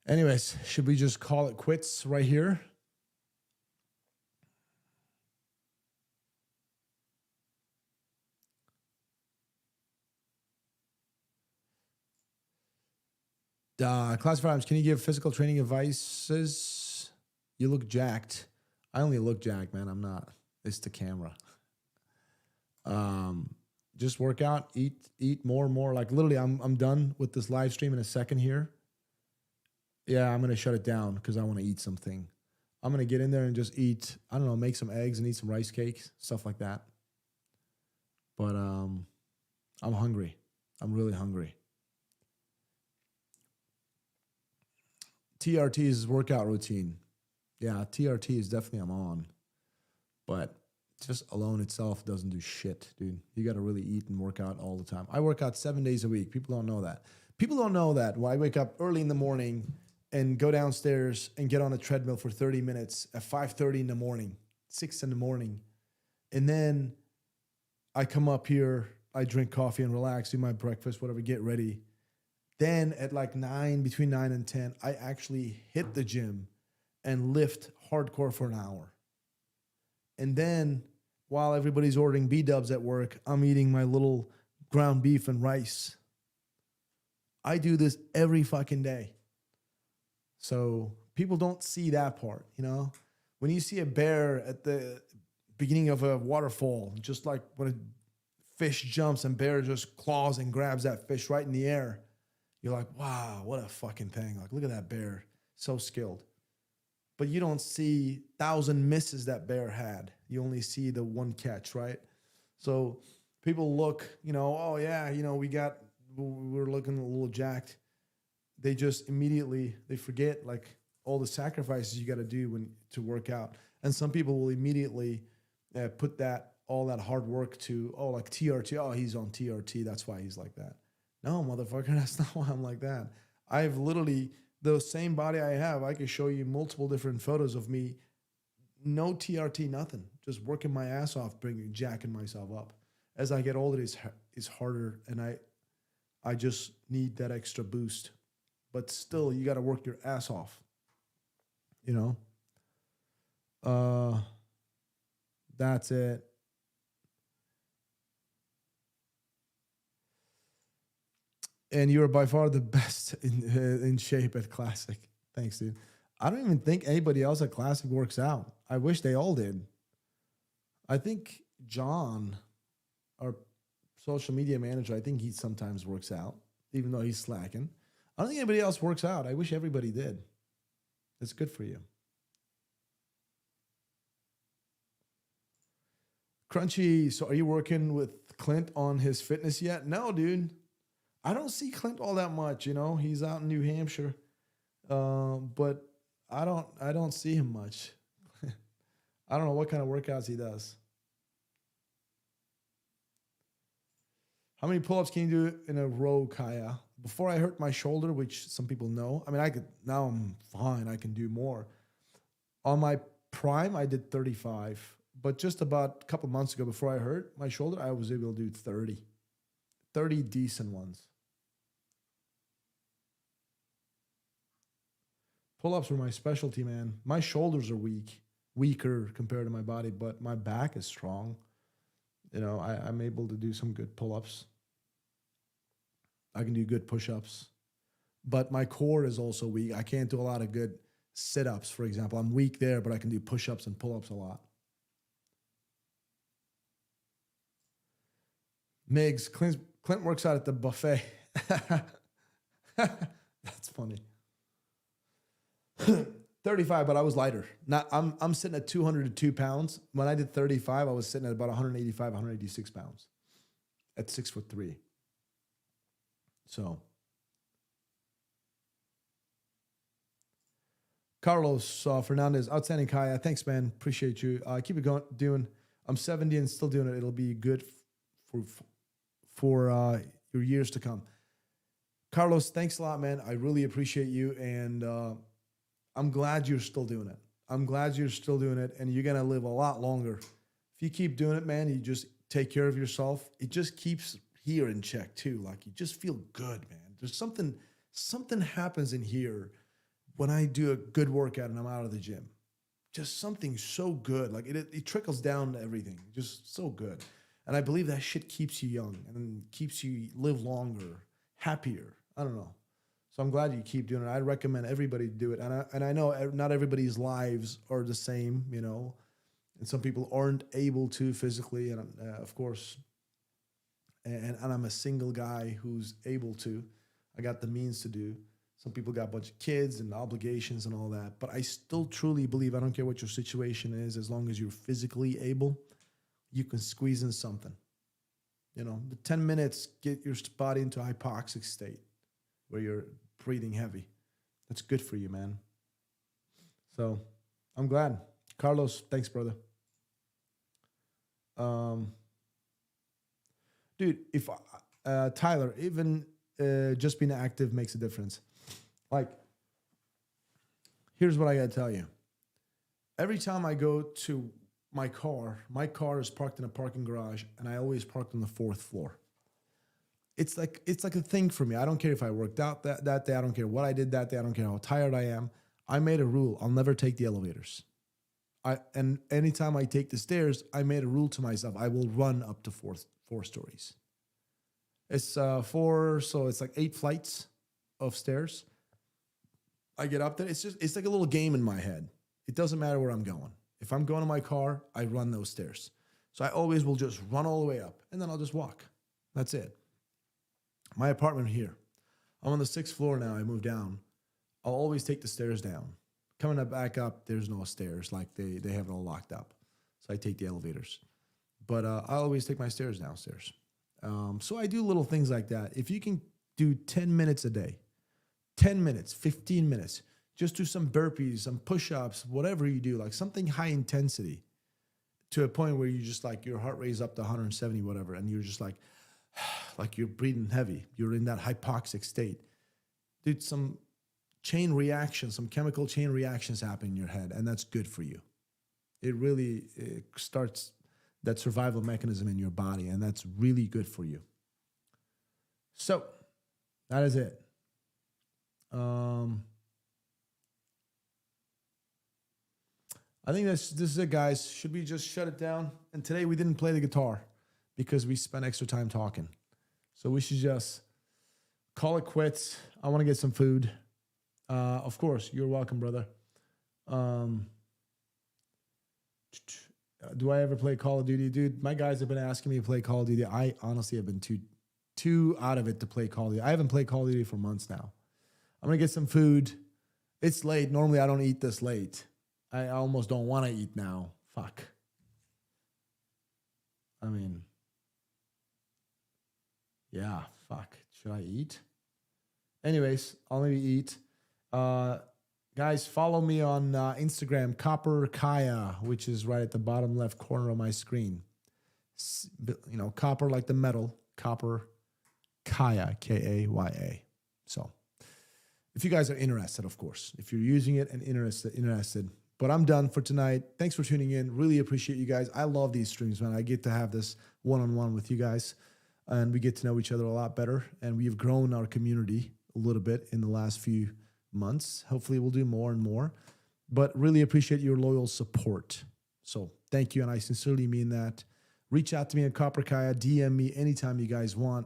Anyways, should we just call it quits right here? Class Firearms, can you give physical training advices? You look jacked. I only look jacked, man. I'm not. It's the camera. Just work out, eat more and more. Like literally, I'm done with this live stream in a second here. Yeah, I'm gonna shut it down because I want to eat something. I'm gonna get in there and just eat. I don't know, make some eggs and eat some rice cakes, stuff like that. But I'm hungry. I'm really hungry. TRT's workout routine. Yeah, TRT is definitely I'm on. But just alone itself doesn't do shit, dude. You got to really eat and work out all the time. I work out 7 days a week. People don't know that. People don't know that when I wake up early in the morning and go downstairs and get on a treadmill for 30 minutes at 5:30 in the morning, 6 in the morning. And then I come up here, I drink coffee and relax, do my breakfast, whatever, get ready. Then at like 9, between 9 and 10, I actually hit the gym and lift hardcore for an hour. And then while everybody's ordering B-dubs at work, I'm eating my little ground beef and rice. I do this every fucking day. So people don't see that part, you know? When you see a bear at the beginning of a waterfall, just like when it fish jumps and bear just claws and grabs that fish right in the air. You're like, wow, what a fucking thing. Like, look at that bear. So skilled. But you don't see 1,000 misses that bear had. You only see the one catch, right? So people look, oh yeah, we're looking a little jacked. They just immediately, they forget like all the sacrifices you got to do to work out. And some people will immediately put all that hard work to, like TRT. Oh, he's on TRT. That's why he's like that. No, motherfucker, that's not why I'm like that. I've literally, the same body I have, I could show you multiple different photos of me. No TRT, nothing. Just working my ass off, jacking myself up. As I get older, it's harder, and I just need that extra boost. But still, you got to work your ass off. That's it. And you're by far the best in shape at Classic. Thanks, dude. I don't even think anybody else at Classic works out. I wish they all did. I think John, our social media manager, I think he sometimes works out, even though he's slacking. I don't think anybody else works out. I wish everybody did. It's good for you. Crunchy, so are you working with Clint on his fitness yet? No, dude. I don't see Clint all that much, He's out in New Hampshire. But I don't see him much. I don't know what kind of workouts he does. How many pull-ups can you do in a row, Kaya? Before I hurt my shoulder, which some people know. I mean, now I'm fine. I can do more. On my prime, I did 35. But just about a couple months ago, before I hurt my shoulder, I was able to do 30. 30 decent ones. Pull-ups were my specialty, man. My shoulders are weaker compared to my body, but my back is strong. I'm able to do some good pull-ups. I can do good push-ups. But my core is also weak. I can't do a lot of good sit-ups, for example. I'm weak there, but I can do push-ups and pull-ups a lot. Migs, Clint works out at the buffet. That's funny. 35, but I was lighter. I'm sitting at 202 pounds. When I did 35, I was sitting at about 185, 186 pounds at 6'3". So, Carlos Fernandez, outstanding, Kaya. Thanks, man. Appreciate you. Keep it going. I'm 70 and still doing it. It'll be good for your years to come. Carlos, thanks a lot, man. I really appreciate you, and I'm glad you're still doing it. I'm glad you're still doing it, and you're going to live a lot longer. If you keep doing it, man, you just take care of yourself. It just keeps here in check, too. Like, you just feel good, man. There's something happens in here when I do a good workout and I'm out of the gym. Just something so good. Like, it trickles down to everything. Just so good. And I believe that shit keeps you young and keeps you live longer, happier. I don't know. So I'm glad you keep doing it. I recommend everybody do it. And I know not everybody's lives are the same, and some people aren't able to physically. And of course, and I'm a single guy who's able to. I got the means to do. Some people got a bunch of kids and obligations and all that. But I still truly believe, I don't care what your situation is, as long as you're physically able, you can squeeze in something. The 10 minutes, get your body into a hypoxic state where you're breathing heavy. That's good for you, man. So I'm glad. Carlos, thanks, brother. Dude, if Tyler, even just being active makes a difference. Like, here's what I got to tell you. Every time I go to my car is parked in a parking garage, and I always parked on the 4th floor. It's like a thing for me. I don't care if I worked out that day. I don't care what I did that day. I don't care how tired I am. I made a rule. I'll never take the elevators. And anytime I take the stairs, I made a rule to myself. I will run up to four stories. It's 4, so it's like 8 flights of stairs. I get up there. It's like a little game in my head. It doesn't matter where I'm going. If I'm going to my car, I run those stairs. So I always will just run all the way up and then I'll just walk. That's it. My apartment here, I'm on the 6th floor now. I moved down. I'll always take the stairs down. Coming back up, there's no stairs. Like they have it all locked up. So I take the elevators. But I always take my stairs downstairs. So I do little things like that. If you can do 10 minutes a day, 10 minutes, 15 minutes, just do some burpees, some push-ups, whatever you do, like something high intensity to a point where you just like your heart rate's up to 170, whatever, and you're just like you're breathing heavy. You're in that hypoxic state. Dude, some chain reactions, some chemical chain reactions happen in your head, and that's good for you. It starts that survival mechanism in your body, and that's really good for you. So, that is it. I think this is it, guys. Should we just shut it down? And today we didn't play the guitar because we spent extra time talking. So we should just call it quits. I want to get some food. Of course, you're welcome, brother. Do I ever play Call of Duty? Dude, my guys have been asking me to play Call of Duty. I honestly have been too out of it to play Call of Duty. I haven't played Call of Duty for months now. I'm going to get some food. It's late. Normally, I don't eat this late. I almost don't want to eat now. Fuck. I mean, yeah, fuck. Should I eat? Anyways, I'll maybe eat. Guys, follow me on Instagram, Copper Kaya, which is right at the bottom left corner of my screen. You know, copper like the metal, Copper Kaya, Kaya. So, if you guys are interested, of course, if you're using it and interested. But I'm done for tonight. Thanks for tuning in. Really appreciate you guys. I love these streams, man. I get to have this one-on-one with you guys, and we get to know each other a lot better. And we've grown our community a little bit in the last few months. Hopefully we'll do more and more, but really appreciate your loyal support. So thank you. And I sincerely mean that. Reach out to me at Copper Kaya, DM me anytime you guys want.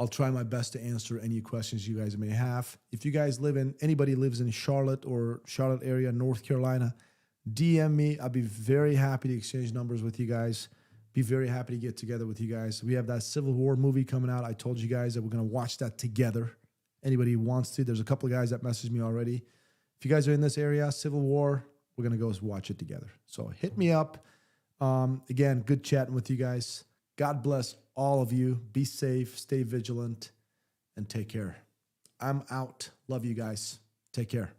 I'll try my best to answer any questions you guys may have. If you guys anybody lives in Charlotte or Charlotte area, North Carolina, DM me. I'll be very happy to exchange numbers with you guys. Be very happy to get together with you guys. We have that Civil War movie coming out. I told you guys that we're going to watch that together. Anybody who wants to, there's a couple of guys that messaged me already. If you guys are in this area, Civil War, we're going to go watch it together. So hit me up. Again, good chatting with you guys. God bless all of you. Be safe, stay vigilant, and take care. I'm out. Love you guys. Take care.